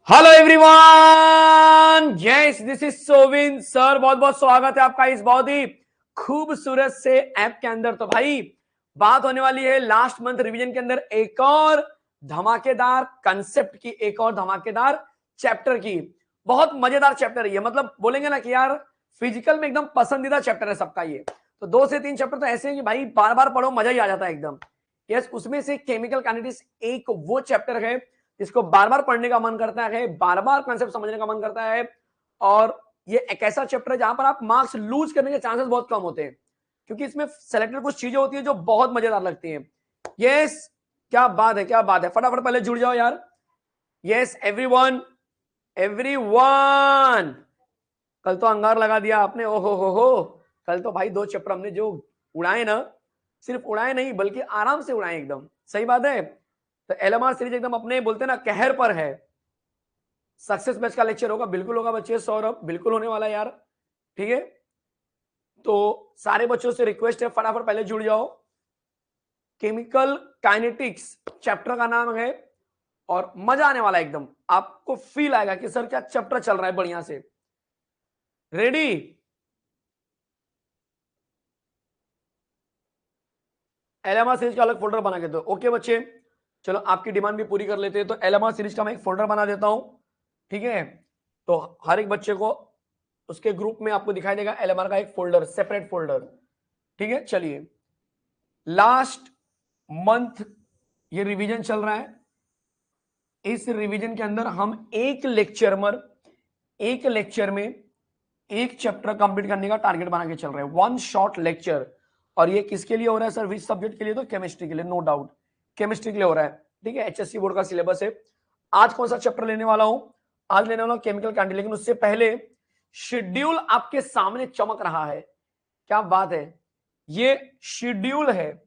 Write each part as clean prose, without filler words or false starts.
Hello everyone, yes this is Sovin sir. बहुत बहुत स्वागत है आपका इस बहुत ही खूबसूरत से ऐप के अंदर। तो भाई बात होने वाली है लास्ट मंथ रिवीजन के अंदर एक और धमाकेदार कंसेप्ट की, एक और धमाकेदार चैप्टर की। बहुत मजेदार चैप्टर है ये, मतलब बोलेंगे ना कि यार फिजिकल में एकदम पसंदीदा चैप्टर है सबका ये। तो 2 से 3 चैप्टर तो ऐसे हैं कि भाई बार बार पढ़ो मजा ही आ जाता है एकदम। यस, उसमें से केमिकल काइनेटिक्स एक वो चैप्टर है जिसको बार बार पढ़ने का मन करता है, बार बार कॉन्सेप्ट समझने का मन करता है। और ये एक ऐसा चैप्टर है जहां पर आप मार्क्स लूज करने के चांसेस बहुत कम होते हैं, क्योंकि इसमें सेलेक्टेड कुछ चीजें होती है जो बहुत मजेदार लगती हैं। यस, क्या बात है, क्या बात है। फटाफट पहले जुड़ जाओ यार। यस एवरीवन, एवरीवन, कल तो अंगार लगा दिया आपने। ओहो हो, कल तो भाई 2 चैप्टर हमने जो उड़ाए ना, सिर्फ उड़ाए नहीं बल्कि आराम से उड़ाए एकदम। सही बात है। तो एलएमआर सीरीज एकदम अपने बोलते ना कहर पर है। सक्सेस बैच का लेक्चर होगा, बिल्कुल होगा बच्चे, सौरभ बिल्कुल होने वाला यार। ठीक है, तो सारे बच्चों से रिक्वेस्ट है फटाफट पहले जुड़ जाओ। केमिकल काइनेटिक्स चैप्टर का नाम है और मजा आने वाला है एकदम। आपको फील आएगा कि सर क्या चैप्टर चल रहा है बढ़िया से। रेडी? एलएमआर सीरीज का अलग फोल्डर बना के दो। ओके बच्चे, चलो आपकी डिमांड भी पूरी कर लेते हैं। तो एलएमआर सीरीज का मैं एक फोल्डर बना देता हूं। ठीक है, तो हर एक बच्चे को उसके ग्रुप में आपको दिखाई देगा एलएमआर का एक फोल्डर, सेपरेट फोल्डर। ठीक है, चलिए लास्ट मंथ ये रिवीजन चल रहा है। इस रिवीजन के अंदर हम एक लेक्चर में एक चैप्टर कंप्लीट करने का टारगेट बना के चल रहे हैं, 1 शॉर्ट लेक्चर। और ये किसके लिए हो रहा है सर? विच सब्जेक्ट के लिए? तो केमिस्ट्री के लिए, नो डाउट केमिस्ट्री के लिए हो रहा है। ठीक है, एचएससी बोर्ड का सिलेबस है। आज कौन सा चैप्टर लेने वाला हूं? आज लेने वाला हूं केमिकल काइनेटिक्स। लेकिन उससे पहले शेड्यूल आपके सामने चमक रहा है। क्या बात है, ये शेड्यूल है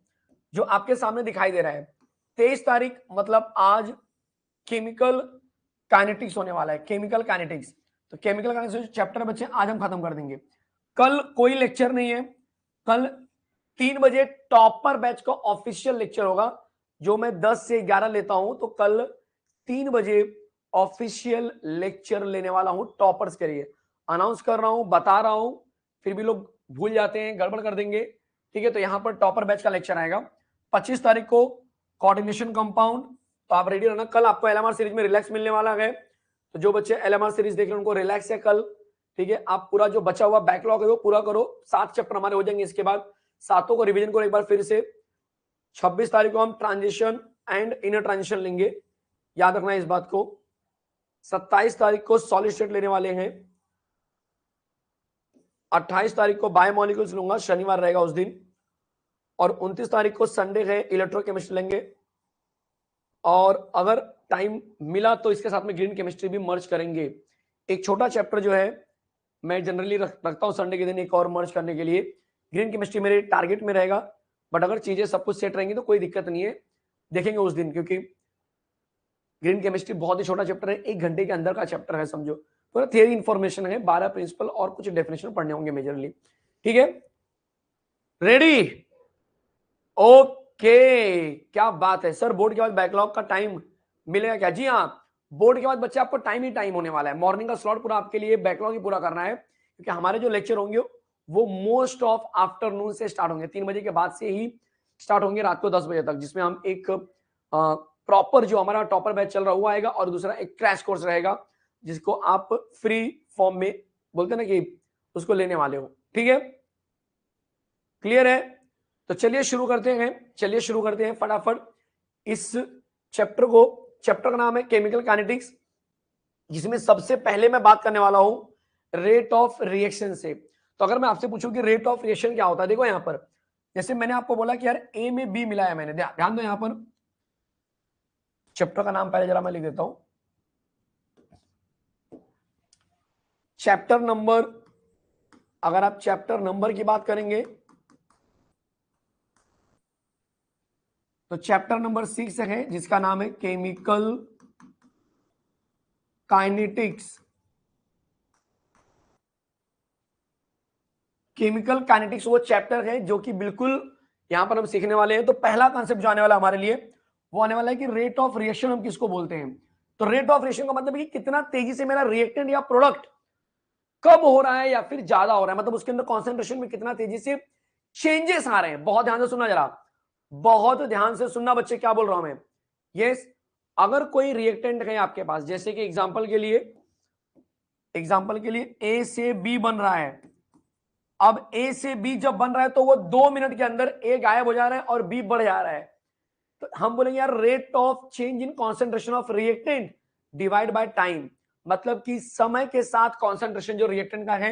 जो आपके सामने दिखाई दे रहा है। 23 तारीख मतलब आज केमिकल काइनेटिक्स होने वाला है, केमिकल काइनेटिक्स। तो केमिकल काइनेटिक्स चैप्टर बच्चे आज हम खत्म कर देंगे। कल कोई लेक्चर नहीं है। कल 3 बजे टॉपर बैच का ऑफिशियल लेक्चर होगा जो मैं 10 से 11 लेता हूं। तो कल 3 बजे ऑफिशियल लेक्चर लेने वाला हूं टॉपर्स के लिए। अनाउंस कर रहा हूं, बता रहा हूं, फिर भी लोग भूल जाते हैं, गड़बड़ कर देंगे। ठीक है, तो यहां पर टॉपर बैच का लेक्चर आएगा 25 तारीख को, कोऑर्डिनेशन कंपाउंड। तो आप रेडी रहना। कल आपको एलएमआर सीरीज में रिलैक्स मिलने वाला है। तो जो बच्चे एलएमआर सीरीज देख रहे हैं उनको रिलैक्स है कल। ठीक है, आप पूरा जो बचा हुआ बैकलॉग है वो पूरा करो। 7 चैप्टर हमारे हो जाएंगे इसके बाद। 7 को रिवीजन करो एक बार फिर से। 26 तारीख को हम ट्रांजिशन एंड इनर ट्रांजिशन लेंगे, याद रखना इस बात को। 27 तारीख को सॉलिड स्टेट लेने वाले हैं। 28 तारीख को बायोमोलिक्यूल्स लूंगा, शनिवार रहेगा उस दिन। और 29 तारीख को संडे है, इलेक्ट्रोकेमिस्ट्री लेंगे। और अगर टाइम मिला तो इसके साथ में ग्रीन केमिस्ट्री भी मर्ज करेंगे। एक छोटा चैप्टर जो है मैं जनरली रखता हूं संडे के दिन एक और मर्ज करने के लिए। ग्रीन केमिस्ट्री मेरे टारगेट में रहेगा, बट अगर चीजें सब कुछ सेट रहेंगी तो कोई दिक्कत नहीं है, देखेंगे उस दिन। क्योंकि ग्रीन केमिस्ट्री बहुत ही छोटा चैप्टर है, 1 घंटे के अंदर का चैप्टर है समझो। पूरा थियरी इंफॉर्मेशन है, 12 प्रिंसिपल और कुछ डेफिनेशन पढ़ने होंगे मेजरली। ठीक है, रेडी? ओके, क्या बात है सर। बोर्ड के बाद बैकलॉग का टाइम मिलेगा क्या? जी हाँ, बोर्ड के बाद बच्चे आपको टाइम ही टाइम होने वाला है। मॉर्निंग का स्लॉट पूरा आपके लिए बैकलॉग ही पूरा करना है, क्योंकि हमारे जो लेक्चर होंगे वो मोस्ट ऑफ आफ्टरनून से स्टार्ट होंगे, 3 बजे के बाद से ही स्टार्ट होंगे रात को 10 बजे तक, जिसमें हम एक प्रॉपर जो हमारा टॉपर बैच चल रहा हुआ आएगा और दूसरा एक क्रैश कोर्स रहेगा जिसको आप फ्री फॉर्म में बोलते ना कि उसको लेने वाले हो। ठीक है, क्लियर है? तो चलिए शुरू करते हैं फटाफट इस चैप्टर को। चैप्टर का नाम है केमिकल काइनेटिक्स, जिसमें सबसे पहले मैं बात करने वाला हूं रेट ऑफ रिएक्शन से। तो अगर मैं आपसे पूछूं कि रेट ऑफ रिएक्शन क्या होता है, देखो यहां पर जैसे मैंने आपको बोला कि यार ए में बी मिलाया मैंने, ध्यान दो। यहां पर चैप्टर का नाम पहले जरा मैं लिख देता हूं। चैप्टर नंबर, अगर आप चैप्टर नंबर की बात करेंगे तो चैप्टर नंबर 6 है जिसका नाम है केमिकल काइनेटिक्स। केमिकल काइनेटिक्स वो चैप्टर है जो कि बिल्कुल यहां पर हम सीखने वाले हैं। तो पहला कॉन्सेप्ट जो आने वाला हमारे लिए वो आने वाला है कि रेट ऑफ रिएक्शन हम किसको बोलते हैं। तो रेट ऑफ रिएक्शन का मतलब है कि कितना तेजी से मेरा रिएक्टेंट या प्रोडक्ट कम हो रहा है या फिर ज्यादा हो रहा है, मतलब उसके अंदर कॉन्सेंट्रेशन में कितना तेजी से चेंजेस आ रहे हैं। बहुत ध्यान से सुनना जरा, बहुत ध्यान से सुनना बच्चे, क्या बोल रहा हूं मैं। यस, अगर कोई रिएक्टेंट है आपके पास, जैसे कि एग्जांपल के लिए ए से बी बन रहा है। अब ए से बी जब बन रहा है तो वो 2 मिनट के अंदर ए गायब हो जा रहा है और बी बढ़ जा रहा है। तो हम बोलेंगे यार rate of change in concentration of reactant divide by time, मतलब कि समय के साथ कॉन्सेंट्रेशन जो रिएक्टेंट का है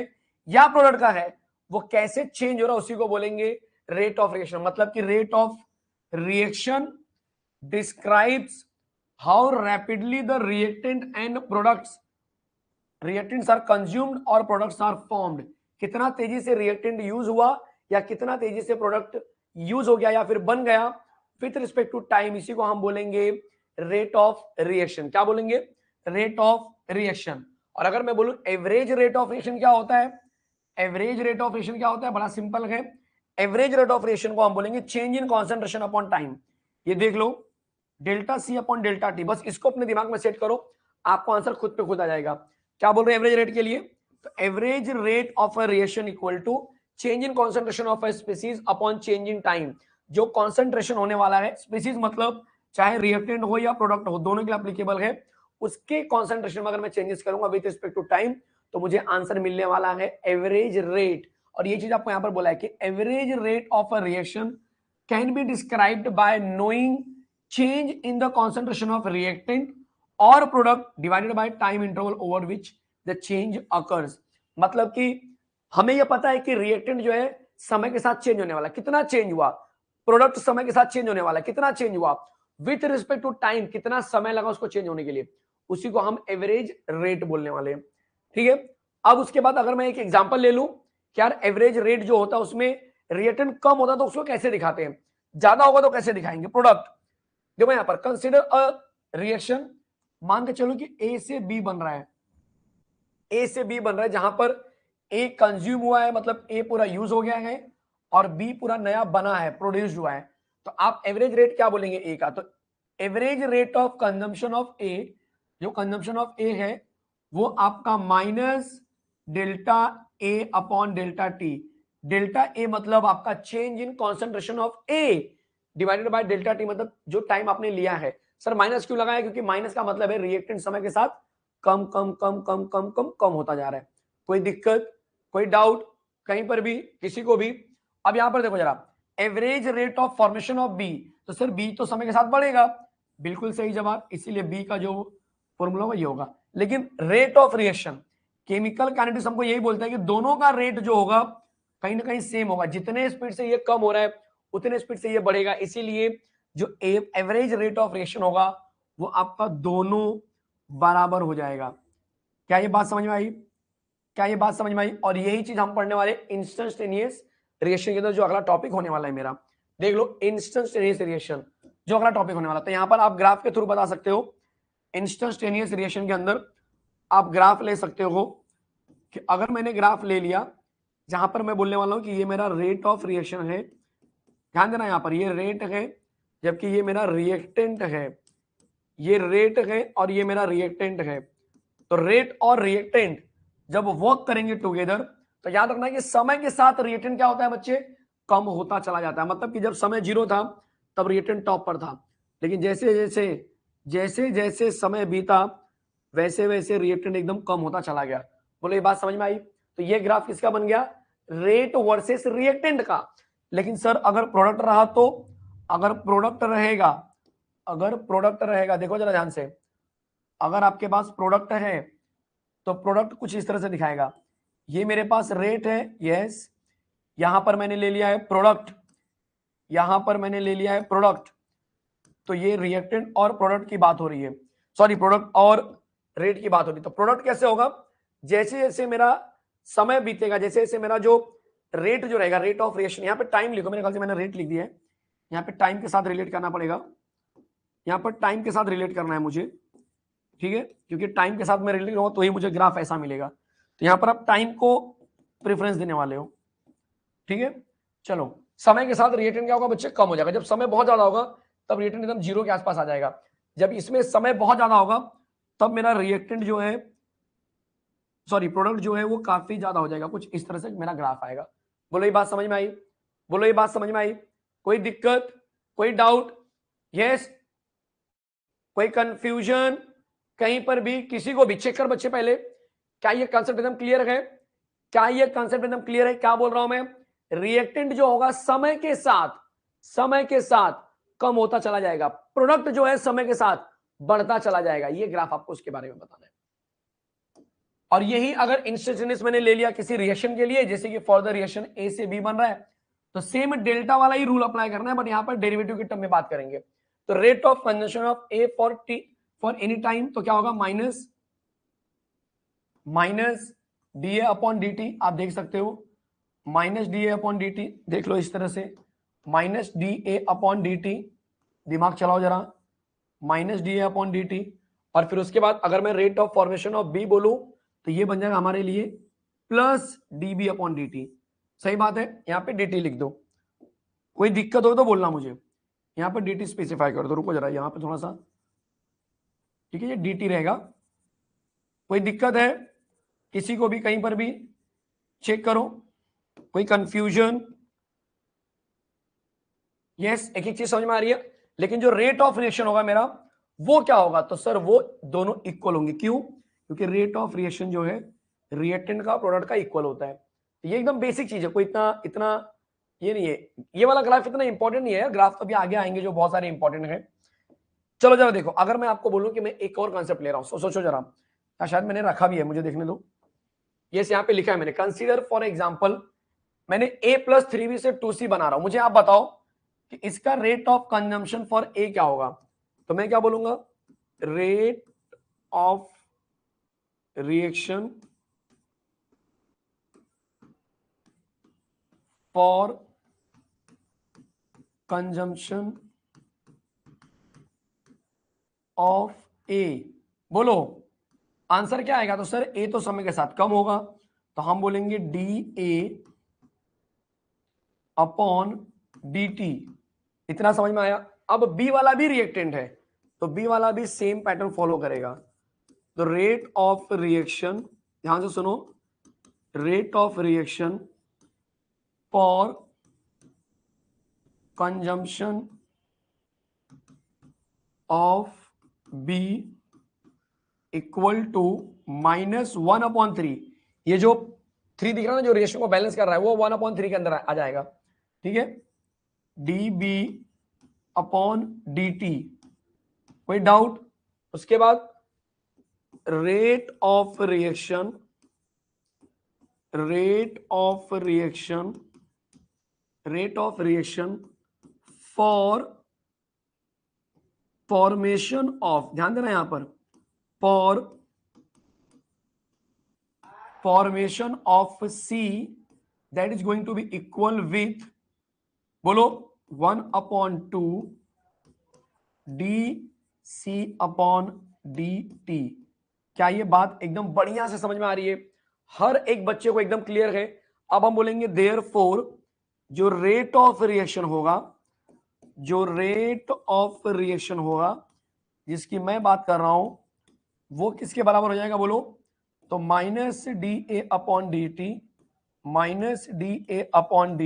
या प्रोडक्ट का है वो कैसे चेंज हो रहा है, उसी को बोलेंगे रेट ऑफ रिएक्शन। मतलब कि rate of reaction describes how rapidly the reactant and products are consumed और प्रोडक्ट्स आर फॉर्म्ड। कितना तेजी से रिएक्टेंट यूज हुआ या कितना तेजी से प्रोडक्ट यूज हो गया या फिर बन गया विथ रिस्पेक्ट टू टाइम, इसी को हम बोलेंगे रेट ऑफ रिएक्शन। क्या बोलेंगे? Rate of reaction. और अगर मैं बोलूं एवरेज रेट ऑफ रिएक्शन क्या होता है, एवरेज रेट ऑफ रिएक्शन क्या होता है, बड़ा सिंपल है। एवरेज रेट ऑफ रिएक्शन को हम बोलेंगे change in concentration upon time. ये देख लो, delta C upon delta T, बस इसको अपने दिमाग में सेट करो, आपको आंसर खुद पे खुद आ जाएगा। क्या बोल रहे हैं एवरेज रेट के लिए? तो average rate of a reaction equal to change in concentration of a species upon change in time. जो कॉन्सेंट्रेशन होने वाला है, स्पीसीज मतलब चाहे रिएक्टेंट हो या प्रोडक्ट हो, दोनों के लिए एप्लीकेबल है, उसके कॉन्सेंट्रेशन में अगर मैं चेंजेस करूंगा विद रिस्पेक्ट टू टाइम तो मुझे आंसर मिलने वाला है एवरेज रेट। और ये चीज आपको यहां पर बोला है कि average rate of a reaction can be described by knowing change in the concentration of reactant और product divided by time interval over which the change occurs. मतलब कि हमें यह पता है कि रिएक्टेंट जो है समय के साथ चेंज होने वाला, कितना चेंज हुआ, प्रोडक्ट समय के साथ चेंज होने वाला, कितना चेंज हुआ, विथ रिस्पेक्ट टू टाइम कितना समय लगा उसको चेंज होने के लिए, उसी को हम एवरेज रेट बोलने वाले हैं। ठीक है, अब उसके बाद अगर मैं एक एग्जांपल ले लूं कि यार एवरेज रेट जो होता है उसमें रिएक्टेंट कम होता तो उसको कैसे दिखाते हैं, ज्यादा होगा तो कैसे दिखाएंगे प्रोडक्ट। देखो यहां पर कंसीडर अ रिएक्शन, मान के चलो कि ए से बी बन रहा है, ए से बी बन रहा है जहां पर ए कंज्यूम हुआ है, मतलब ए पूरा यूज हो गया है और बी पूरा नया बना है, प्रोड्यूस हुआ है। तो आप एवरेज रेट क्या बोलेंगे ए का? तो average rate of consumption of A, जो कंजम्पशन ऑफ ए है वो आपका minus delta A upon delta T. Delta A मतलब आपका change in concentration of A divided by delta T, मतलब जो टाइम आपने लिया है। सर माइनस क्यों लगाया? क्योंकि माइनस का मतलब है रिएक्टेंट समय के साथ कम कम कम कम कम कम कम होता जा रहा है। कोई दिक्कत, कोई डाउट कहीं पर भी, किसी को भी? अब यहां पर देखो जरा, average rate of formation of B, तो सर बी तो समय के साथ बढ़ेगा, बिल्कुल सही जवाब, इसीलिए बी का जो फॉर्मूला वही होगा। लेकिन rate of reaction, chemical kinetics हमको यही बोलता है कि दोनों का रेट जो होगा कहीं ना कहीं सेम होगा, जितने स्पीड से ये कम हो रहा है उतने स्पीड से ये बढ़ेगा, इसीलिए जो एवरेज रेट ऑफ रिएक्शन होगा वो आपका दोनों बराबर हो जाएगा। क्या ये बात समझ में आई? क्या ये बात समझ में आई? और यही चीज हम पढ़ने वाले इंस्टेंटेनियस रिएक्शन के अंदर, जो अगला टॉपिक होने वाला है मेरा, देख लो इंस्टेंटेनियस रिएक्शन जो अगला टॉपिक होने वाला। तो यहां पर आप ग्राफ के थ्रू बता सकते हो, इंस्टेंटेनियस रिएक्शन के अंदर आप ग्राफ ले सकते हो कि अगर मैंने ग्राफ ले लिया जहां पर मैं बोलने वाला हूं कि ये मेरा रेट ऑफ रिएक्शन है, ध्यान देना यहां पर ये रेट है जबकि ये मेरा रिएक्टेंट है, ये रेट है और ये मेरा रिएक्टेंट है। तो रेट और रिएक्टेंट जब वर्क करेंगे टुगेदर तो याद रखना कि समय के साथ रिएक्टेंट क्या होता है बच्चे, कम होता चला जाता है। मतलब कि जब समय 0 था तब रिएक्टेंट टॉप पर था, लेकिन जैसे जैसे जैसे जैसे समय बीता वैसे वैसे रिएक्टेंट एकदम कम होता चला गया। बोलो ये बात समझ में आई? तो ये ग्राफ किसका बन गया? रेट वर्सेस रिएक्टेंट का। लेकिन सर अगर प्रोडक्ट रहा तो, अगर प्रोडक्ट रहेगा, अगर प्रोडक्ट रहेगा, देखो जरा ध्यान से, अगर आपके पास प्रोडक्ट है तो प्रोडक्ट कुछ इस तरह से दिखाएगा, ये मेरे पास रेट है, यस, यहां पर मैंने ले लिया है प्रोडक्ट, यहां पर मैंने ले लिया है प्रोडक्ट, तो ये रिएक्टेंट और प्रोडक्ट की बात हो रही है, सॉरी प्रोडक्ट और रेट की बात हो रही है। तो प्रोडक्ट कैसे होगा? जैसे जैसे मेरा समय बीतेगा, जैसे जैसे मेरा जो रेट जो रहेगा, रेट ऑफ रिएक्शन, यहाँ पे टाइम लिखो, मेरे ख्याल से मैंने रेट लिख दिया है, यहाँ पे टाइम के साथ रिलेट करना पड़ेगा, यहाँ पर टाइम के साथ रिलेट करना है मुझे, ठीक है, क्योंकि टाइम के साथ मैं रिलेट करूंगा तो ही मुझे ग्राफ ऐसा मिलेगा। तो यहाँ पर आप टाइम को प्रेफरेंस देने वाले हो, ठीक है। चलो, समय के साथ रिएक्टेंट क्या होगा बच्चे? कम हो जाएगा। जब समय बहुत ज्यादा होगा तब रिएक्टेंट एकदम 0 के आसपास आ जाएगा। जब इसमें समय बहुत ज्यादा होगा तब मेरा रिएक्टेंट जो है, सॉरी प्रोडक्ट जो है वो काफी ज्यादा हो जाएगा। कुछ इस तरह से मेरा ग्राफ आएगा। बोलो ये बात समझ में आई? बोलो ये बात समझ में आई? कोई दिक्कत, कोई डाउट? यस, कोई कंफ्यूजन कहीं पर भी किसी को भी? चेक कर बच्चे पहले, क्या ये कंसेप्ट एकदम क्लियर है? क्या ये कंसेप्ट एकदम क्लियर है? क्या बोल रहा हूं मैं? रिएक्टेंट जो होगा समय के साथ कम होता चला जाएगा, प्रोडक्ट जो है समय के साथ बढ़ता चला जाएगा। ये ग्राफ आपको उसके बारे में बताना है। और यही अगर इंस्टेंटेनियस मैंने ले लिया किसी रिएक्शन के लिए, जैसे कि फॉर द रिएक्शन ए से बी बन रहा है, तो सेम डेल्टा वाला ही रूल अप्लाई करना है, बट यहां पर डेरिवेटिव की टर्म में बात करेंगे। तो rate of consumption of A for t for any time, तो क्या होगा? Minus D A upon D t. आप देख सकते हो minus D A upon D t, देख लो इस तरह से, minus D A upon D t. दिमाग चलाओ जरा, minus D A upon D t. और फिर उसके बाद अगर मैं rate of formation of B बोलूं तो ये बन जाएगा हमारे लिए plus d B upon D t. सही बात है, यहाँ पे डी टी लिख दो। कोई दिक्कत हो तो बोलना मुझे, यहाँ पे डी टी स्पेसिफाई कर दो। रुको जरा, यहाँ पे थोड़ा सा, ठीक है, ये डी टी रहेगा। कोई दिक्कत है किसी को भी कहीं पर भी? चेक करो, कोई कंफ्यूजन? यस, एक एक चीज समझ में आ रही है। लेकिन जो रेट ऑफ रिएक्शन होगा मेरा, वो क्या होगा? तो सर वो दोनों इक्वल होंगे। क्यों? क्योंकि रेट ऑफ रिएक्शन जो है रिएक्टेंट का प्रोडक्ट का इक्वल होता है। ये एकदम बेसिक चीज है, कोई इतना इतना ये नहीं है। ये वाला ग्राफ इतना इंपॉर्टेंट नहीं है, ग्राफ तो अभी आगे आएंगे जो बहुत सारे इंपॉर्टेंट है। चलो जरा देखो, अगर मैं आपको बोलूं कि मैं एक और कॉन्सेप्ट ले रहा हूं, सोचो जरा, शायद मैंने रखा भी है, मुझे देखने दो। ये यहाँ पे लिखा है मैंने, कंसीडर फॉर एग्जाम्पल मैंने a प्लस 3b से 2c बना रहा हूं। मुझे आप बताओ कि इसका rate of consumption for A क्या होगा? तो मैं क्या बोलूंगा? Rate of reaction for consumption of A. बोलो आंसर क्या आएगा? तो सर ए तो समय के साथ कम होगा, तो हम बोलेंगे D A upon D T. इतना समझ में आया? अब बी वाला भी रिएक्टेंट है, तो बी वाला भी सेम पैटर्न फॉलो करेगा। तो रेट ऑफ रिएक्शन, ध्यान से सुनो, rate of reaction for consumption of B equal to -1/3। ये जो 3 दिख रहा है ना, जो रेशियो को बैलेंस कर रहा है, वो 1/3 के अंदर आ जाएगा। ठीक है, d B upon D t. कोई डाउट? उसके बाद rate of reaction for formation of, ध्यान देना यहां पर, for formation of C that is going to be equal with, बोलो 1/2 d C upon D t. क्या ये बात एकदम बढ़िया से समझ में आ रही है? हर एक बच्चे को एकदम क्लियर है? अब हम बोलेंगे देयरफॉर जो रेट ऑफ रिएक्शन होगा, जिसकी मैं बात कर रहा हूं, वो किसके बराबर हो जाएगा? बोलो तो minus D A upon D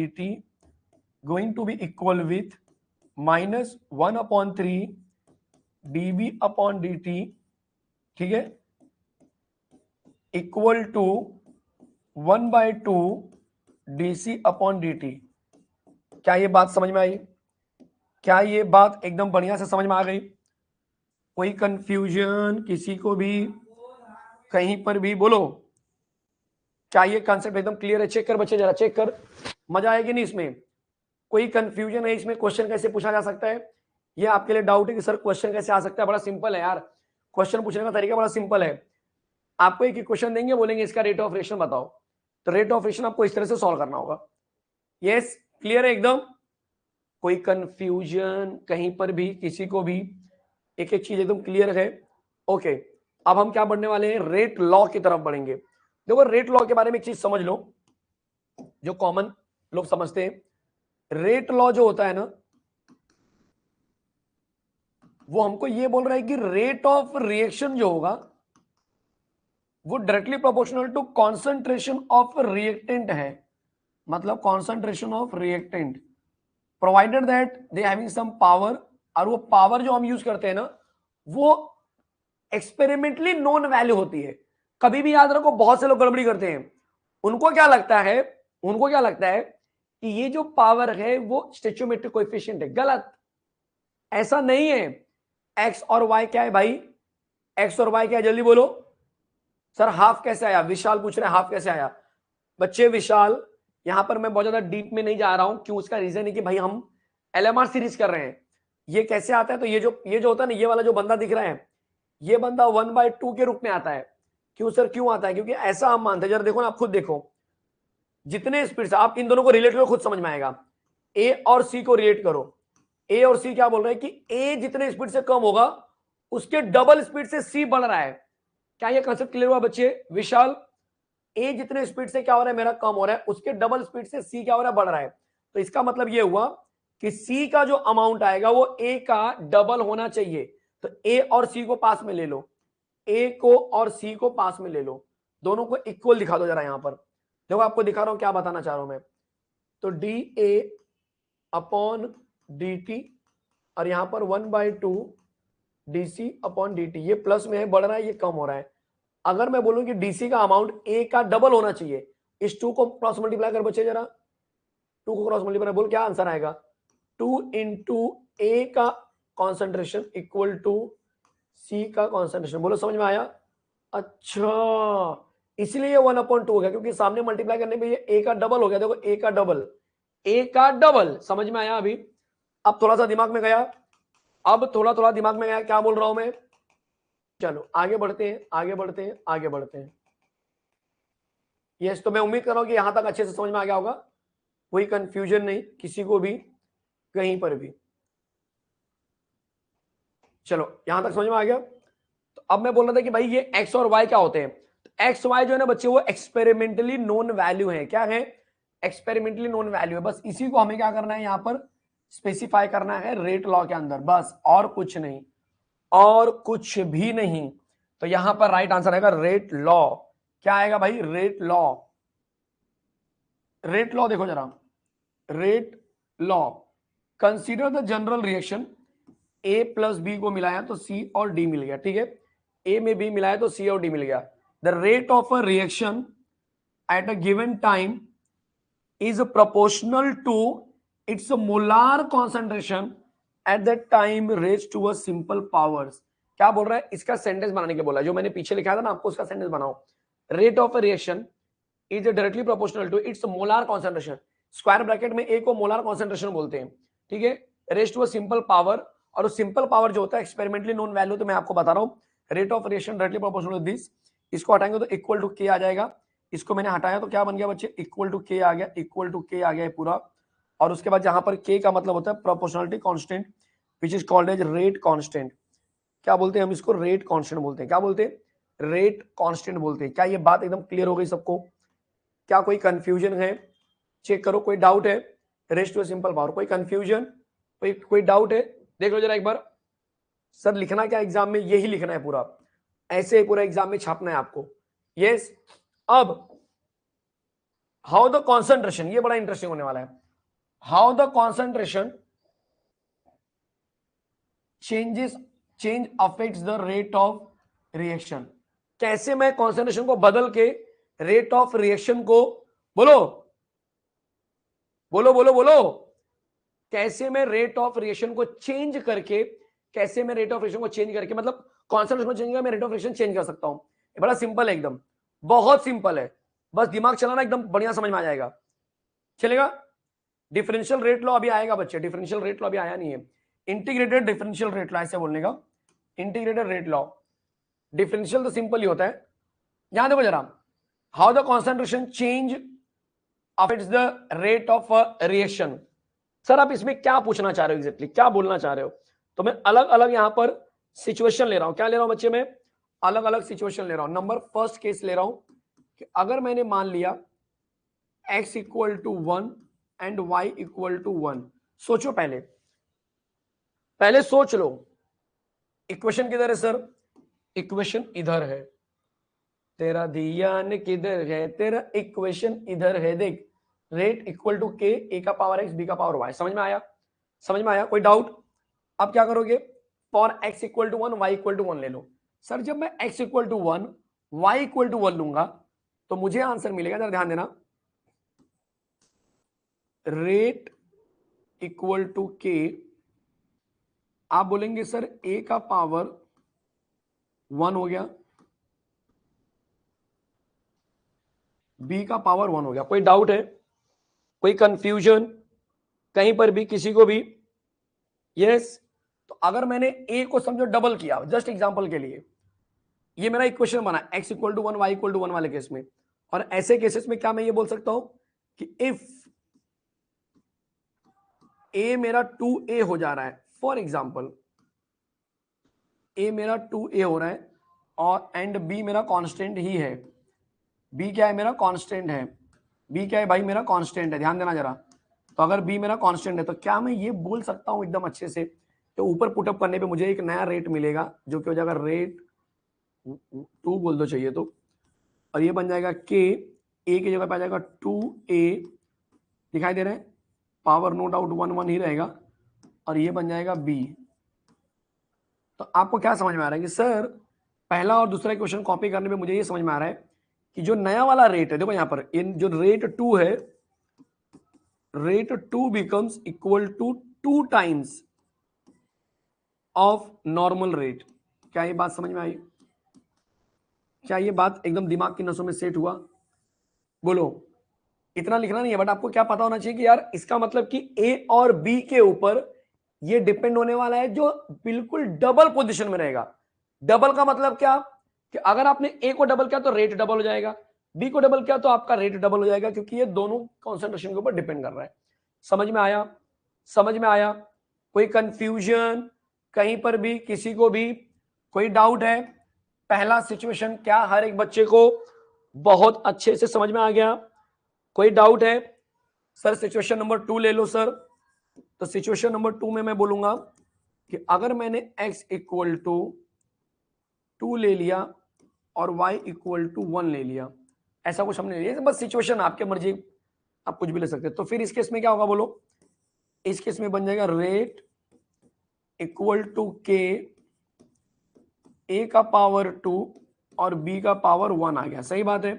t going to be equal with -1/3 dB upon dt, ठीक है, equal to 1/2 dC upon dt। क्या ये बात समझ में आई? क्या ये बात एकदम बढ़िया से समझ में आ गई? कोई कंफ्यूजन किसी को भी कहीं पर भी? बोलो क्या ये कॉन्सेप्ट एकदम क्लियर है? चेक कर बच्चे, जरा चेक कर, मजा आएगी नहीं इसमें? कोई कंफ्यूजन है इसमें? क्वेश्चन कैसे पूछा जा सकता है? ये आपके लिए डाउट है कि सर क्वेश्चन कैसे आ सकता है? बड़ा सिंपल है यार, क्वेश्चन पूछने का तरीका बड़ा सिंपल है। आपको एक क्वेश्चन देंगे, बोलेंगे इसका रेट ऑफ रिएक्शन बताओ, तो रेट ऑफ रिएक्शन आपको इस तरह से सॉल्व करना होगा। यस, क्लियर है एकदम? कोई कंफ्यूजन कहीं पर भी किसी को भी? एक एक चीज एकदम क्लियर है? ओके, अब हम क्या बढ़ने वाले हैं? रेट लॉ की तरफ बढ़ेंगे। देखो रेट लॉ के बारे में एक चीज समझ लो जो कॉमन लोग समझते हैं। रेट लॉ जो होता है ना, वो हमको ये बोल रहा है कि रेट ऑफ रिएक्शन जो होगा वो directly proportional to concentration of reactant है, मतलब concentration of reactant provided that they having some power, और वो पावर जो हम यूज करते हैं ना वो एक्सपेरिमेंटली नोन वैल्यू होती है। कभी भी याद रखो, बहुत से लोग गड़बड़ी करते हैं, उनको क्या लगता है, उनको क्या लगता है कि ये जो पावर है वो स्टोइचियोमेट्रिक कोएफिशिएंट है। गलत, ऐसा नहीं है। एक्स और वाई क्या है भाई, एक्स और वाई क्या है, जल्दी बोलो सर। हाफ कैसे आया, विशाल पूछ रहे हैं हाफ कैसे आया। बच्चे विशाल, यहां पर मैं बहुत ज्यादा डीप में नहीं जा रहा हूं, क्यों, उसका रीजन है कि भाई हम एलएमआर सीरीज कर रहे हैं। ये कैसे आता है, तो ये जो होता है ना, ये वाला जो बंदा दिख रहा है, ये बंदा 1/2 के रूप में आता है। क्यों सर, क्यों आता है, क्योंकि ऐसा हम मानते हैं, जरा देखो ना, आप खुद देखो, जितने स्पीड से आप इन दोनों को रिलेट करो खुद समझ में आएगा। ए और सी को रिलेट करो, ए और सी क्या बोल रहे हैं कि ए जितने स्पीड से कम होगा उसके डबल स्पीड से सी बढ़ रहा है। क्या ये कंसेप्ट क्लियर हुआ बच्चे? विशाल, ए जितने स्पीड से क्या हो रहा है, मेरा कम हो रहा है, उसके डबल स्पीड से सी क्या हो रहा है, बढ़ रहा है। तो इसका मतलब ये हुआ कि सी का जो अमाउंट आएगा वो ए का डबल होना चाहिए। तो ए और सी को पास में ले लो, ए को और सी को पास में ले लो, दोनों को इक्वल दिखा दो जरा। यहां पर देखो, आपको दिखा रहा हूं क्या बताना चाह रहा हूं मैं। तो d A upon D t, और यहां पर 1/2 d C upon D t, ये प्लस में है, बढ़ रहा है, ये कम हो रहा है। अगर मैं बोलूं कि डीसी का अमाउंट ए का डबल होना चाहिए, इस 2 को क्रॉस मल्टीप्लाई कर बच्चे जरा, 2 को क्रॉस मल्टीप्लाई बोल, क्या आंसर आएगा, 2 इंटू ए का कॉन्सेंट्रेशन इक्वल टू सी का कॉन्सेंट्रेशन। बोलो समझ में आया? अच्छा, इसलिए 1/2 हो गया, क्योंकि सामने मल्टीप्लाई करने पे ये ए का डबल हो गया। देखो, ए का डबल, ए का डबल, समझ में आया अभी? अब थोड़ा सा दिमाग में गया, अब थोड़ा दिमाग में गया, क्या बोल रहा हूं मैं। चलो आगे बढ़ते हैं, आगे बढ़ते हैं, आगे बढ़ते हैं। यस, तो मैं उम्मीद कर रहा हूं कि यहां तक अच्छे से समझ में आ गया होगा, कोई कंफ्यूजन नहीं किसी को भी कहीं पर भी। चलो यहां तक समझ में आ गया। तो अब मैं बोल रहा था कि भाई ये एक्स और वाई क्या होते हैं। तो एक्स वाई जो है ना बच्चे, वो एक्सपेरिमेंटली नोन वैल्यू है। क्या है? एक्सपेरिमेंटली नोन वैल्यू है। बस इसी को हमें क्या करना है, यहां पर स्पेसिफाई करना है रेट लॉ के अंदर, बस, और कुछ नहीं, और कुछ भी नहीं। तो यहां पर राइट आंसर आएगा रेट लॉ। क्या आएगा भाई? Rate law. रेट लॉ देखो जरा, rate law, consider the general reaction, A plus B को मिलाया तो सी और डी मिल गया, ठीक है, ए में बी मिलाया तो सी और डी मिल गया। The rate of a reaction at a given time is proportional to its molar concentration at that time raised to a simple powers। क्या बोल रहा है? इसका सेंटेंस बनाने के बोला, जो मैंने पीछे लिखा था ना आपको, उसका सेंटेंस बनाओ। Rate of a reaction is directly proportional to its molar concentration, square bracket में ए को मोलार कॉन्सेंट्रेशन बोलते हैं, ठीक है, raised to a simple power. और सिंपल पावर जो होता है एक्सपेरिमेंटली नोन वैल्यू, तो मैं आपको बता रहा हूं rate of reaction directly proportional to this. इसको हटाएंगे तो इक्वल टू के आ जाएगा, इसको मैंने हटाया तो क्या बन गया बच्चे, इक्वल टू के आ गया, इक्वल टू के आ गया पूरा। और उसके बाद जहां पर के का मतलब होता है proportionality constant, which is called as rate constant. क्या बोलते हैं हम इसको? रेट कांस्टेंट बोलते हैं। क्या बोलते हैं? रेट कांस्टेंट बोलते हैं। क्या ये बात एकदम क्लियर हो गई सबको? क्या कोई कंफ्यूजन है? चेक करो, कोई डाउट है? रेस्ट टू सिंपल पावर, कोई कंफ्यूजन, कोई डाउट है? देख लो जरा एक बार। सर लिखना क्या एग्जाम में, यही लिखना है पूरा, ऐसे पूरा एग्जाम में छापना है आपको। यस, अब हाउ द कॉन्सेंट्रेशन, ये बड़ा इंटरेस्टिंग होने वाला है। How the concentration change affects the rate of reaction. कैसे मैं कॉन्सेंट्रेशन को बदल के रेट ऑफ रिएक्शन को, बोलो बोलो बोलो बोलो, कैसे मैं रेट ऑफ रिएक्शन को चेंज करके, कैसे मैं रेट ऑफ रिएक्शन को चेंज करके, मतलब कॉन्सेंट्रेशन को चेंज करके मैं रेट ऑफ रिएक्शन चेंज कर सकता हूं। बड़ा सिंपल है एकदम, बहुत सिंपल है, बस दिमाग चलाना, एकदम बढ़िया समझ में आ जाएगा, चलेगा। डिफरेंशियल रेट लॉ अभी आएगा बच्चे, डिफरेंशियल रेट लॉ अभी आया नहीं है। इंटीग्रेटेड डिफरेंशियल रेट लॉ ऐसे बोलने का, इंटीग्रेटेड रेट लॉ। डिफरेंशियल तो सिंपल ही होता है। यहां देखो जरा, how the concentration change affects the rate of reaction. Sir आप इसमें क्या पूछना चाह रहे हो एग्जैक्टली, क्या बोलना चाह रहे हो? तो मैं अलग अलग यहां पर सिचुएशन ले रहा हूं। क्या ले रहा हूं बच्चे में? अलग अलग सिचुएशन ले रहा हूं। नंबर फर्स्ट केस ले रहा हूं कि अगर मैंने मान लिया x equal to 1 and y equal to 1। सोचो, पहले सोच लो, इक्वेशन किधर है सर? इक्वेशन इधर है। तेरा ध्यान किधर है? तेरा इक्वेशन इधर है। देख, रेट इक्वल टू के, ए का पावर एक्स, बी का पावर वाई। समझ में आया? समझ में आया? कोई डाउट? अब क्या करोगे? For x equal to 1, y equal to 1 ले लो। सर जब मैं x equal to 1, y equal to 1 लूंगा तो मुझे आंसर मिलेगा, जरा ध्यान देना, रेट इक्वल टू के, आप बोलेंगे सर ए का पावर 1 हो गया, बी का पावर 1 हो गया। कोई डाउट है? कोई कंफ्यूजन कहीं पर भी, किसी को भी? यस। तो अगर मैंने ए को समझो डबल किया, जस्ट एग्जांपल के लिए, ये मेरा इक्वेशन बना x equal to 1, y equal to 1 वाले केस में, और ऐसे केसेस में क्या मैं ये बोल सकता हूं कि इफ ए मेरा 2a हो जा रहा है, फॉर एग्जांपल ए मेरा 2a हो रहा है और एंड बी मेरा कांस्टेंट ही है। बी क्या है? मेरा कांस्टेंट है। बी क्या है भाई? मेरा कांस्टेंट है। ध्यान देना जरा। तो अगर बी मेरा कांस्टेंट है तो क्या मैं ये बोल सकता हूं एकदम अच्छे से, तो ऊपर पुटअप करने पे मुझे एक नया रेट मिलेगा जो कि हो जाएगा रेट 2 बोल दो चाहिए तो, और ये बन जाएगा के, ए की जगह पे आ जाएगा 2a, दिखाई दे रहा है? पावर नो डाउट 1 1 ही रहेगा, और ये बन जाएगा बी। तो आपको क्या समझ में आ रहा है कि सर पहला और दूसरा क्वेश्चन कॉपी करने में मुझे ये समझ में आ रहा है कि जो नया वाला रेट है, देखो यहां पर जो रेट 2 है, rate 2 becomes equal to 2 times of normal rate. क्या ये बात समझ में आई? क्या ये बात एकदम दिमाग की नसों में सेट हुआ? बोलो। इतना लिखना नहीं है, बट आपको क्या पता होना चाहिए कि यार इसका मतलब कि ए और बी के ऊपर ये डिपेंड होने वाला है, जो बिल्कुल डबल पोजीशन में रहेगा। डबल का मतलब क्या? कि अगर आपने ए को डबल किया तो रेट डबल हो जाएगा, बी को डबल किया तो आपका रेट डबल हो जाएगा, क्योंकि ये दोनों कॉन्सेंट्रेशन के ऊपर डिपेंड कर रहा है। समझ में आया? समझ में आया? कोई कंफ्यूजन कहीं पर भी, किसी को भी कोई डाउट है? पहला सिचुएशन क्या हर एक बच्चे को बहुत अच्छे से समझ में आ गया? कोई डाउट है? सर सिचुएशन नंबर 2 ले लो सर। तो सिचुएशन नंबर 2 में मैं बोलूंगा कि अगर मैंने x इक्वल टू 2 ले लिया और y इक्वल टू 1 ले लिया, ऐसा कुछ हमने लिया, बस सिचुएशन आपके मर्जी, आप कुछ भी ले सकते हैं। तो फिर इस केस में क्या होगा बोलो? इस केस में बन जाएगा रेट इक्वल टू के, a का पावर 2 और b का पावर 1 आ गया। सही बात है।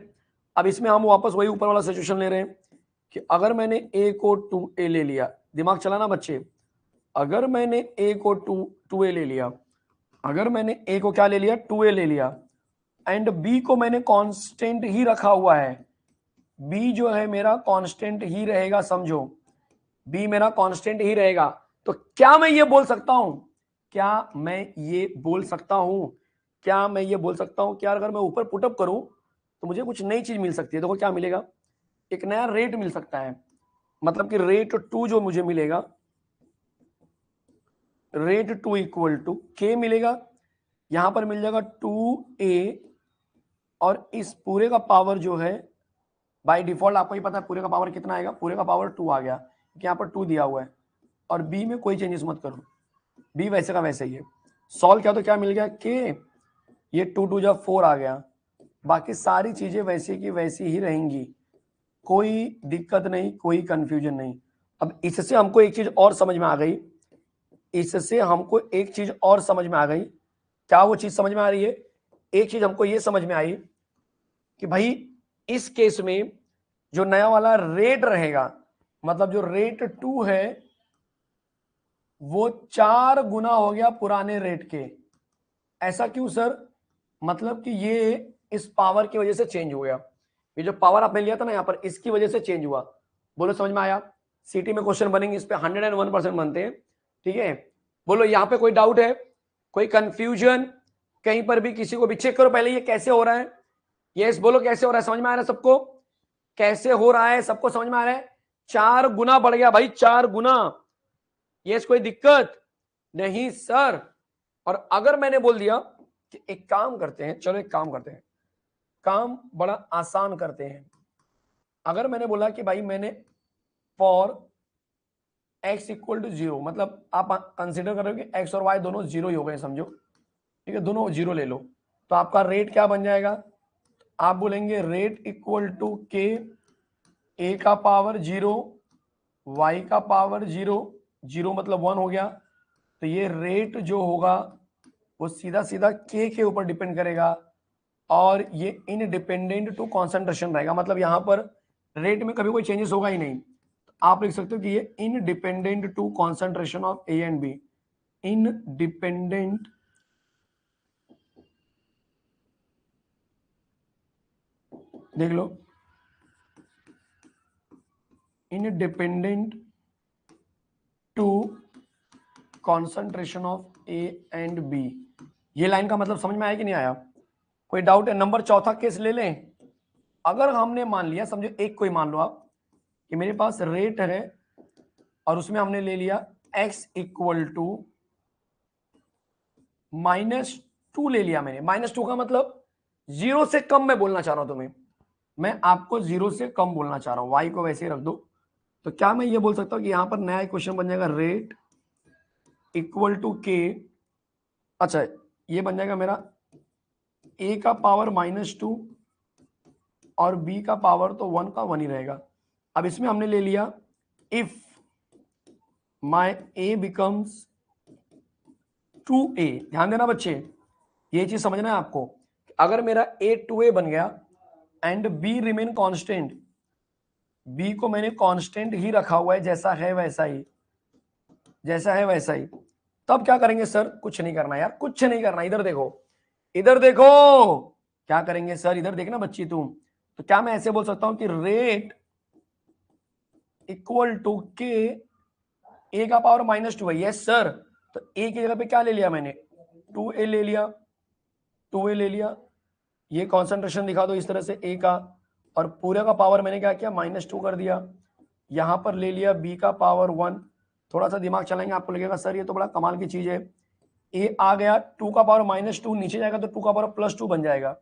अब इसमें हम वापस वही ऊपर वाला सिचुएशन ले रहे हैं कि अगर मैंने a को 2a ले लिया, दिमाग चलाना बच्चे, अगर मैंने a को 2a ले लिया, अगर मैंने a को क्या ले लिया? 2a ले लिया, एंड b को मैंने कांस्टेंट ही रखा हुआ है, b जो है मेरा कांस्टेंट ही रहेगा, समझो b मेरा कांस्टेंट ही रहेगा। तो क्या मैं ये बोल सकता हूं, क्या मैं ये बोल सकता हूं, क्या मैं ये बोल सकता हूं कि यार अगर मैं ऊपर पुटअप करूं तो मुझे कुछ नई चीज मिल सकती है? देखो क्या मिलेगा, एक नया रेट मिल सकता है। मतलब कि रेट 2 जो मुझे मिलेगा, रेट 2 इक्वल टू के मिलेगा, यहां पर मिल जाएगा 2a, और इस पूरे का पावर जो है बाय डिफॉल्ट आपको ही पता है पूरे का पावर कितना आएगा, पूरे का पावर 2 आ गया, क्योंकि यहाँ पर 2 दिया हुआ है, और b में कोई चेंजेस मत करो, b वैसे का वैसे ही है। सॉल्व किया तो क्या मिल गया? के, ये 2 2 जब 4 आ गया, बाकी सारी चीजें वैसी की वैसी ही रहेंगी, कोई दिक्कत नहीं, कोई कंफ्यूजन नहीं। अब इससे हमको एक चीज और समझ में आ गई, इससे हमको एक चीज और समझ में आ गई। क्या वो चीज समझ में आ रही है? एक चीज हमको ये समझ में आई कि भाई इस केस में जो नया वाला रेट रहेगा, मतलब जो रेट 2 है वो 4 गुना हो गया पुराने रेट के। ऐसा क्यों सर? मतलब कि ये इस पावर की वजह से चेंज हो गया, ये जो पावर आपने लिया था ना यहां पर, इसकी वजह से चेंज हुआ। बोलो समझ में आया? सीटी में क्वेश्चन बनेंगे इस पे 101% बनते हैं, ठीक है? बोलो यहां पे कोई डाउट है, कोई कंफ्यूजन कहीं पर भी, किसी को भी? चेक करो पहले ये कैसे हो रहा है। यस बोलो कैसे हो रहा है? समझ में आ रहा है सबको? कैसे हो रहा है सबको समझ में आ रहा है? 4 गुना बढ़ गया भाई, 4 गुना। यस कोई दिक्कत नहीं सर? और अगर मैंने बोल दिया कि एक काम करते हैं, चलो एक काम करते हैं, काम बड़ा आसान करते हैं। अगर मैंने बोला कि भाई मैंने फॉर x इक्वल टू 0, मतलब आप कंसिडर करो कि x और y दोनों 0 ही हो गए, समझो ठीक है, दोनों जीरो ले लो, तो आपका रेट क्या बन जाएगा, आप बोलेंगे रेट इक्वल टू के, ए का पावर 0, वाई का पावर 0, 0 मतलब 1 हो गया। तो ये रेट जो होगा वो सीधा सीधा के ऊपर डिपेंड करेगा, और ये इनडिपेंडेंट टू कॉन्सेंट्रेशन रहेगा, मतलब यहां पर रेट में कभी कोई चेंजेस होगा ही नहीं। तो आप लिख सकते हो कि ये independent to concentration of A and B, independent देख लो, independent to concentration of A and B. ये लाइन का मतलब समझ में आया कि नहीं आया, कोई डाउट है? नंबर चौथा केस ले लें। अगर हमने मान लिया, समझो एक कोई मान लो आप कि मेरे पास रेट है और उसमें हमने ले लिया x इक्वल टू -2 ले लिया मैंने। -2 का मतलब 0 से कम मैं बोलना चाह रहा हूं तुम्हें, मैं आपको 0 से कम बोलना चाह रहा हूं, y को वैसे ही रख दो। तो क्या मैं ये बोल सकता हूं कि यहां पर नया इक्वेशन बन जाएगा रेट इक्वल टू के, अच्छा ये बन जाएगा मेरा a का पावर -2 और b का पावर तो 1 का 1 ही रहेगा। अब इसमें हमने ले लिया if my a becomes 2a, ध्यान देना बच्चे, ये चीज समझना है आपको, अगर मेरा a 2a बन गया and b remain constant, b को मैंने कांस्टेंट ही रखा हुआ है, जैसा है वैसा ही, जैसा है वैसा ही, तब क्या करेंगे सर? कुछ नहीं करना यार, कुछ नहीं करना, इधर देखो, इधर देखो, क्या करेंगे सर? इधर देखना बच्ची तुम। तो क्या मैं ऐसे बोल सकता हूं कि रेट इक्वल टू के, ए का पावर -2 है, यस सर। तो ए की जगह पे क्या ले लिया मैंने? 2a ले लिया, 2a ले लिया, ये कॉन्सेंट्रेशन दिखा दो इस तरह से ए का, और पूरे का पावर मैंने क्या किया? -2 कर दिया। यहां पर ले लिया b का पावर 1, थोड़ा सा दिमाग चलाएंगे आपको लगेगा सर ये तो बड़ा कमाल की चीज है। ए आ गया, 2 का पावर -2 नीचे जाएगा तो 2 का पावर +2 बन जाएगा,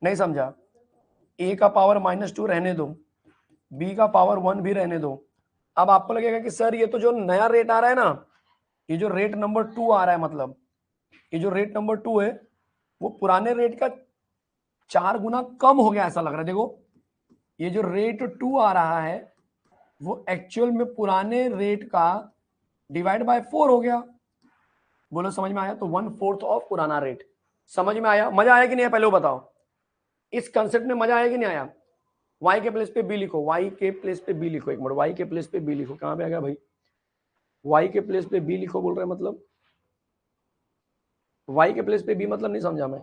नहीं समझा? ए का पावर -2 रहने दो, बी का पावर 1 भी रहने दो। अब आपको लगेगा कि सर ये तो जो नया रेट आ रहा है ना, ये जो रेट नंबर 2 आ रहा है, मतलब ये जो रेट नंबर 2 है वो पुराने रेट का 4 गुना कम हो गया, ऐसा लग रहा है। देखो ये जो रेट 2 आ रहा है वो एक्चुअल में पुराने रेट का डिवाइड बाय 4 हो गया। बोलो समझ में आया? तो 1/4 ऑफ पुराना रेट। समझ में आया? मजा आया कि नहीं? पहले वो बताओ, इस कंसेप्ट में मजा आया कि नहीं आया? y के प्लेस पे b लिखो, y के प्लेस पे b लिखो, एक मिनट, y के प्लेस पे b लिखो, कहां पे आ गया भाई? y के प्लेस पे b लिखो बोल रहे हैं, मतलब y के प्लेस पे b मतलब नहीं समझा मैं।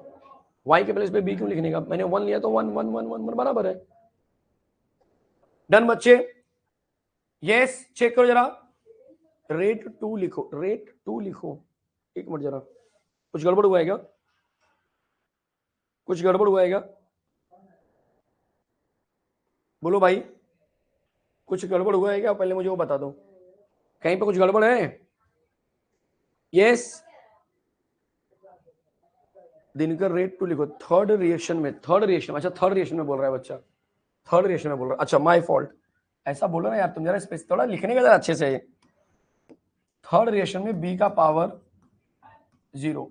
y के प्लेस पे b क्यों लिखने का? मैंने 1 लिया तो 1 1 1 1 1 बराबर है। डन बच्चे? यस, चेक करो जरा, रेट 2 लिखो, रेट 2 लिखो। एक मिनट जरा, कुछ गड़बड़ हुआ है क्या? कुछ गड़बड़ हुआ है क्या? बोलो भाई, कुछ गड़बड़ हुआ है क्या? पहले मुझे वो बता दो, कहीं पे कुछ गड़बड़ है? यस, दिनकर रेट 2 लिखो, थर्ड रिएक्शन में, थर्ड रिएक्शन, अच्छा थर्ड रिएक्शन में बोल रहा है बच्चा, थर्ड रिएक्शन में बोल रहा है, अच्छा माय फॉल्ट, ऐसा बोलो ना यार तुम, जरा स्पेस थोड़ा लिखने का जरा अच्छे से। थर्ड रिएक्शन में बी का power 0।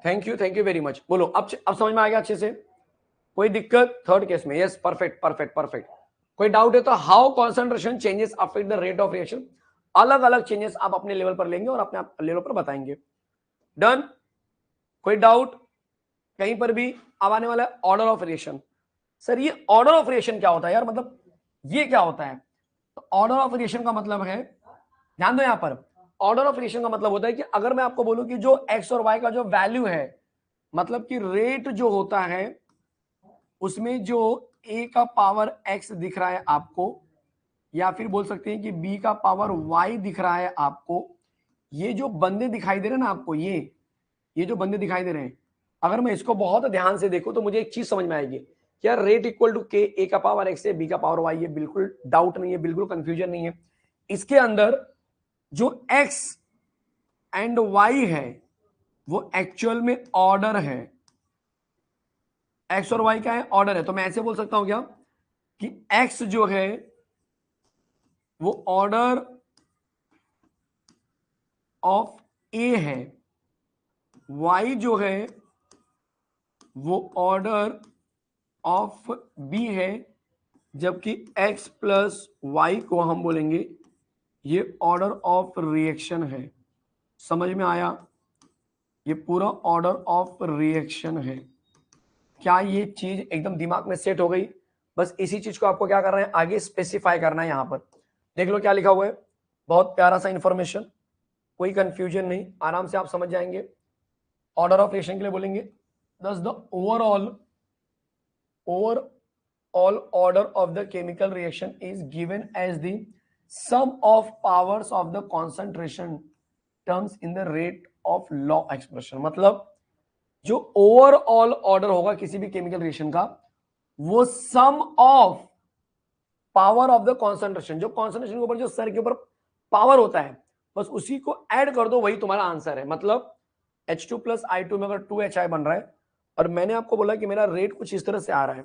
Thank you very much. बोलो अब समझ में आ गया अच्छे से? कोई दिक्कत थर्ड केस में? Yes, perfect perfect perfect. कोई डाउट है तो how concentration changes affect the rate of reaction, अलग अलग चेंजेस आप अपने लेवल पर लेंगे और अपने लेवल पर बताएंगे। डन? कोई डाउट कहीं पर भी? अब आने वाला है ऑर्डर ऑफ रिएक्शन। सर ये ऑर्डर ऑफ रिएक्शन क्या होता है यार, मतलब ये क्या होता है? तो ऑर्डर ऑफ रिएक्शन का मतलब है, ध्यान दो यहां पर, ऑर्डर ऑफ रिएक्शन का मतलब होता है कि अगर मैं आपको बोलूं कि जो एक्स और वाई का जो वैल्यू है, मतलब कि रेट जो होता है उसमें जो ए का पावर एक्स दिख रहा है आपको, या फिर बोल सकते हैं कि बी का पावर वाई दिख रहा है आपको, ये जो बंदे दिखाई दे रहे हैं ना आपको, ये जो बंदे दिखाई दे रहे हैं, अगर मैं इसको बहुत ध्यान से देखूं तो मुझे एक चीज समझ में आएगी, क्या रेट इक्वल टू के, ए का पावर एक्स है, बी का पावर वाई है, बिल्कुल डाउट नहीं है, बिल्कुल कंफ्यूजन नहीं है। इसके अंदर जो एक्स एंड वाई है वो एक्चुअल में ऑर्डर है, एक्स और वाई क्या है? ऑर्डर है। तो मैं ऐसे बोल सकता हूं क्या कि एक्स जो है वो ऑर्डर ऑफ ए है, y जो है वो ऑर्डर ऑफ b है, जबकि x प्लस वाई को हम बोलेंगे ये ऑर्डर ऑफ रिएक्शन है। समझ में आया? ये पूरा ऑर्डर ऑफ रिएक्शन है। क्या ये चीज एकदम दिमाग में सेट हो गई? बस इसी चीज को आपको क्या करना है, आगे स्पेसिफाई करना है। यहां पर देख लो क्या लिखा हुआ है, बहुत प्यारा सा इंफॉर्मेशन, कोई कंफ्यूजन नहीं, आराम से आप समझ जाएंगे। ऑर्डर ऑफ रिएक्शन के लिए बोलेंगे दस the overall order of the chemical reaction is given as the sum of powers of the concentration terms in the rate of law expression। मतलब जो ओवरऑल ऑर्डर होगा किसी भी केमिकल रिएक्शन का, वो sum of power of the concentration, जो concentration के ऊपर जो सर के ऊपर पावर होता है, बस उसी को ऐड कर दो, वही तुम्हारा आंसर है। मतलब H2 प्लस I2 में अगर 2HI बन रहा है और मैंने आपको बोला कि मेरा रेट कुछ इस तरह से आ रहा है,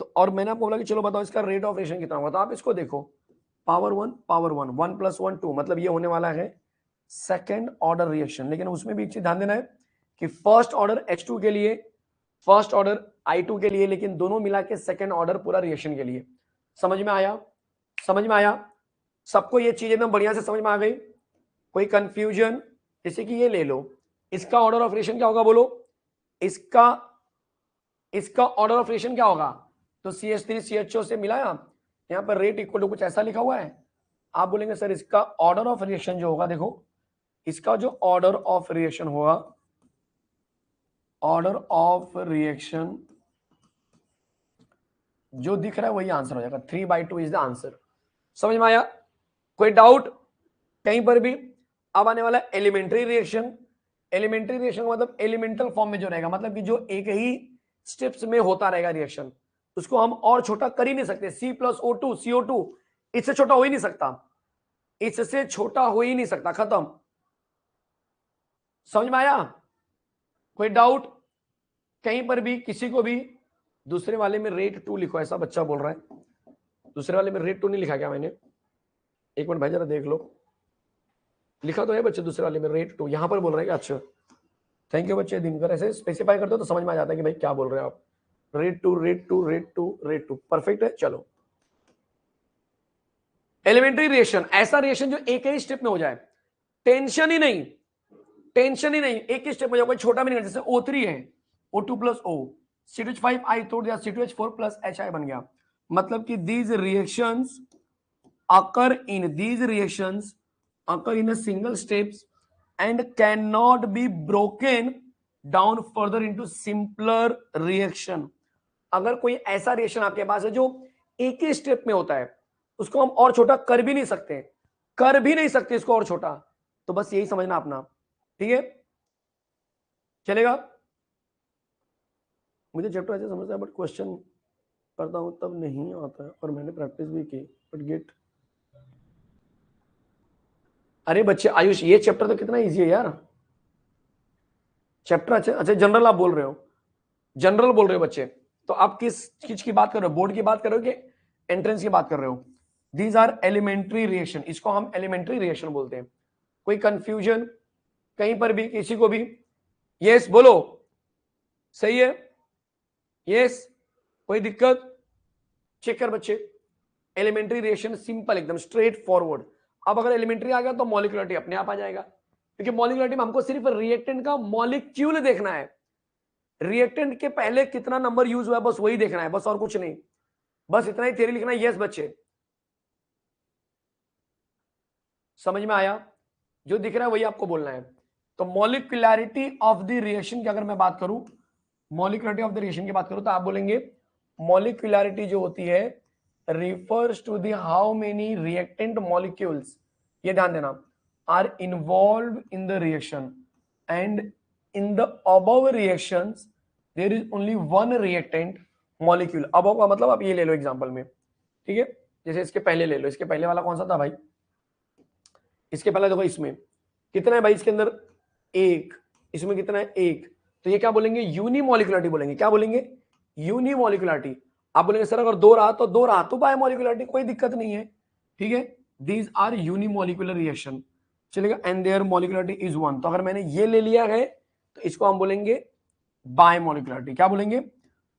तो और मैंने आपको बोला कि चलो बताओ इसका रेट ऑफ रिएक्शन कितना होगा, तो आप इसको देखो, पावर 1 प्लस 1 2, मतलब ये होने वाला है सेकेंड ऑर्डर रिएक्शन। लेकिन उसमें भी एक चीज ध्यान देना है कि फर्स्ट ऑर्डर H2 के लिए, फर्स्ट ऑर्डर I2 के लिए, लेकिन दोनों मिला के सेकेंड ऑर्डर पूरा रिएक्शन के लिए। समझ में आया? समझ में आया सबको? ये चीज एकदम बढ़िया से समझ में आ गई? कोई कंफ्यूजन? जैसे कि ये ले लो, इसका ऑर्डर ऑफ रिएक्शन क्या होगा, बोलो। इसका ऑर्डर ऑफ रिएक्शन क्या होगा? तो CH3 CHO से मिलाया, यहाँ पर रेट इक्वल टू कुछ ऐसा लिखा हुआ है। आप बोलेंगे सर इसका ऑर्डर ऑफ रिएक्शन जो होगा, देखो इसका जो ऑर्डर ऑफ रिएक्शन होगा, ऑर्डर ऑफ रिएक्शन जो दिख रहा है वही आंसर हो जाएगा। 3/2 इज द आंसर। समझ में आया? कोई डाउट कहीं पर भी? अब आने वाला एलिमेंट्री रिएक्शन। एलिमेंट्री रिएक्शन का मतलब एलिमेंटल फॉर्म में जो रहेगा, मतलब कि जो एक ही स्टेप्स में होता रहेगा रिएक्शन, उसको हम और छोटा कर ही नहीं सकते। C+O2 CO2 इससे छोटा हो ही नहीं सकता, इससे छोटा हो ही नहीं सकता, खत्म। समझ में आया? कोई डाउट कहीं पर भी किसी को भी? दूसरे वाले में रेट 2 लिखो, ऐसा बच्चा बोल रहा है। दूसरे वाले में रेट 2 नहीं लिखा क्या मैंने? एक मिनट भाई जरा देख लो, लिखा तो है बच्चे दूसरे वाले में रेट 2, यहां पर बोल रहे हैं। अच्छा थैंक यू बच्चे, दिनकर ऐसे स्पेसिफाई करते हो तो समझ में आ जाता है कि भाई क्या बोल रहे हैं आप। Rate 2 rate 2 rate 2 rate 2, perfect है। चलो एलिमेंट्री रिएक्शन, ऐसा रिएक्शन जो एक ही स्टेप में हो जाए, टेंशन ही नहीं, टेंशन ही नहीं, एक ही स्टेप में हो जाए, कोई छोटा भी नहीं। जैसे O3 है, O2 plus O, C2H5 I तोड़ दिया, C2H4 प्लस HI बन गया। मतलब कि these reactions occur in a single steps and cannot be broken down further into simpler reaction। अगर कोई ऐसा रिएक्शन आपके पास है जो एक ही स्टेप में होता है, उसको हम और छोटा कर भी नहीं सकते, कर भी नहीं सकते इसको और छोटा, तो बस यही समझना अपना। ठीक है, चलेगा? मुझे चैप्टर ऐसे समझता है, बट क्वेश्चन करता हूं तब नहीं आता है, और मैंने प्रैक्टिस भी की बट गेट। अरे बच्चे आयुष, ये चैप्टर तो कितना इजी है यार, चैप्टर। अच्छा जनरल आप बोल रहे हो, जनरल बोल रहे हो बच्चे, तो आप किस चीज की बात कर रहे हो? बोर्ड की बात कर रहे हो कि एंट्रेंस की बात कर रहे हो? दीज आर एलिमेंट्री रिएक्शन, इसको हम एलिमेंट्री रिएक्शन बोलते हैं। कोई कंफ्यूजन कहीं पर भी किसी को भी? यस बोलो, सही है, यस, कोई दिक्कत? चेक कर बच्चे, एलिमेंट्री रिएक्शन सिंपल, एकदम स्ट्रेट फॉरवर्ड। अब अगर एलिमेंट्री आ गया तो मॉलिक्यूलरिटी अपने आप आ जाएगा, क्योंकि मॉलिक्यूलरिटी में हमको सिर्फ रिएक्टेंट का मॉलिक्यूल देखना है, रिएक्टेंट के पहले कितना नंबर यूज हुआ है बस वही देखना है, बस और कुछ नहीं, बस इतना ही थ्योरी लिखना है। यस बच्चे, समझ में आया? जो दिख रहा है वही आपको बोलना है। तो मॉलिक्यूलरिटी ऑफ द रिएक्शन की अगर मैं बात करूं, मॉलिक्यूलरिटी ऑफ द रिएक्शन की बात करूं, तो आप बोलेंगे मॉलिक्यूलरिटी जो होती है refers to the how many reactant molecules, ये ध्यान देना, are involved in the reaction, and in the above reactions there is only one reactant molecule। above का मतलब आप ये ले लो एग्जांपल में, ठीक है? जैसे इसके पहले ले लो, इसके पहले वाला कौन सा था भाई? इसके पहले देखो इसमें कितना है भाई, इसके अंदर एक, इसमें कितना है एक, तो ये क्या बोलेंगे? यूनिमोलिकुलरिटी बोलेंगे। क्या बोलेंगे? यूनिमोलिकुलरिटी। आप बोलेंगे सर अगर दो रहा तो दो रहा तो बायोमोलिकुलरिटी, कोई दिक्कत नहीं है, ठीक है? These are unimolecular reaction. चलेगा, एंड देयर मॉलिक्युलरिटी इज 1। तो अगर मैंने ये ले लिया है तो इसको हम बोलेंगे बायमॉलिक्युलरिटी। क्या बोलेंगे?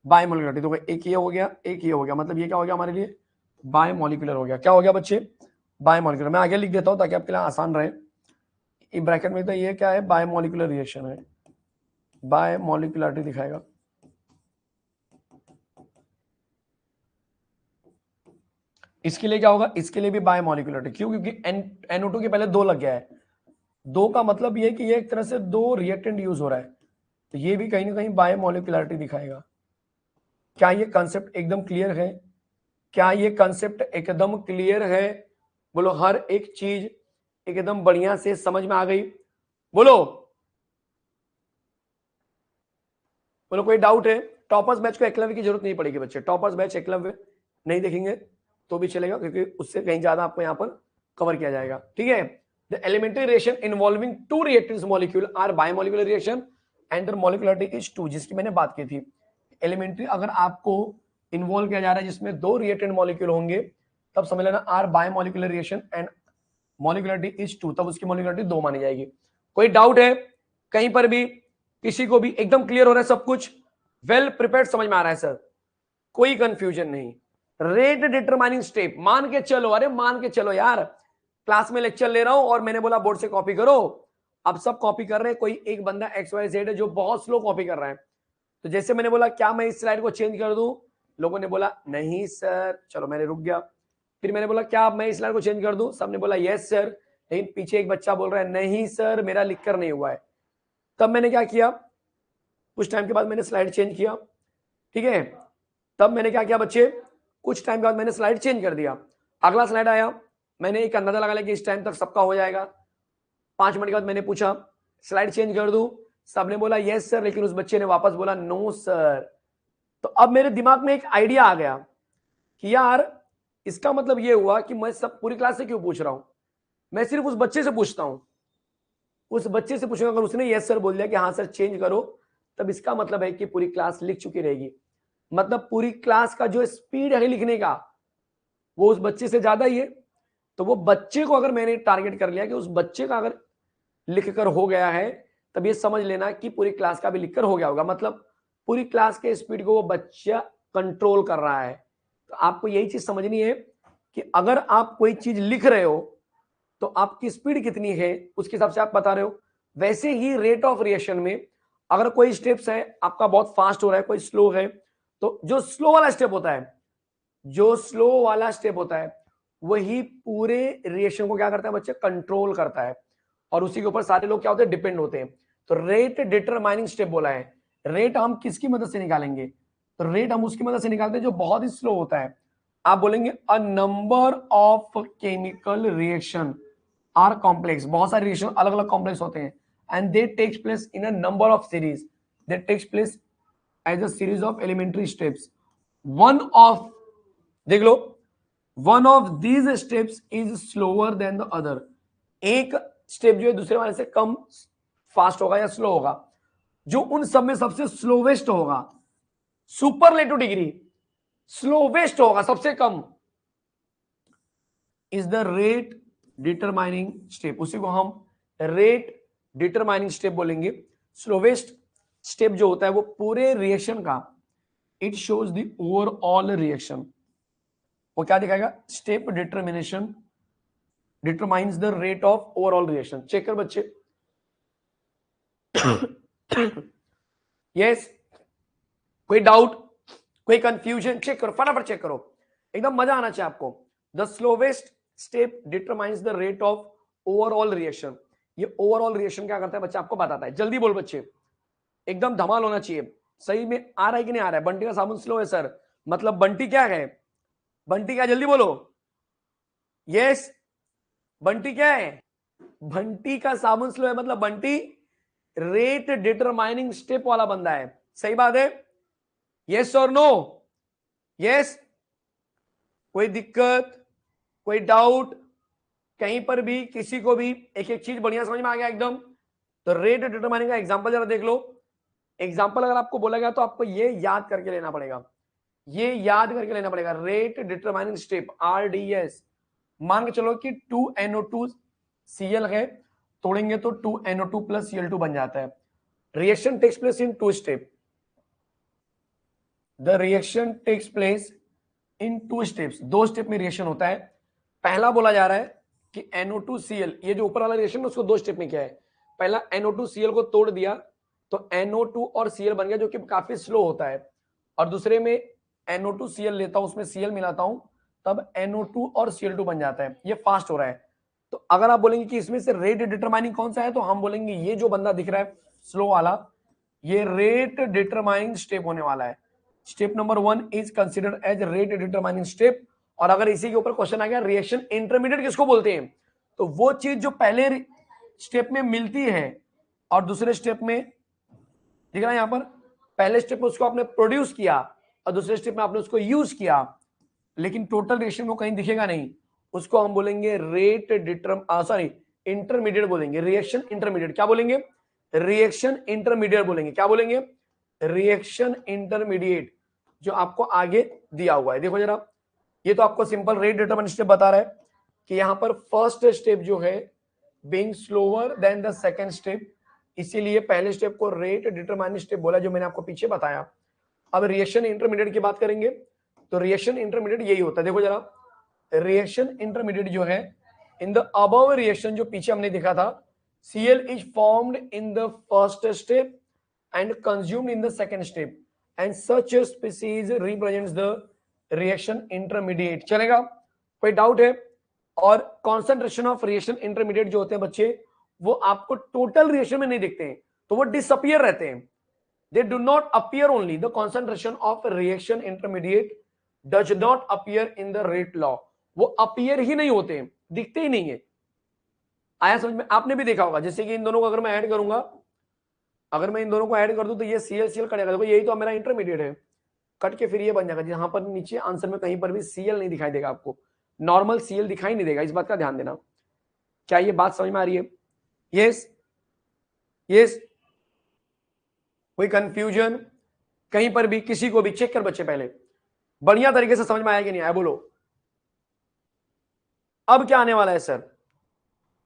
बायमॉलिक्युलरिटी। तो एक ये हो गया, एक ये हो गया, मतलब ये क्या हो गया हमारे लिए? बायमॉलिक्युलर हो गया। क्या हो गया बच्चे? बायमॉलिक्युलर। मैं आगे लिख देता हूं ताकि आपके लिए आसान रहे। ब्रैकेट में तो ये क्या है? बायमॉलिक्युलर रिएक्शन है, बायमॉलिक्युलरिटी दिखाएगा। इसके लिए क्या होगा? इसके लिए भी बायमॉलिक्युलरिटी। क्यों? क्योंकि NO2 के पहले 2 लग गया है। 2 का मतलब ये कि ये एक तरह से 2 रिएक्टेंट यूज हो रहा है, तो ये भी कहीं ना कहीं बायमॉलिक्युलरिटी दिखाएगा। क्या ये कंसेप्ट एकदम क्लियर है? क्या ये कंसेप्ट एकदम क्लियर है? बोलो, हर एक चीज एकदम बढ़िया से समझ में आ गई? बोलो बोलो, कोई डाउट है? टॉपर्स बैच को एकलव्य की जरूरत नहीं पड़ेगी बच्चे। टॉपर्स बैच एकलव्य नहीं देखेंगे तो भी चलेगा, क्योंकि उससे कहीं ज्यादा आपको यहाँ पर कवर किया जाएगा। ठीक है। The elementary reaction involving 2 reactants molecule are bimolecular reaction and their molecularity is 2, जिसकी मैंने बात की थी। एलिमेंट्री अगर आपको इन्वॉल्व किया जा रहा है जिसमें 2 रिएक्टेंट मॉलिक्यूल होंगे, तब समझ लेना are bimolecular reaction and मॉलिक्युलरिटी is 2, तब उसकी मॉलिक्युलरिटी 2 मानी जाएगी। कोई डाउट है कहीं पर भी? किसी को भी एकदम क्लियर हो रहा है सब कुछ? वेल प्रिपेयर्ड समझ में आ रहा है सर? कोई कंफ्यूजन नहीं। रेट डिटरमाइनिंग स्टेप मान के चलो, अरे मान के चलो यार, क्लास में लेक्चर ले रहा हूं और मैंने बोला बोर्ड से कॉपी करो, अब सब कॉपी कर रहे हैं, कोई एक बंदा XYZ है जो बहुत स्लो कॉपी कर रहा है। तो जैसे मैंने बोला क्या मैं इस स्लाइड को चेंज कर दूं, लोगों ने बोला नहीं सर, चलो मैंने रुक गया। फिर मैंने बोला क्या मैं इस स्लाइड को चेंज कर दूं, सबने बोला यस सर, लेकिन पीछे एक बच्चा बोल रहा है नहीं सर मेरा लिखकर नहीं हुआ है। तब मैंने क्या किया, कुछ टाइम के बाद मैंने स्लाइड चेंज किया। ठीक है, तब मैंने क्या किया बच्चे, कुछ टाइम के बाद मैंने स्लाइड चेंज कर दिया। अगला स्लाइड आया, मैंने एक अंदाजा लगा लिया कि इस टाइम तक सबका हो जाएगा। 5 मिनट के बाद मैंने पूछा स्लाइड चेंज कर दूं, सबने बोला यस सर, लेकिन उस बच्चे ने वापस बोला नो सर। तो अब मेरे दिमाग में एक आइडिया आ गया कि यार इसका मतलब ये हुआ कि मैं सब पूरी क्लास से क्यों पूछ रहा हूं, मैं सिर्फ उस बच्चे से पूछता हूं। उस बच्चे से पूछूंगा, अगर उसने यस सर बोल दिया कि हाँ सर चेंज करो, तब इसका मतलब है कि पूरी क्लास लिख चुकी रहेगी। मतलब पूरी क्लास का जो स्पीड है लिखने का वो उस बच्चे से ज्यादा ही है। तो वो बच्चे को अगर मैंने टारगेट कर लिया कि उस बच्चे का अगर लिखकर हो गया है, तब ये समझ लेना कि पूरी क्लास का भी लिखकर हो गया होगा। मतलब पूरी क्लास के स्पीड को वो बच्चा कंट्रोल कर रहा है। तो आपको यही चीज समझनी है कि अगर आप कोई चीज लिख रहे हो तो आपकी स्पीड कितनी है उसके हिसाब से आप बता रहे हो। वैसे ही रेट ऑफ रिएक्शन में अगर कोई स्टेप्स है आपका बहुत फास्ट हो रहा है, कोई स्लो है, तो जो स्लो वाला स्टेप होता है, जो स्लो वाला स्टेप होता है वही पूरे रिएक्शन को क्या करता है बच्चे, कंट्रोल करता है। और उसी के ऊपर सारे लोग क्या होते हैं, डिपेंड होते हैं। तो रेट डिटरमाइनिंग स्टेप बोला है। रेट हम किसकी मदद से निकालेंगे? तो रेट हम उसकी मदद से निकालते हैं जो बहुत ही स्लो होता है। आप बोलेंगे a number of chemical reaction are complex, बहुत सारे रिएक्शन अलग अलग कॉम्प्लेक्स होते हैं, and they takes place in a number of series, they takes place as a series of elementary steps. One of, देख लो, one of these steps is slower than the other. एक step जो है दूसरे वाले से कम फास्ट होगा या स्लो होगा। जो उन सब में सबसे स्लोवेस्ट होगा, सुपरलेटिव डिग्री स्लोवेस्ट होगा, सबसे कम, is the rate determining step. उसी को हम रेट डिटरमाइनिंग स्टेप बोलेंगे। स्लोवेस्ट स्टेप जो होता है वो पूरे रिएक्शन का, it shows the overall reaction. वो क्या दिखाएगा, step determination determines the rate of overall reaction. Check कर बच्चे। यस, कोई डाउट, कोई कंफ्यूजन? चेक करो, फटाफट चेक करो, एकदम मजा आना चाहिए आपको। The slowest step determines the rate of overall reaction. ये ओवरऑल रिएक्शन क्या करता है बच्चा आपको बताता है। जल्दी बोल बच्चे, एकदम धमाल होना चाहिए। सही में आ रहा है कि नहीं आ रहा है? बंटी का साबुन स्लो है सर, मतलब बंटी क्या है? बंटी क्या, जल्दी बोलो। यस, बंटी क्या है? बंटी का साबुन स्लो है, मतलब बंटी रेट डिटरमाइनिंग स्टेप वाला बंदा है। सही बात है? यस और नो? यस, कोई दिक्कत, कोई डाउट कहीं पर भी, किसी को भी एक एक चीज बढ़िया समझ में आ गया एकदम? तो रेट डिटरमाइनिंग का एग्जांपल जरा देख लो। एग्जांपल अगर आपको बोला गया तो आपको ये याद करके लेना पड़ेगा, ये याद करके लेना पड़ेगा। Rate determining step RDS। मान के चलो कि 2NO2Cl है तोड़ेंगे तो 2NO2 प्लस Cl2 बन जाता है। Reaction takes place in 2 step. The reaction takes place in 2 steps, 2 step में रिएक्शन होता है। पहला बोला जा रहा है कि NO2Cl, ये जो ऊपर वाला रिएक्शन है उसको 2 स्टेप में किया है। पहला NO2Cl को तोड़ दिया तो NO2 और Cl बन गया, जो कि काफी स्लो होता है। और दूसरे में NO2Cl लेता हूं, उसमें Cl मिलाता हूं, तब NO2 और Cl2 बन जाता है। ये फास्ट हो रहा है। तो अगर आप बोलेंगे कि इसमें से रेट डिटरमाइनिंग कौन सा है, तो हम बोलेंगे ये जो बंदा दिख रहा है स्लो वाला, ये रेट डिटरमाइनिंग स्टेप होने वाला है। Step number 1 is considered as rate determining step. और अगर इसी के ऊपर क्वेश्चन आ गया रिएक्शन इंटरमीडिएट किसको बोलते हैं, तो वो चीज जो पहले स्टेप में मिलती है और दूसरे स्टेप में, दिख रहा है यहां पर, पहले स्टेप में उसको आपने प्रोड्यूस किया और दूसरे स्टेप में आपने उसको यूज किया, लेकिन टोटल रिएक्शन में कहीं दिखेगा नहीं, उसको हम बोलेंगे रेट इंटरमीडिएट बोलेंगे। रिएक्शन इंटरमीडिएट क्या बोलेंगे? रिएक्शन इंटरमीडिएट बोलेंगे। क्या बोलेंगे? रिएक्शन इंटरमीडिएट, जो आपको आगे दिया हुआ है। देखो जरा, ये तो आपको सिंपल रेट डिटरमाइनिंग स्टेप बता रहा है कि यहां पर फर्स्ट स्टेप जो है being slower than the second step, इसीलिए पहले स्टेप को रेट डिटरमाइनिंग स्टेप बोला, जो मैंने आपको पीछे बताया। अब रिएक्शन इंटरमीडिएट की बात करेंगे तो रिएक्शन इंटरमीडिएट यही होता है। देखो जरा, रिएक्शन इंटरमीडिएट जो है, इन द अबव रिएक्शन जो पीछे हमने देखा था, Cl is formed in the first step and consumed in the second step, and such a species represents the reaction intermediate। चलेगा? कोई डाउट है? और कॉन्सेंट्रेशन ऑफ रिएक्शन इंटरमीडिएट जो होते हैं बच्चे, वो आपको टोटल रिएक्शन में नहीं दिखते हैं, तो वो डिसअपियर रहते हैं। They do not appear only. The concentration of reaction intermediate does not appear in the rate law. वो अपीयर ही नहीं होते, दिखते ही नहीं है। आया समझ में? आपने भी देखा होगा, जैसे कि इन दोनों को अगर मैं ऐड करूंगा, अगर मैं इन दोनों को ऐड कर दूं तो ये Cl कटेगा। देखो यही तो मेरा इंटरमीडिएट है, कट के फिर ये बन जाएगा। जहां पर नीचे आंसर में कहीं पर भी Cl नहीं दिखाई देगा आपको, नॉर्मल Cl दिखाई नहीं देगा। इस बात का ध्यान देना। क्या ये बात समझ में आ रही है? यस यस, कोई कंफ्यूजन कहीं पर भी? किसी को भी चेक कर बच्चे, पहले बढ़िया तरीके से समझ में आया कि नहीं आया, बोलो। अब क्या आने वाला है सर?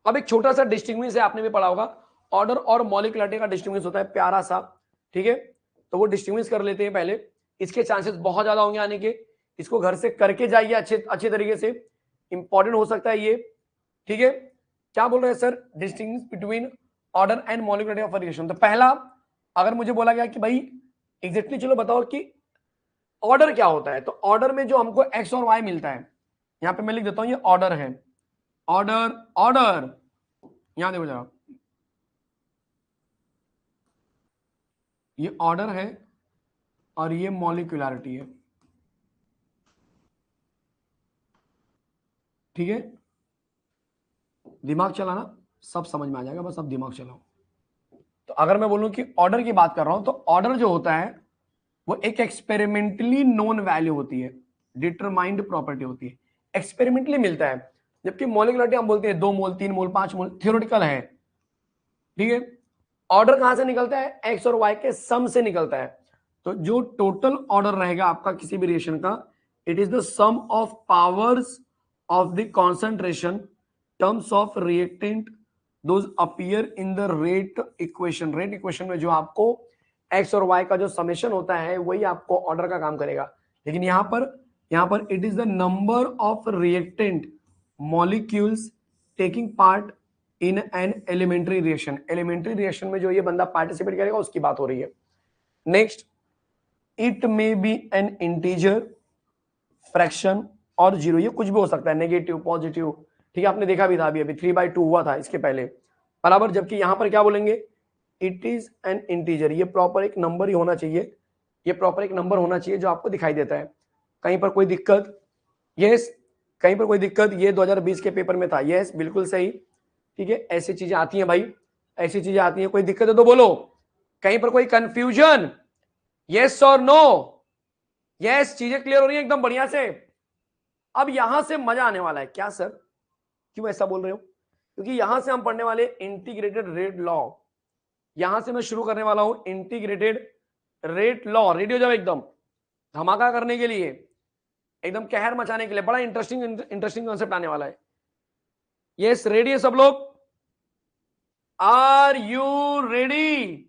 अब एक छोटा सा डिस्टिंग्विश है, आपने भी पढ़ा होगा, ऑर्डर और मॉलिक्युलरिटी का डिस्टिंग्विश होता है, प्यारा सा, ठीक है? तो वो डिस्टिंग्विश कर लेते हैं पहले। इसके चांसेस बहुत ज्यादा होंगे आने के, इसको घर से करके जाइए अच्छे तरीके से, इंपॉर्टेंट हो सकता है ये, ठीक है? क्या बोल रहे हैं sir? Distinguish between order and molecularity of reaction. तो पहला, अगर मुझे बोला गया कि भाई एग्जैक्टली चलो बताओ कि ऑर्डर क्या होता है, तो ऑर्डर में जो हमको एक्स और वाई मिलता है, यहां पे मैं लिख देता हूं, ये ऑर्डर है। ऑर्डर ऑर्डर, यहां देखो जरा, ये ऑर्डर है और ये मॉलिक्युलरिटी है, ठीक है? दिमाग चलाना, सब समझ में आ जाएगा, बस अब दिमाग चलाओ। तो अगर मैं बोलूं कि ऑर्डर की बात कर रहा हूं, तो ऑर्डर जो होता है वो एक एक्सपेरिमेंटली नोन वैल्यू होती है, डिटरमाइंड प्रॉपर्टी होती है, एक्सपेरिमेंटली मिलता है। जबकि मॉलिक्युलरिटी हम बोलते हैं 2 मोल 3 मोल 5 मोल, थियोरेटिकल है, ठीक है? ऑर्डर कहां से निकलता है? एक्स और वाई के सम से निकलता है। तो जो टोटल ऑर्डर रहेगा आपका किसी भी रिएक्शन का, it is the sum of powers of the concentration terms of reactant those appear in the rate equation. Rate equation में जो आपको एक्स और वाई का जो समेशन होता है, वही आपको ऑर्डर का काम करेगा। लेकिन यहां पर it is the number of reactant molecules taking part in an elementary reaction. Elementary reaction में जो ये बंदा पार्टिसिपेट करेगा उसकी बात हो रही है। Next, it may be N integer, fraction और जीरो, ये कुछ भी हो सकता है, नेगेटिव पॉजिटिव, ठीक है? आपने देखा भी था अभी 3/2 हुआ था इसके पहले, बराबर। जबकि यहां पर क्या बोलेंगे? इट इज एन इंटीजर, ये प्रॉपर एक नंबर ही होना चाहिए, ये प्रॉपर एक नंबर होना चाहिए जो आपको दिखाई देता है। कहीं पर कोई दिक्कत? यस, कहीं पर कोई दिक्कत? ये 2020 के पेपर में था, यस बिल्कुल सही, ठीक है? ऐसी चीजें आती हैं भाई, ऐसी चीजें आती हैं। कोई दिक्कत है तो बोलो। कहीं पर कोई कंफ्यूजन? यस और नो? यस, चीजें क्लियर हो रही हैं एकदम बढ़िया से? अब यहां से मजा आने वाला है। क्या सर, क्यों ऐसा बोल रहे हो? क्योंकि यहां से हम पढ़ने वाले इंटीग्रेटेड रेट लॉ। यहां से मैं शुरू करने वाला हूं इंटीग्रेटेड रेट लॉ। रेडियो जब एकदम धमाका करने के लिए, एकदम कहर मचाने के लिए, बड़ा इंटरेस्टिंग कंसेप्ट आने वाला है। यस, रेडी है सब लोग? Are you ready?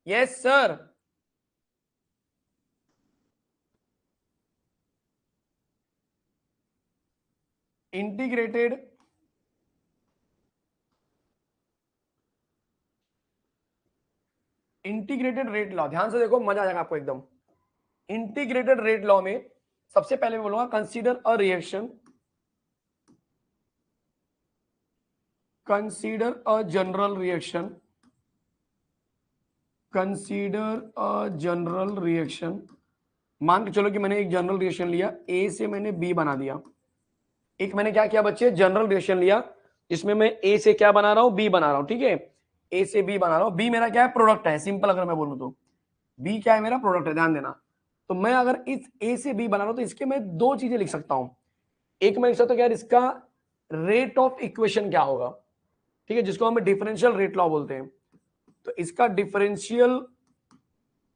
Yes sir. Integrated rate law, ध्यान से देखो, मजा आ जाएगा आपको एकदम. इंटीग्रेटेड रेट लॉ में सबसे पहले मैं बोलूंगा consider a reaction, consider a general reaction, consider a general reaction. मान के चलो कि मैंने एक जनरल रिएक्शन लिया, ए से मैंने बी बना दिया. एक मैंने क्या किया बच्चे, जनरल रिएक्शन लिया जिसमें मैं ए से क्या बना रहा हूं, बी बना रहा हूं. ठीक है, ए से बी बना रहा हूं. बी मेरा क्या है, प्रोडक्ट है. सिंपल अगर मैं बोलूं तो बी क्या है, मेरा प्रोडक्ट है. ध्यान देना. तो मैं अगर इस ए से बी बना रहा हूं तो इसके मैं दो चीजें लिख सकता हूं. एक मैं लिख सकता हूं यार इसका रेट ऑफ इक्वेशन क्या होगा. ठीक है, जिसको हम डिफरेंशियल रेट लॉ बोलते हैं. तो इसका डिफरेंशियल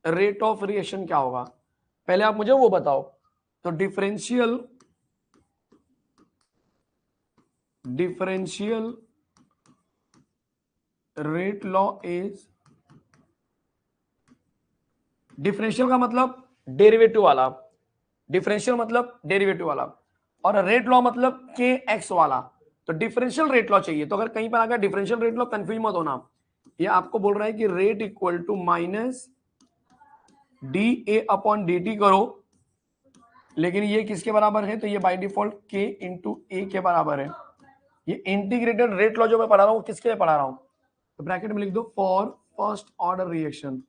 रेट ऑफ रिएक्शन क्या होगा, पहले आप मुझे वो बताओ. तो differential rate law is, differential का मतलब डेरिवेटिव वाला, डिफरेंशियल मतलब डेरिवेटिव वाला, और रेट लॉ मतलब के एक्स वाला. तो डिफरेंशियल रेट लॉ चाहिए. तो अगर कहीं पर आ गया डिफरेंशियल रेट लॉ, कंफ्यूज मत होना. ये आपको बोल रहा है कि rate equal to minus D A upon D t करो, लेकिन ये किसके बराबर है, तो ये by default k into A के बराबर है. ये इंटीग्रेटेड रेट लॉ जो मैं पढ़ा रहा हूँ किसके लिए पढ़ा रहा हूं, तो ब्रैकेट में लिख दो for first order reaction,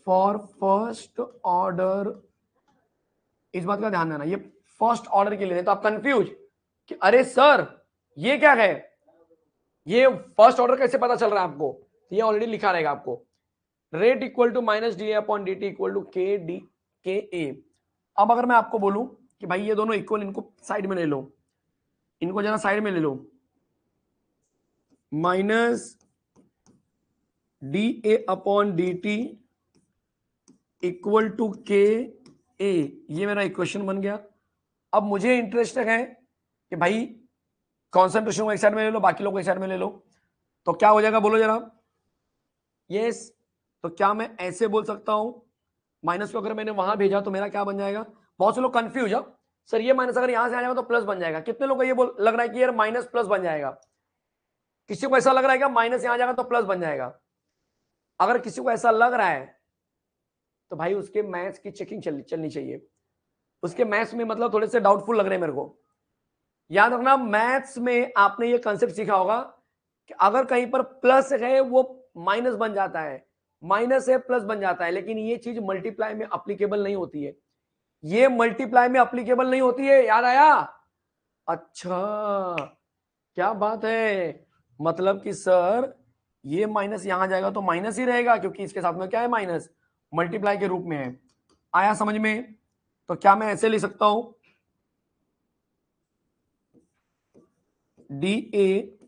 for first order. इस बात का ध्यान देना, ये फर्स्ट ऑर्डर के लिए. तो आप कंफ्यूज कि अरे सर ये क्या है, ये फर्स्ट ऑर्डर कैसे पता चल रहा है आपको, तो ये ऑलरेडी लिखा रहेगा आपको. Rate equal to minus D A upon D T equal to k d k A. अब अगर मैं आपको बोलूं कि भाई ये दोनों इक्वल, इनको साइड में ले लो, इनको जरा साइड में ले लो. Minus D A upon D T equal to K A, ये मेरा इक्वेशन बन गया. अब मुझे इंटरेस्ट है कि भाई कॉन्सेंट्रेशन को एक साइड में ले लो, बाकी लोग एक साइड में ले लो. तो क्या हो जाएगा बोलो जरा. यस. तो क्या मैं ऐसे बोल सकता हूं, माइनस को अगर मैंने वहां भेजा तो मेरा क्या बन जाएगा. बहुत से लोग कंफ्यूज है, सर ये माइनस अगर यहां से आ जाएगा तो प्लस बन जाएगा. कितने लोग को ये बोल लग रहा है कि यार माइनस प्लस बन जाएगा. किसी को ऐसा लग रहा है कि माइनस यहां जाएगा तो प्लस बन जाएगा. अगर किसी को ऐसा लग रहा है तो भाई उसके मैथ्स की चेकिंग चलनी चाहिए. उसके मैथ्स में मतलब थोड़े से डाउटफुल लग रहे हैं मेरे को. याद रखना, मैथ्स में आपने ये कंसेप्ट सीखा होगा कि अगर कहीं पर प्लस है वो माइनस बन जाता है, माइनस है प्लस बन जाता है. लेकिन ये चीज मल्टीप्लाई में अप्लीकेबल नहीं होती है. ये मल्टीप्लाई में अप्लीकेबल नहीं होती है. याद आया. अच्छा, क्या बात है. मतलब कि सर ये माइनस यहां जाएगा तो माइनस ही रहेगा, क्योंकि इसके साथ में क्या है, माइनस मल्टीप्लाई के रूप में है. आया समझ में. तो क्या मैं ऐसे लिख सकता हूं, d A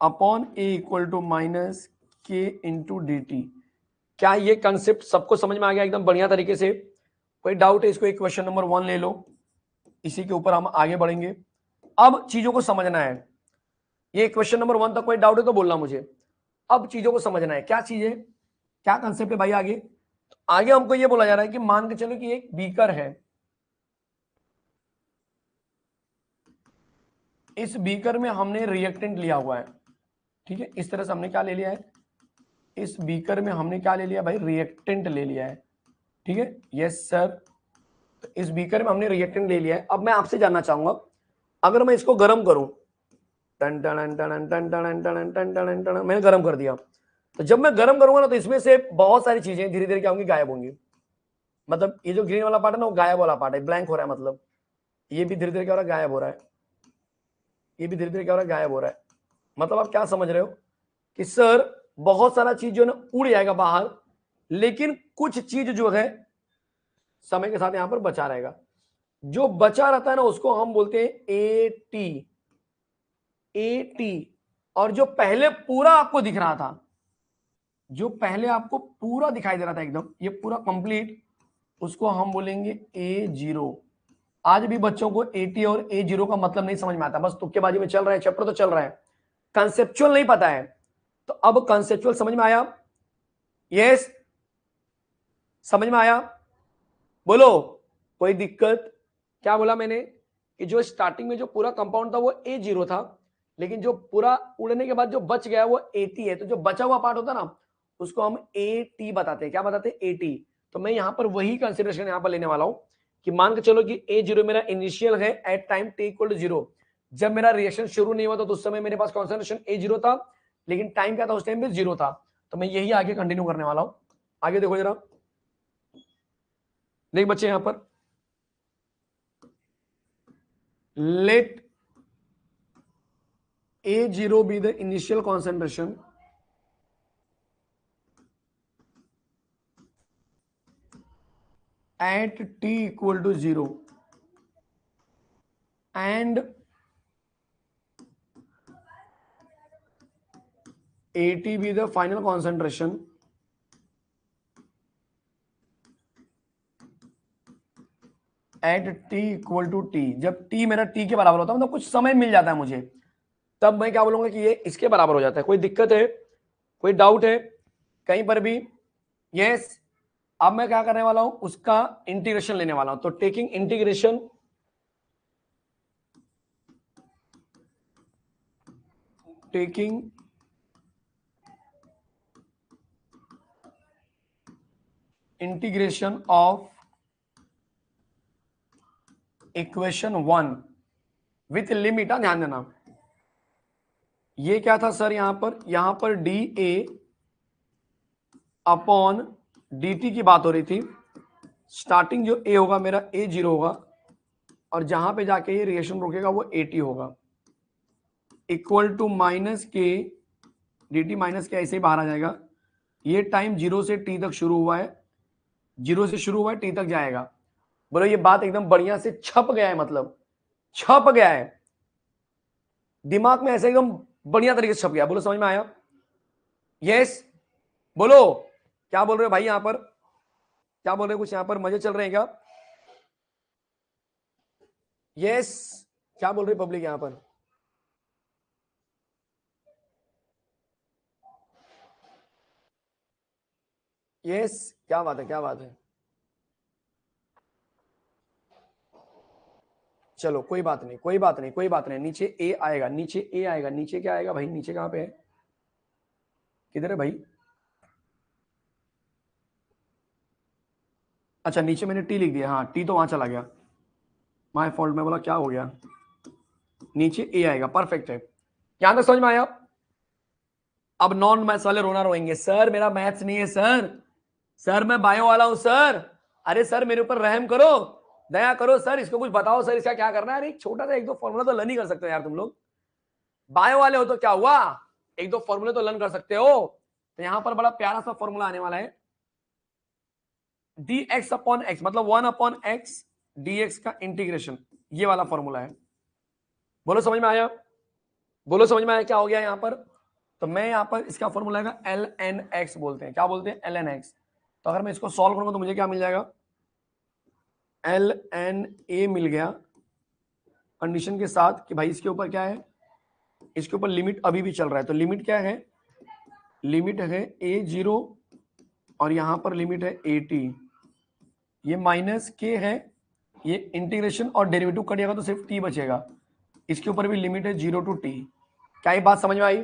upon A equal to minus k into d t. क्या ये कंसेप्ट सबको समझ में आ गया एकदम बढ़िया तरीके से. कोई डाउट है इसको, एक क्वेश्चन नंबर 1 ले लो, इसी के ऊपर हम आगे बढ़ेंगे. अब चीजों को समझना है. ये क्वेश्चन नंबर 1 तक कोई डाउट है तो बोलना मुझे. अब चीजों को समझना है, क्या चीज है, क्या कंसेप्ट है भाई. आगे आगे हमको ये बोला जा रहा है कि मान के चलो कि एक बीकर है, इस बीकर में हमने रिएक्टेंट लिया हुआ है. ठीक है, इस तरह से हमने क्या ले लिया है, इस बीकर में हमने क्या ले लिया भाई, रिएक्टेंट ले लिया है. ठीक है, यस सर. तो इस बीकर में हमने रिएक्टेंट ले लिया है. अब मैं आपसे जानना चाहूंगा, अगर मैं इसको गर्म करूं, टन टन टन टन टन टन टन टन टन, मैंने गर्म कर दिया. तो जब मैं गर्म करूंगा ना तो इसमें से बहुत सारी चीजें धीरे धीरे क्या होंगी, गायब होंगी. मतलब ये जो ग्रीन वाला पार्ट है ना वो गायब वाला पार्ट है, ब्लैंक हो रहा है. मतलब ये भी धीरे धीरे क्या हो रहा है, गायब हो रहा है. ये भी धीरे धीरे क्या हो रहा है, गायब हो रहा है. मतलब आप क्या समझ रहे हो कि सर बहुत सारा चीज जो है ना उड़ जाएगा बाहर, लेकिन कुछ चीज जो है समय के साथ यहां पर बचा रहेगा. जो बचा रहता है ना उसको हम बोलते हैं ए टी. A T. और जो पहले पूरा आपको दिख रहा था, जो पहले आपको पूरा दिखाई दे रहा था एकदम, ये पूरा कंप्लीट, उसको हम बोलेंगे ए जीरो. आज भी बच्चों को AT और A0 का मतलब नहीं समझ में आता, बस तुक्केबाजी में चल रहा है, चैप्टर तो चल रहा है, कंसेप्चुअल नहीं पता है। तो अब कंसेप्चुअल समझ में आया? यस, समझ में आया? बोलो, कोई दिक्कत? क्या बोला मैंने कि जो स्टार्टिंग में जो पूरा कंपाउंड था वो A0 था, लेकिन जो पूरा उड़ने के बाद जो बच गया वो AT है। तो जो बचा हुआ पार्ट होता ना उसको हम AT बताते हैं। क्या बताते हैं? AT। तो मैं यहां पर वही कंसिडरेशन यहां पर लेने वाला हूं कि मान के चलो कि A0 मेरा इनिशियल है एट टाइम t = 0। जब मेरा रिएक्शन शुरू नहीं हुआ तो उस समय मेरे पास कॉन्सेंट्रेशन A0 था, लेकिन टाइम क्या था उस टाइम पे? 0 था। तो मैं यही आगे कंटिन्यू करने वाला हूं। आगे देखो जरा, देख बच्चे यहां पर, let A0 be the initial concentration at t = 0 and AT be the final concentration at t = t। जब t मेरा t के बराबर होता है, मतलब कुछ समय मिल जाता है मुझे, तब मैं क्या बोलूंगा कि ये इसके बराबर हो जाता है। कोई दिक्कत है? कोई डाउट है कहीं पर भी? यस। अब मैं क्या करने वाला हूं, उसका इंटीग्रेशन लेने वाला हूं। तो taking integration of equation 1 with limit, ध्यान देना। ये क्या था सर? यहां पर dA अपॉन dt की बात हो रही थी। स्टार्टिंग जो A होगा मेरा A0 होगा, और जहां पे जाके ये रिएक्शन रुकेगा वो AT होगा, इक्वल टू माइनस के dt, माइनस के ऐसे ही बाहर आ जाएगा। ये टाइम 0 से t तक शुरू हुआ है, 0 से शुरू हुआ है, t तक जाएगा। बोलो ये बात एकदम बढ़िया से छप गया है, मतलब छप गया है दिमाग में, ऐसे एकदम बढ़िया तरीके से छप गया। बोलो समझ में आया? यस। बोलो, क्या बोल रहे हो भाई? यहां पर क्या बोल रहे हो? कुछ यहां पर मजे चल रहे हैं क्या? यस। क्या बोल रही पब्लिक यहां पर? यस, क्या बात है, क्या बात है। चलो कोई बात नहीं, कोई बात नहीं, कोई बात नहीं। नीचे ए आएगा, नीचे ए आएगा। नीचे क्या आएगा भाई? नीचे कहां पे है? किधर है भाई? अच्छा, नीचे मैंने टी लिख दिया। हाँ, टी तो वहां चला गया, माय फॉल्ट। में बोला क्या हो गया? नीचे ए आएगा, परफेक्ट है। यहां तक समझ में आया? अब नॉन मैथ्स वाले रोना रोएंगे, सर मेरा मैथ्स नहीं है सर, सर मैं बायो वाला हूं सर, अरे सर मेरे ऊपर रहम करो, दया करो सर, इसको कुछ बताओ सर, इसका क्या करना है। अरे एक छोटा सा एक दो फॉर्मूला तो लर्न ही कर सकते हो यार तुम लोग, बायो वाले हो तो क्या हुआ, एक दो फॉर्मूले तो लर्न कर सकते हो। तो यहां पर बड़ा प्यारा सा फॉर्मूला आने वाला है, dx अपॉन एक्स, मतलब 1 अपॉन एक्स dx का इंटीग्रेशन, ये वाला फॉर्मूला है। बोलो समझ में आया? बोलो समझ में आया क्या हो गया यहां पर? तो मैं यहां पर इसका फॉर्मूला है ln(x) बोलते हैं। क्या बोलते हैं? ln(x). तो अगर मैं इसको सॉल्व करूंगा तो मुझे क्या मिल जाएगा? ln(a) मिल गया, कंडीशन के साथ कि भाई इसके ऊपर क्या है, इसके ऊपर लिमिट अभी भी चल रहा है। तो लिमिट क्या है? लिमिट है A0 और यहां पर लिमिट है AT, ये माइनस के है, ये इंटीग्रेशन और डेरिवेटिव कटिएगा तो सिर्फ t बचेगा। इसके ऊपर भी लिमिट है 0 to t। क्या ये बात समझ में आई?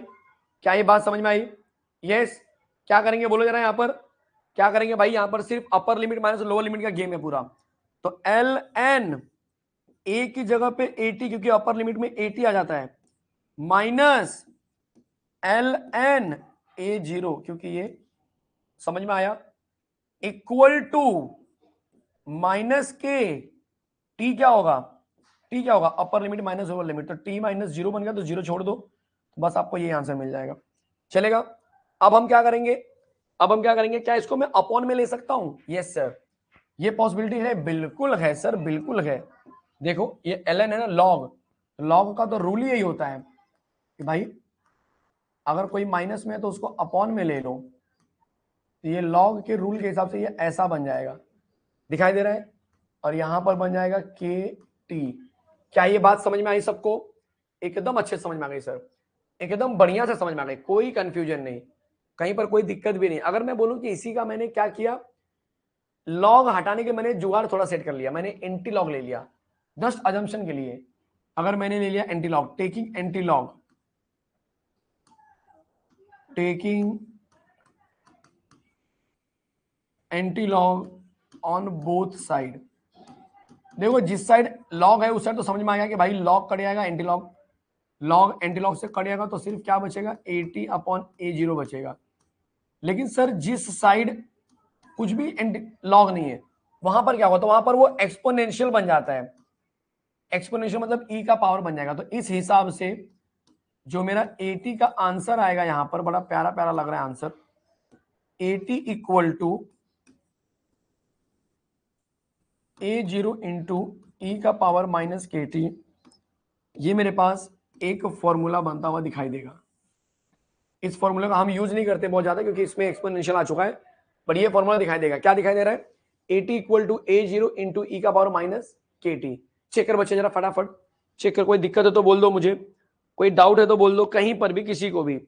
क्या ये बात समझ में आई? यस। क्या करेंगे बोलो जरा यहां पर, क्या करेंगे भाई? यहां पर सिर्फ upper limit minus lower limit का गेम है पूरा। तो ln a की जगह पे AT, क्योंकि अपर लिमिट में AT आ जाता है, माइनस ln A0, क्योंकि ये, समझ में आया, इक्वल टू माइनस के टी क्या होगा? टी क्या होगा? Upper limit minus lower limit. तो टी माइनस 0 बन गया, तो 0 छोड़ दो, तो बस आपको ये आंसर मिल जाएगा। चलेगा? अब हम क्या करेंगे? अब हम क्या करेंगे? क्या इसको मैं अपॉन में ले सकता हूं? यस सर, ये पॉसिबिलिटी है, बिल्कुल है सर, बिल्कुल है। देखो ये ln है ना, लॉग, लॉग का तो रूल ही यही होता है कि भाई अगर कोई माइनस में है तो उसको अपॉन में ले लो। तो ये लॉग के रूल के हिसाब से ये ऐसा बन जाएगा, दिखाई दे रहा है, और यहां पर बन जाएगा के टी। क्या ये बात समझ में आई सबको? एकदम अच्छे से समझ में आ गई सर, एकदम बढ़िया से समझ में आ गई, कोई कंफ्यूजन नहीं, कहीं पर कोई दिक्कत भी नहीं। अगर मैं बोलूं कि इसी का मैंने क्या किया, लॉग हटाने के मैंने जुगाड़ थोड़ा सेट कर लिया, मैंने एंटी लॉग ले लिया जस्ट अजम्पशन के लिए। अगर मैंने ले लिया anti log, taking anti log, taking anti log on both side. देखो जिस साइड लॉग है उस साइड तो समझ में आ गया कि भाई लॉग कट जाएगा, anti log, log anti log से कट जाएगा तो सिर्फ क्या बचेगा, AT/A0 बचेगा। लेकिन सर जिस साइड कुछ भी लॉग नहीं है वहां पर क्या होता है, वहां पर वो एक्सपोनेंशियल बन जाता है। एक्सपोनेंशियल मतलब ई का पावर बन जाएगा। तो इस हिसाब से जो मेरा AT का आंसर आएगा यहां पर, बड़ा प्यारा प्यारा लग रहा है answer, AT equal to A0 into E का पावर माइनस KT। ये मेरे पास एक फॉर्मूला बनता हुआ दिखाई देगा। इस फॉर्मूला का हम यूज नहीं करते बहुत ज्यादा क्योंकि इसमें एक्सपोनेंशियल आ चुका है, बट ये फॉर्मूला दिखाई देगा। क्या दिखाई दे रहा है, AT equal to A0 into E का पावर माइनस KT। चेक कर बच्चे जरा फटाफट चेक कर, कोई दिक्कत है तो बोल दो मुझे, कोई डाउट है तो बोल दो, कहीं पर भी किसी को भी।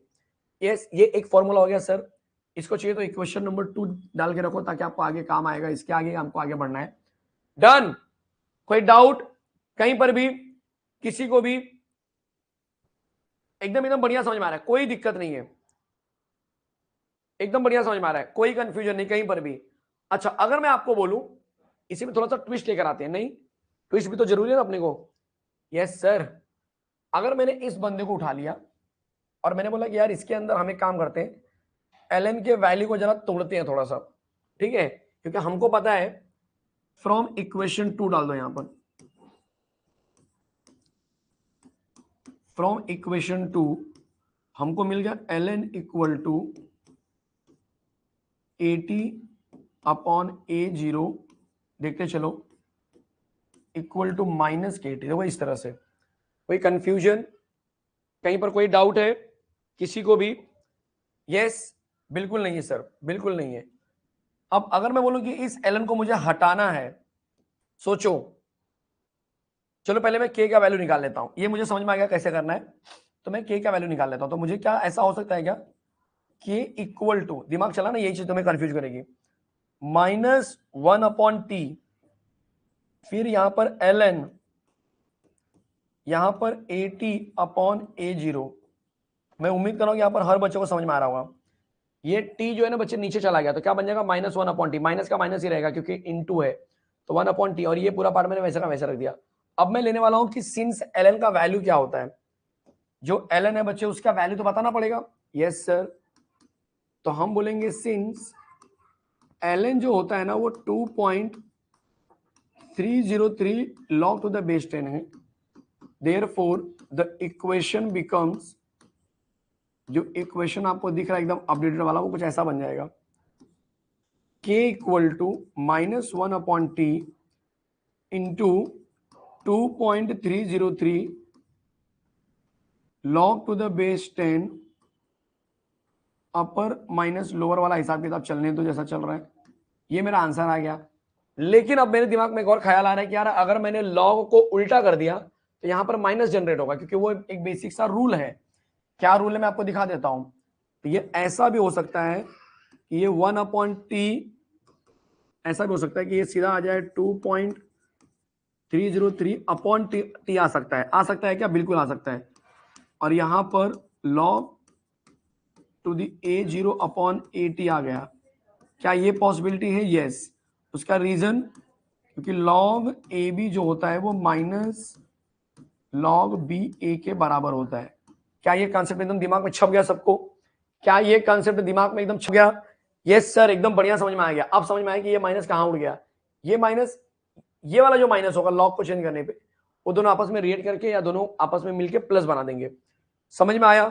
यस, ये एक फॉर्मूला हो गया सर। इसको चाहिए तो इक्वेशन नंबर 2 डाल के रखो ताकि आपको आगे काम आएगा, इसके आगे हमको आगे बढ़ना है। डन। कोई डाउट कहीं पर भी किसी को भी? एकदम एकदम बढ़िया समझ में आ रहा है, कोई दिक्कत नहीं है, एकदम बढ़िया समझ में आ रहा है, कोई कंफ्यूजन नहीं कहीं पर भी। अच्छा अगर मैं आपको बोलूं, इसी में थोड़ा सा ट्विस्ट लेकर आते हैं, नहीं ट्विस्ट भी तो जरूरी है ना अपने को। यस सर, अगर मैंने इस बंदे को उठा लिया और मैंने बोला कि यार इसके अंदर हम एक काम करते हैं, ln के वैल्यू को जरा तोड़ते हैं थोड़ा सा, ठीक है, क्योंकि हमको पता है फ्रॉम इक्वेशन 2 डाल दो यहां पर, फ्रॉम इक्वेशन 2 हमको मिल गया ln इक्वल टू AT/A0, देखते चलो, इक्वल टू माइनस KT। देखो इस तरह से, कोई कंफ्यूजन कहीं पर, कोई डाउट है किसी को भी? यस, बिल्कुल नहीं है सर, बिल्कुल नहीं है। अब अगर मैं बोलूं कि इस ln को मुझे हटाना है, सोचो, चलो पहले मैं k का वैल्यू निकाल लेता हूं, ये मुझे समझ में आ गया कैसे करना है। तो मैं k का वैल्यू निकाल लेता हूं, तो मुझे क्या ऐसा हो सकता है क्या, k इक्वल टू, दिमाग चला ना, यही चीज तुम्हें कंफ्यूज करेगी, -1/t, फिर यहां पर ln, यहां पर AT/A0। मैं उम्मीद कर रहा हूं कि यहां पर हर बच्चे को समझ में आ रहा होगा। ये t जो है ना बच्चे नीचे चला गया तो क्या बन जाएगा, -1/t, माइनस का माइनस ही रहेगा क्योंकि इनटू है, तो 1/t, और ये पूरा पार्ट मैंने वैसे का वैसा रख दिया। अब मैं लेने वाला हूं कि सिंस ln का वैल्यू क्या होता है, जो ln है बच्चे उसका वैल्यू तो बताना पड़ेगा। यस सर, तो हम बोलेंगे सिंस ln जो होता है ना वो 2.303 log टू द बेस 10 है, देयरफॉर द इक्वेशन बिकम्स, जो इक्वेशन आपको दिख रहा है एकदम अपडेटेड वाला, वो कुछ ऐसा बन जाएगा, k equal to -1/t into 2.303 log to the base 10 upper minus lower वाला हिसाब किताब चलने दो जैसा चल रहा है। ये मेरा आंसर आ गया। लेकिन अब मेरे दिमाग में एक और ख्याल आ रहा है कि यार अगर मैंने लॉग को उल्टा कर दिया तो यहां पर माइनस जनरेट होगा, क्योंकि वो एक बेसिक सा रूल है। क्या रूल है मैं आपको दिखा देता हूं। तो ये ऐसा भी हो सकता है कि ये 1/t, ऐसा भी हो सकता है कि ये सीधा आ जाए 2.303/t आ सकता है। आ सकता है क्या, बिल्कुल आ सकता है। और यहां पर लॉग टू दी A0/AT आ गया। क्या ये पॉसिबिलिटी है? यस। उसका रीजन, क्योंकि लॉग AB जो होता है वो माइनस लॉग BA के बराबर होता है। क्या ये कॉन्सेप्ट एकदम दिमाग में छप गया सबको? क्या ये कॉन्सेप्ट दिमाग में एकदम छप गया? यस सर, एकदम बढ़िया समझ में आ गया। अब समझ में आया कि ये माइनस कहां उड़ गया। ये माइनस, ये वाला जो माइनस होगा लॉग को चेंज करने पे, वो दोनों आपस में रिएट करके या दोनों आपस में मिलके प्लस बना देंगे। समझ में आया?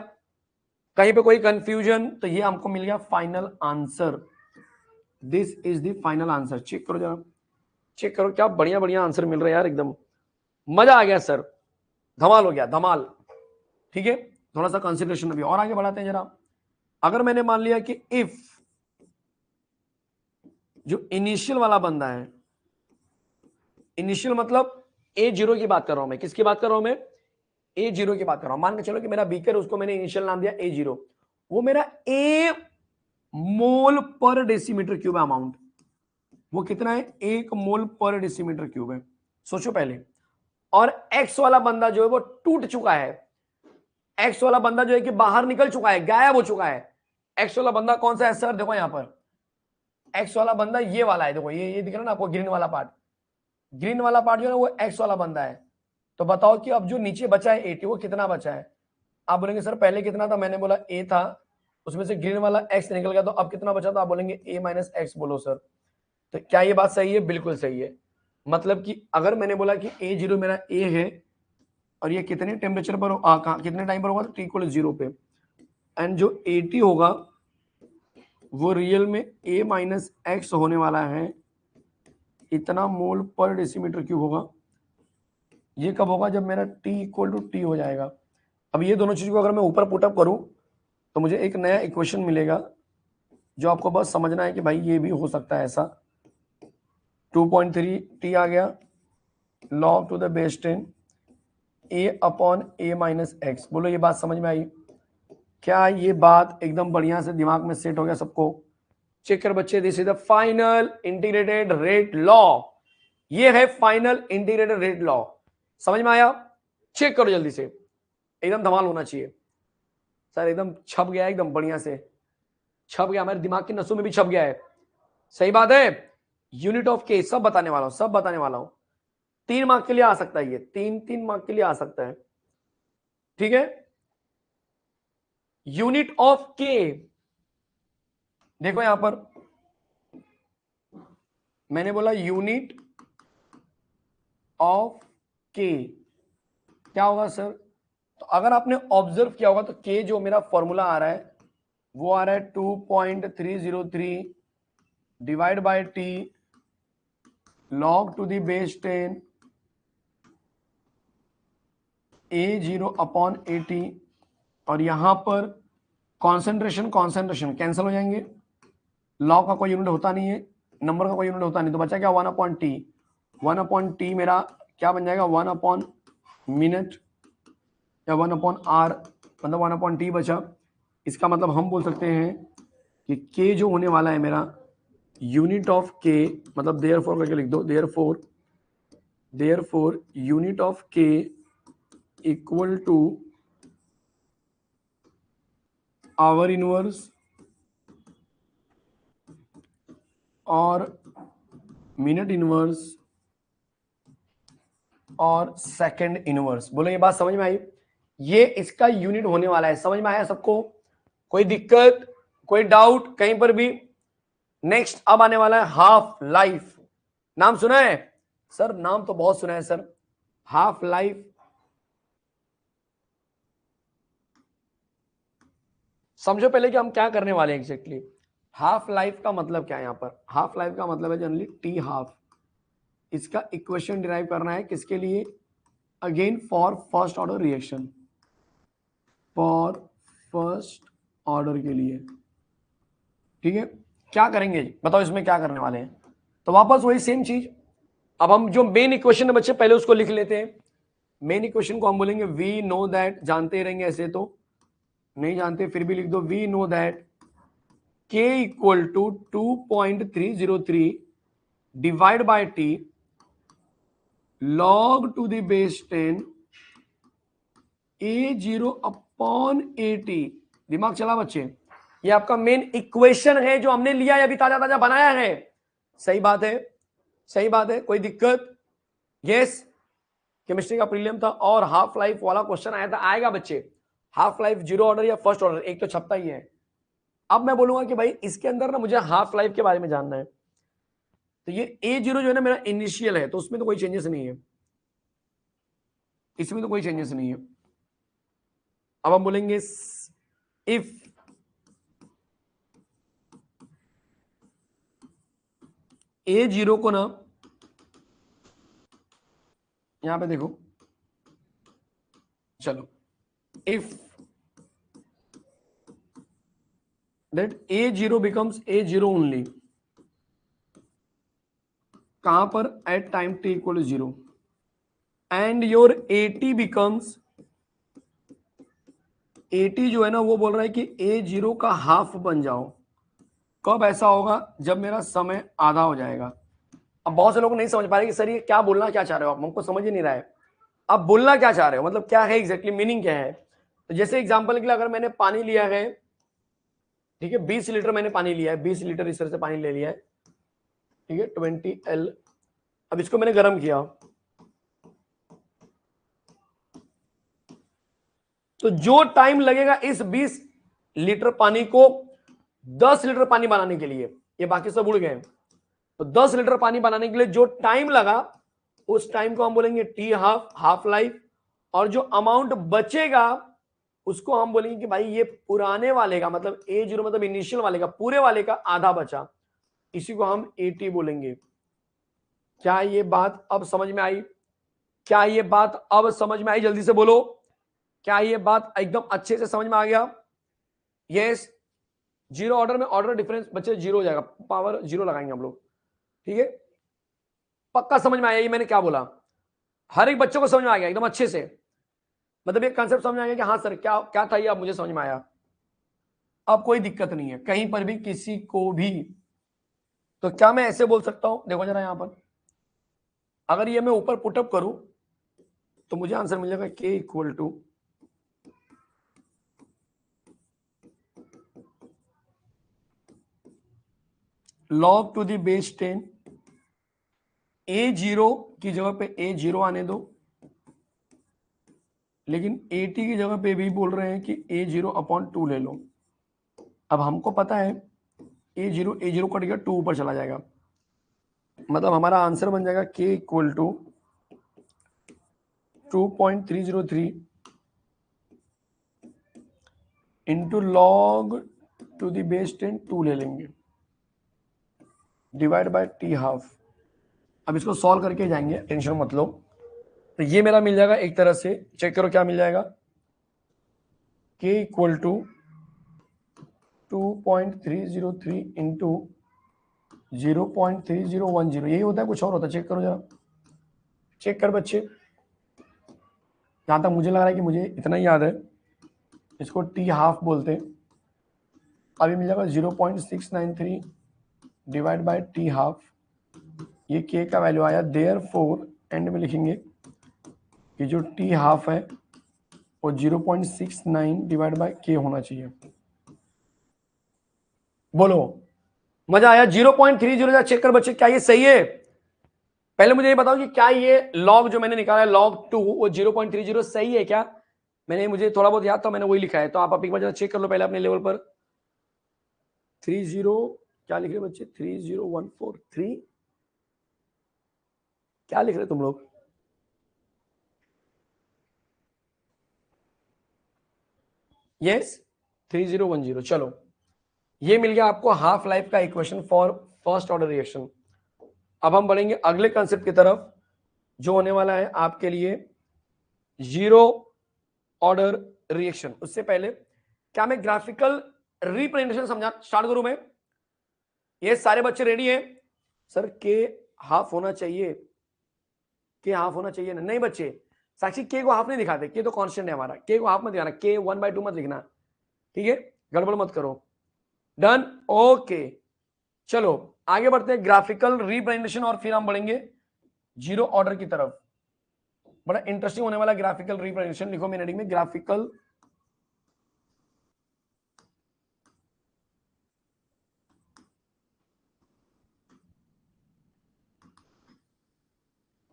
कहीं पे कोई कंफ्यूजन? तो ये हमको मिल गया final answer. This is the final answer. Check करो जरा, चेक करो, क्या बढ़िया बढ़िया आंसर मिल रहा है यार, एकदम मजा आ गया सर, धमाल हो गया, धमाल। ठीक है, थोड़ा सा कंसिडरेशन अभी और आगे बढ़ाते हैं जरा। अगर मैंने मान लिया कि इफ जो इनिशियल वाला बंदा है, इनिशियल मतलब A0 की बात कर रहा हूं मैं, किसकी बात कर रहा हूं मैं, A0 की बात कर रहा हूं। मान के चलो कि मेरा बीकर, उसको मैंने इनिशियल नाम दिया A0, वो मेरा A मोल पर डेसीमीटर क्यूब है अमाउंट, वो कितना है, 1 मोल पर डेसीमीटर क्यूब है, सोचो पहले। और X वाला बंदा जो है वो टूट चुका है, X वाला बंदा जो है कि बाहर निकल चुका है, गायब हो चुका है। X वाला बंदा कौन सा है सर, देखो यहां पर X वाला बंदा ये वाला है, देखो ये दिख रहा है ना आपको, ग्रीन वाला पार्ट, ग्रीन वाला पार्ट जो है ना वो X वाला बंदा है। तो बताओ कि अब जो नीचे बचा है 80, वो कितना बचा है। आप बोलेंगे सर पहले कितना था, मैंने बोला A था, उसमें से ग्रीन वाला X निकल गया, तो अब कितना बचा, तो आप बोलेंगे A माइनस एक्स। बोलो सर, तो क्या ये बात सही है, बिल्कुल सही है। मतलब कि अगर मैंने बोला कि A0 मेरा A है और ये कितने टेम्परेचर पर कितने टाइम पर होगा, तो T=0 पे, एंड जो 80 होगा वो रियल में A माइनस एक्स होने वाला है, इतना मोल पर डेसीमीटर क्यूब होगा। ये कब होगा, जब मेरा T=T हो जाएगा। अब ये दोनों चीज को अगर मैं ऊपर पुटअप करूं तो मुझे एक नया इक्वेशन मिलेगा, जो आपको बस समझना है कि भाई ये भी हो सकता है ऐसा। 2.3 T आ गया, log to the base 10 A upon A minus x. बोलो ये बात समझ में आई, क्या ये बात एकदम बढ़िया से दिमाग में सेट हो गया सबको। चेक कर बच्चे, this is the final integrated rate law, ये है फाइनल इंटीग्रेटेड रेट लॉ, समझ में आया। चेक करो जल्दी से, एकदम धमाल होना चाहिए सर, एकदम छप गया, एकदम बढ़िया से छप गया, हमारे दिमाग की नसों में भी छप गया है, सही बात है। यूनिट ऑफ के सब बताने वाला हूं, सब बताने वाला हूं। 3 मार्क के लिए आ सकता है, ये 3 मार्क के लिए आ सकता है, ठीक है। यूनिट ऑफ के, देखो यहां पर मैंने बोला यूनिट ऑफ के क्या होगा सर, तो अगर आपने ऑब्जर्व किया होगा तो के जो मेरा फॉर्मूला आ रहा है वो आ रहा है 2.303 divide by t log to the base 10 A0 upon 80, और यहां पर कॉन्सेंट्रेशन कैंसिल हो जाएंगे, लॉग का कोई यूनिट होता नहीं है, नंबर का कोई यूनिट होता नहीं, तो बचा क्या 1 अपॉन टी, 1 अपॉन टी मेरा क्या बन जाएगा 1 अपॉन मिनट या 1 अपॉन आर, मतलब 1 अपॉन टी बचा। इसका मतलब हम बोल सकते हैं कि के जो होने वाला है मेरा यूनिट ऑफ के, मतलब देयरफॉर करके लिख दो, देयरफॉर यूनिट ऑफ के इक्वल टू आवर इनवर्स और मिनट इनवर्स और सेकंड इनवर्स। बोलो ये बात समझ में आई, ये इसका यूनिट होने वाला है, समझ में आया सबको, कोई दिक्कत कोई डाउट कहीं पर भी। नेक्स्ट अब आने वाला है हाफ लाइफ, नाम सुना है सर, नाम तो बहुत सुना है सर, हाफ लाइफ। समझो पहले कि हम क्या करने वाले हैं एग्जैक्टली। हाफ लाइफ का मतलब क्या है, यहां पर हाफ लाइफ का मतलब है जनरली टी हाफ, इसका इक्वेशन डिराइव करना है किसके लिए, again for first order reaction, for first order के लिए, ठीक है। क्या करेंगे बताओ, इसमें क्या करने वाले हैं, तो वापस वही सेम चीज। अब हम जो मेन इक्वेशन है बच्चे पहले उसको लिख लेते हैं। मेन इक्वेशन को हम बोलेंगे वी नो दैट, जानते ही रहेंगे ऐसे तो, नहीं जानते फिर भी लिख दो, we know that k equal to 2.303 divide by t log to the base 10 A0 upon 80। दिमाग चला बच्चे, ये आपका मेन इक्वेशन है जो हमने लिया है, अभी ताजा ताजा बनाया है, सही बात है, सही बात है, कोई दिक्कत। यस, केमिस्ट्री का प्रीलियम था और हाफ लाइफ वाला क्वेश्चन आया था, आएगा बच्चे, हाफ लाइफ जीरो ऑर्डर या फर्स्ट ऑर्डर, एक तो छपता ही है। अब मैं बोलूंगा कि भाई इसके अंदर ना मुझे हाफ लाइफ के बारे में जानना है, तो ये A0 जो है ना मेरा इनिशियल है, तो उसमें तो कोई चेंजेस नहीं है, इसमें तो कोई चेंजेस नहीं है। अब हम बोलेंगे इफ A0 को ना, यहां पे देखो, चलो if that A0 becomes A0 only, कहां पर एट टाइम t इक्वल 0, and your AT becomes, AT जो है ना वो बोल रहा है कि A0 का हाफ बन जाओ। कब ऐसा होगा? जब मेरा समय आधा हो जाएगा। अब बहुत से लोग नहीं समझ पा रहे कि सर ये क्या बोलना क्या चाह रहे हो आप, हमको समझ ही नहीं रहा है आप बोलना क्या चाह रहे हो, मतलब क्या है एग्जैक्टली मीनिंग क्या है। तो जैसे एग्जांपल के लिए अगर मैंने पानी लिया है, ठीक है 20 लीटर मैंने पानी लिया है, 20 लीटर इस तरह से पानी ले लिया है, ठीक है 20L। अब इसको मैंने गर्म किया, तो जो टाइम लगेगा इस 20 लीटर पानी को 10 लीटर पानी बनाने के लिए, ये बाकी सब उड़ गए, तो 10 लीटर पानी बनाने के लिए जो टाइम लगा उस टाइम को हम बोलेंगे टी हाफ, हाफ लाइफ। और जो अमाउंट बचेगा उसको हम बोलेंगे कि भाई ये पुराने वाले का, मतलब A0 मतलब इनिशियल वाले का, पूरे वाले का आधा बचा, इसी को हम AT बोलेंगे। क्या ये बात अब समझ में आई? क्या ये बात अब समझ में आई? जल्दी से बोलो, क्या ये बात एकदम अच्छे से समझ में आ गया? यस। जीरो ऑर्डर में ऑर्डर डिफरेंस बच्चे जीरो हो जाएगा, पावर जीरो लगाएंगे हम लोग, ठीक है। पक्का समझ में आया ये मैंने क्या बोला? हर एक बच्चे को समझ में आ गया एकदम अच्छे से, मतलब ये कंसेप्ट समझ में आ गया कि हाँ सर क्या क्या था ये, अब मुझे समझ में आया। अब कोई दिक्कत नहीं है कहीं पर भी किसी को भी। तो क्या मैं ऐसे बोल सकता हूं, देखो जरा यहां पर, अगर ये मैं ऊपर पुटअप करूं तो मुझे आंसर मिल जाएगा K equal to log to the base 10, A0 की जगह पे A0 आने दो, लेकिन AT की जगह पे भी बोल रहे हैं कि A0/2 ले लो। अब हमको पता है A0 कट गया, 2 ऊपर चला जाएगा, मतलब हमारा आंसर बन जाएगा K equal to 2.303 into log to the base 10, 2 ले लेंगे, डिवाइड बाय T हाफ। अब इसको सॉल्व करके जाएंगे, टेंशन मत लो। तो ये मेरा मिल जाएगा एक तरह से, चेक करो क्या मिल जाएगा, K इक्वल टू 2.303 इंटू 0.3010, यही होता है कुछ और होता है? चेक करो जरा, चेक कर बच्चे। जहां तक मुझे लग रहा है कि मुझे इतना ही याद है, इसको T हाफ बोलते हैं। अभी मिल जाएगा 0.693 डिवाइड बाय T हाफ, ये K का वैल्यू आया। देयरफॉर एंड में लिखेंगे कि जो T हाफ है वो 0.69 डिवाइड बाय K होना चाहिए। बोलो मजा आया? 0.30 चेक कर बच्चे, क्या ये सही है? पहले मुझे ये बताओ कि क्या ये लॉग जो मैंने निकाला है log 2 वो 0.30 सही है क्या? मैंने, मुझे थोड़ा बहुत याद था, मैंने वही लिखा है, तो आप एक बार चेक कर लो पहले अपने लेवल पर। 30 क्या लिख रहे बच्चे? 30143 क्या लिख रहे तुम लोग? यस 3010। चलो ये मिल गया आपको हाफ लाइफ का equation for first order reaction. अब हम बढ़ेंगे अगले कंसेप्ट की तरफ जो होने वाला है आपके लिए जीरो ऑर्डर रिएक्शन। उससे पहले क्या मैं ग्राफिकल रिप्रेजेंटेशन समझा स्टार्ट करूं मैं? ये सारे बच्चे रेडी हैं? सर के हाफ होना चाहिए, के हाफ होना चाहिए ना? नहीं बच्चे, साक्षी के को हाफ नहीं दिखाते, के तो कांस्टेंट है हमारा, के को हाफ मत दिखाना, के 1/2 मत लिखना, ठीक है, गड़बड़ मत करो। Done, okay. चलो आगे बढ़ते हैं ग्राफिकल रिप्रेजेंटेशन और फिर हम बढ़ेंगे जीरो ऑर्डर की तरफ। बड़ा इंटरेस्टिंग होने वाला ग्राफिकल रिप्रेजेंटेशन। लिखो मेरे हेडिंग में graphical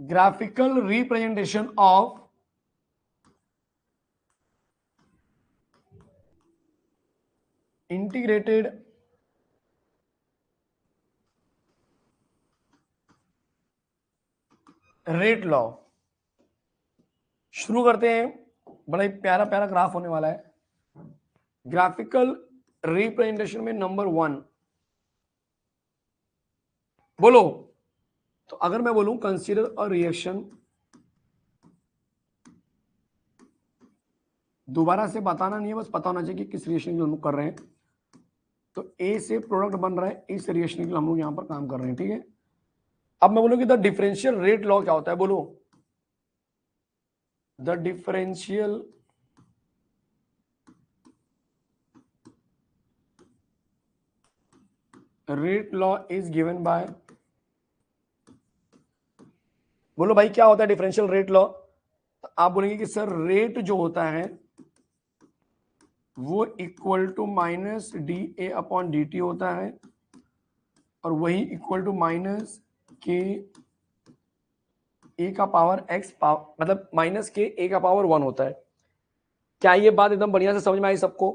graphical representation of integrated rate law. शुरू करते हैं, बड़ा ही प्यारा प्यारा ग्राफ होने वाला है। ग्राफिकल रिप्रेजेंटेशन में नंबर 1 बोलो। तो अगर मैं बोलूं कंसीडर अ रिएक्शन, दोबारा से बताना नहीं है, बस पता होना चाहिए कि किस रिएक्शन के लिए हम लोग कर रहे हैं। तो ए से प्रोडक्ट बन रहा है, इस रिएक्शन के लिए हम लोग यहां पर काम कर रहे हैं, ठीक है। अब मैं बोलूं कि द डिफरेंशियल रेट लॉ क्या होता है, बोलो। The differential rate law is given by, बोलो भाई क्या होता है डिफरेंशियल रेट लॉ? आप बोलेंगे कि सर रेट जो होता है वो equal to minus D A upon D t होता है, और वही इक्वल टू माइनस के ए का पावर एक्स पावर, मतलब माइनस के ए का पावर 1 होता है। क्या ये बात एकदम बढ़िया से समझ में आई सबको?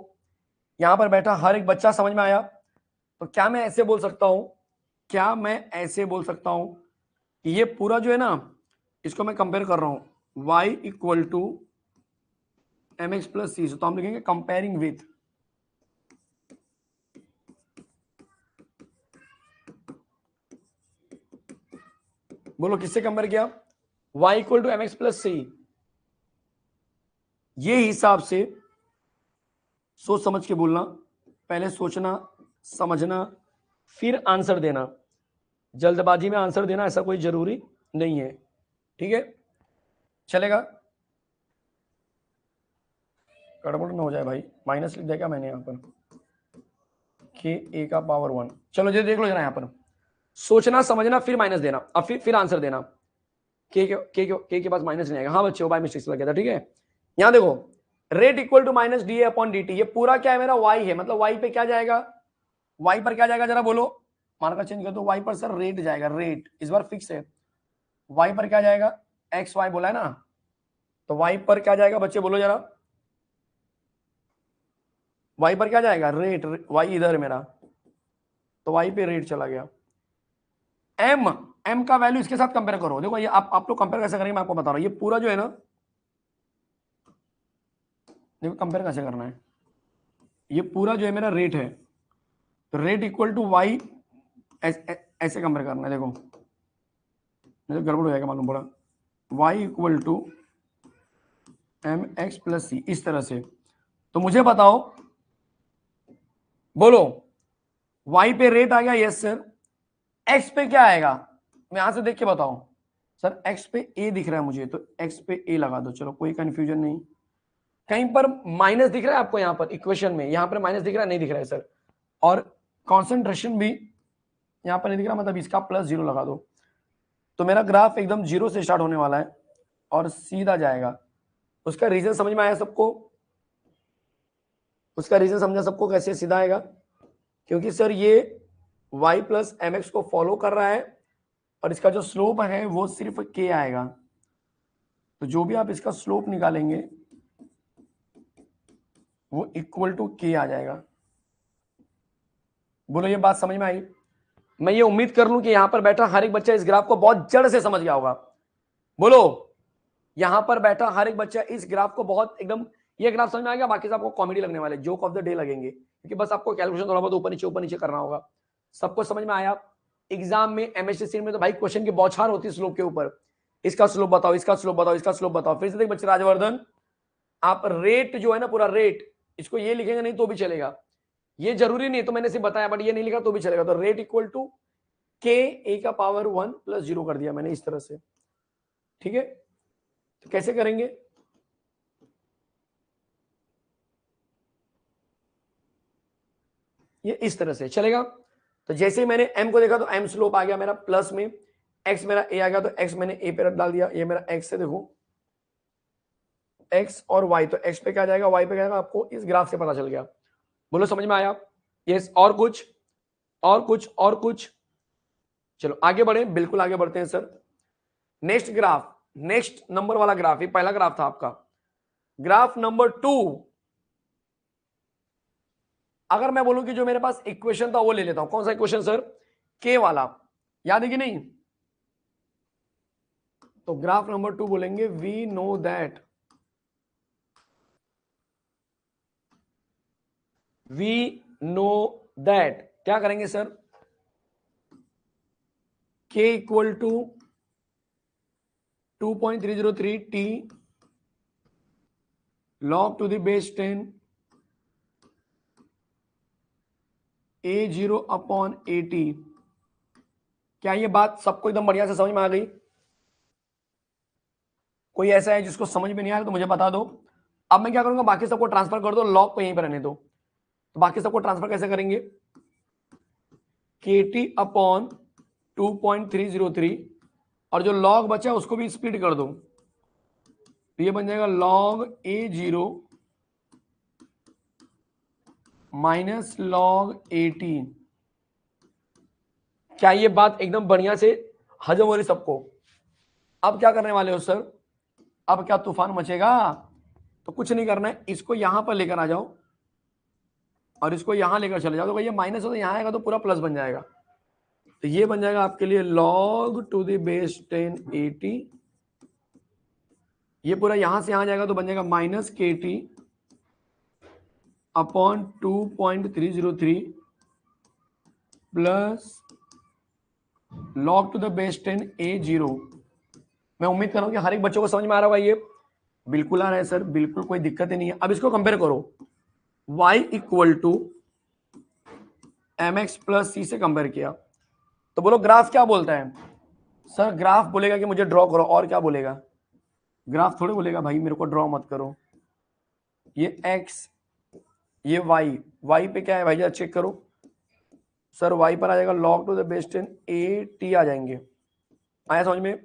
यहां पर बैठा हर एक बच्चा समझ में आया? तो क्या मैं ऐसे बोल सकता हूं, क्या मैं ऐसे बोल सकता हूं कि ये पूरा जो है ना, इसको मैं कंपेयर कर रहा हूं y equal to M X plus C, तो हम लिखेंगे कंपेयरिंग विथ, बोलो किससे कंपेयर किया? y equal to M X plus C. ये हिसाब से सोच समझ के बोलना, पहले सोचना समझना फिर आंसर देना, जल्दबाजी में आंसर देना ऐसा कोई जरूरी नहीं है, ठीक है? चलेगा? गड़बड़ ना हो जाए भाई, माइनस लिख दिया क्या मैंने यहाँ पर, के ए का पावर 1। चलो ये देख लो जरा, यहाँ पर सोचना समझना फिर माइनस देना, अब फिर आंसर देना। के पास माइनस नहीं आएगा। हाँ बच्चे, वो बाय मिस्टेक से लग गया था, ठीक है? यहाँ देखो, rate equal to minus D A upon D t, ये पूरा क्या है मेरा वाई है, मतलब वाई पे क्या जाएगा, वाई पर क्या जाएगा जरा बोलो, मार्कर चेंज कर दो, वाई पर सर रेट जाएगा, रेट इस बार फिक्स है। वाई पर क्या जाएगा, एक्स वाई बोला है ना, तो वाई पर क्या जाएगा बच्चे बोलो जरा, वाई पर क्या जाएगा, रेट, वाई इधर है मेरा, तो वाई पे रेट चला गया। एम का वैल्यू इसके साथ कंपेयर करो, देखो ये आप लोग कंपेयर कैसे करेंगे मैं आपको बता रहा हूं, ये पूरा जो है ना, देखो कंपेयर कैसे करना है, ये पूरा जो है मेरा रेट है, तो रेट इक्वल टू वाई, ऐसे कंपेयर करना है, देखो नहीं तो गड़बड़ हो जाएगा मालूम पड़ा, Y equal to M X plus C, इस तरह से। तो मुझे बताओ, बोलो वाई पे रेट आ गया, यस सर, एक्स पे क्या आएगा, मैं यहां से देख के बताऊं, सर एक्स पे ए दिख रहा है मुझे, तो एक्स पे ए लगा दो, चलो कोई कंफ्यूजन नहीं। कहीं पर माइनस दिख रहा है आपको यहाँ पर इक्वेशन में, यहाँ पर माइनस दिख रहा है, नहीं दिख रहा है सर, और कॉन्सेंट्रेशन भी यहाँ पर नहीं दिख रहा, मतलब इसका प्लस 0 लगा दो, तो मेरा ग्राफ एकदम 0 से स्टार्ट होने वाला है और सीधा जाएगा। उसका रीजन समझ में आया सबको? उसका रीजन समझा सबको कैसे सीधा आएगा? क्योंकि सर ये y प्लस एम एक्स को फॉलो कर रहा है, और इसका जो स्लोप है वो सिर्फ k आएगा, तो जो भी आप इसका स्लोप निकालेंगे वो इक्वल टू k आ जाएगा। बोलो ये बात समझ में आई? मैं ये उम्मीद कर लूं कि यहां पर बैठा हर एक बच्चा इस ग्राफ को बहुत जड़ से समझ गया होगा। बोलो यहां पर बैठा हर एक बच्चा इस ग्राफ को बहुत एकदम, ये ग्राफ समझ में आ गया, बाकी आपको कॉमेडी लगने वाले, जोक ऑफ द डे लगेंगे, क्योंकि बस आपको कैलकुलेशन थोड़ा बहुत ऊपर नीचे करना होगा। सबको समझ में आया? एग्जाम में एमएससी में तो भाई क्वेश्चन की बौछार होती है स्लोप के ऊपर, इसका स्लोप बताओ, इसका स्लोप बताओ, इसका स्लोप बताओ। फिर से देख बच्चे राजवर्धन, आप रेट जो है ना पूरा रेट, इसको ये लिखेंगे नहीं तो भी चलेगा, ये जरूरी नहीं तो मैंने सिर्फ बताया, बट ये नहीं लिखा तो भी चलेगा। तो रेट इक्वल टू के ए का पावर 1 प्लस 0 कर दिया मैंने इस तरह से, ठीक है? तो कैसे करेंगे? ये इस तरह से चलेगा। तो जैसे मैंने m को देखा तो m स्लोप आ गया मेरा प्लस में, x मेरा a आ गया तो x मैंने a पे डाल दिया, ये मेरा x है, देखो x और y, तो x पे क्या जाएगा y पे क्या जाएगा, आपको इस ग्राफ से पता चल गया। बोलो समझ में आया? यस, और कुछ और कुछ और कुछ? चलो आगे बढ़े, बिल्कुल आगे बढ़ते हैं sir. Next graph, next number वाला ग्राफ, ये पहला ग्राफ था आपका, ग्राफ नंबर 2। अगर मैं बोलूं कि जो मेरे पास इक्वेशन था वो ले लेता हूं, कौन सा इक्वेशन सर? के वाला, याद है कि नहीं? तो ग्राफ नंबर 2 बोलेंगे we know that, we know that, क्या करेंगे sir? k equal to 2.303 t log to the base 10 a0 upon at। क्या ये बात सबको एकदम बढ़िया से समझ में आ गई? कोई ऐसा है जिसको समझ में नहीं आ रहा तो मुझे बता दो। अब मैं क्या करूंगा, बाकी सबको ट्रांसफर कर दो, लॉग को यहीं पर रहने दो। तो बाकी सबको ट्रांसफर कैसे करेंगे, KT अपॉन 2.303 और जो लॉग बचा उसको भी स्प्लिट कर दो, तो ये बन जाएगा log A0 माइनस log 18। क्या ये बात एकदम बढ़िया से हजम हो रही सबको? अब क्या करने वाले हो सर, अब क्या तूफान मचेगा? तो कुछ नहीं करना है, इसको यहां पर लेकर आ जाओ और इसको यहां लेकर चले जाओ, तो ये माइनस हो तो यहां आएगा तो पूरा प्लस बन जाएगा। तो ये बन जाएगा आपके लिए log टू द बेस 1080, ये पूरा यहां से यहां जाएगा तो बन जाएगा minus KT upon 2.303 plus log to the base 10 A0। मैं उम्मीद कर रहा हूं कि हर एक बच्चों को समझ में आ रहा होगा, ये बिल्कुल आ रहा है सर, बिल्कुल कोई दिक्कत ही नहीं है। अब इसको कंपेयर करो, y equal to mx plus c से कंपेयर किया तो बोलो ग्राफ क्या बोलता है? सर ग्राफ बोलेगा कि मुझे ड्रॉ करो, और क्या बोलेगा? ग्राफ थोड़े बोलेगा भाई मेरे को ड्रॉ मत करो। ये x, ये y पे क्या है भाई, चेक करो सर, y पर आ जाएगा log to the base 10 AT आ जाएंगे, आया समझ में?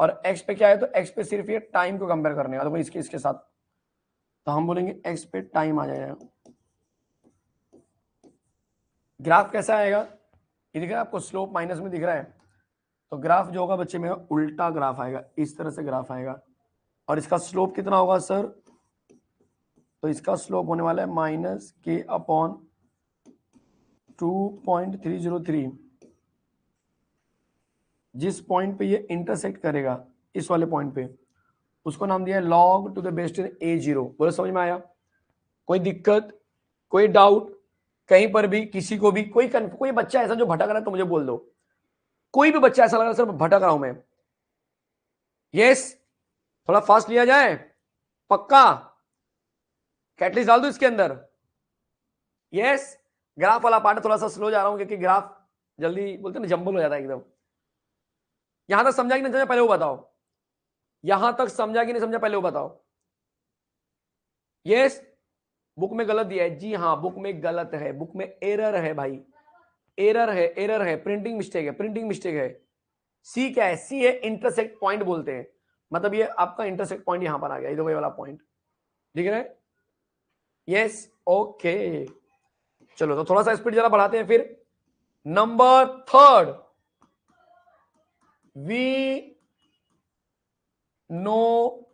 और x पे क्या है, तो x पे सिर्फ ये टाइम को कंपेयर करने का, तो इसके साथ तो हम बोलेंगे x पे टाइम आ जाएगा। ग्राफ कैसा आएगा, ये दिख रहा है आपको, स्लोप माइनस में दिख रहा है, तो ग्राफ जो होगा बच्चे में उल्टा ग्राफ आएगा, इस तरह से ग्राफ आएगा। और इसका स्लोप कितना होगा सर, तो इसका स्लोप होने वाला है माइनस के अपॉन 2.303। जिस पॉइंट पे ये इंटरसेक्ट करेगा, इस वाले पॉइंट पे, उसको नाम दिया है log to the base 10 A0। बोलो समझ में आया? कोई दिक्कत, कोई डाउट कहीं पर भी, किसी को भी कोई बच्चा ऐसा जो भटक रहा है तो मुझे बोल दो, कोई भी बच्चा ऐसा लग रहा है सर भटक रहा हूं मैं, यस थोड़ा फास्ट लिया जाए, पक्का कैटलिस्ट डाल दो इसके अंदर, यस। ग्राफ वाला पार्ट थोड़ा सा स्लो जा रहा हूं क्योंकि ग्राफ जल्दी बोलते हैं ना जंबल हो जाता है एकदम। यहां तक समझा कि नहीं समझा पहले वो बताओ, यहां तक समझा कि नहीं समझा पहले वो बताओ। यस, बुक में गलत दिया है, जी हाँ बुक में गलत है, बुक में एरर है भाई, एरर है, प्रिंटिंग मिस्टेक है, प्रिंटिंग मिस्टेक है। सी क्या है, सी है इंटरसेक्ट पॉइंट बोलते हैं, मतलब ये आपका इंटरसेक्ट पॉइंट यहां पर आ गया, ये वाला पॉइंट दिख रहा है? यस ओके, चलो तो थोड़ा सा स्पीड जरा बढ़ाते हैं फिर। Number third, we know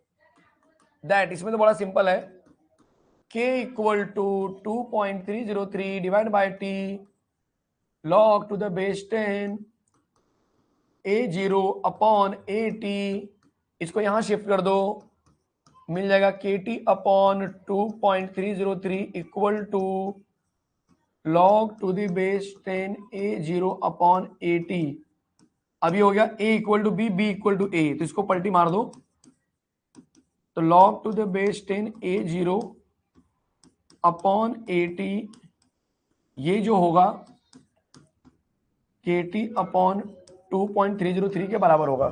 that, इसमें तो बड़ा सिंपल है, k equal to 2.303 divide by t log to the base 10 A0 upon AT, इसको यहां शिफ्ट कर दो, मिल जाएगा KT upon 2.303 equal to log to the base 10 A0 upon AT। अभी हो गया a equal to B, B equal to A, तो इसको पलटी मार दो, तो log to the base 10 A0 upon AT, ये जो होगा KT अपॉन 2.303 के बराबर होगा।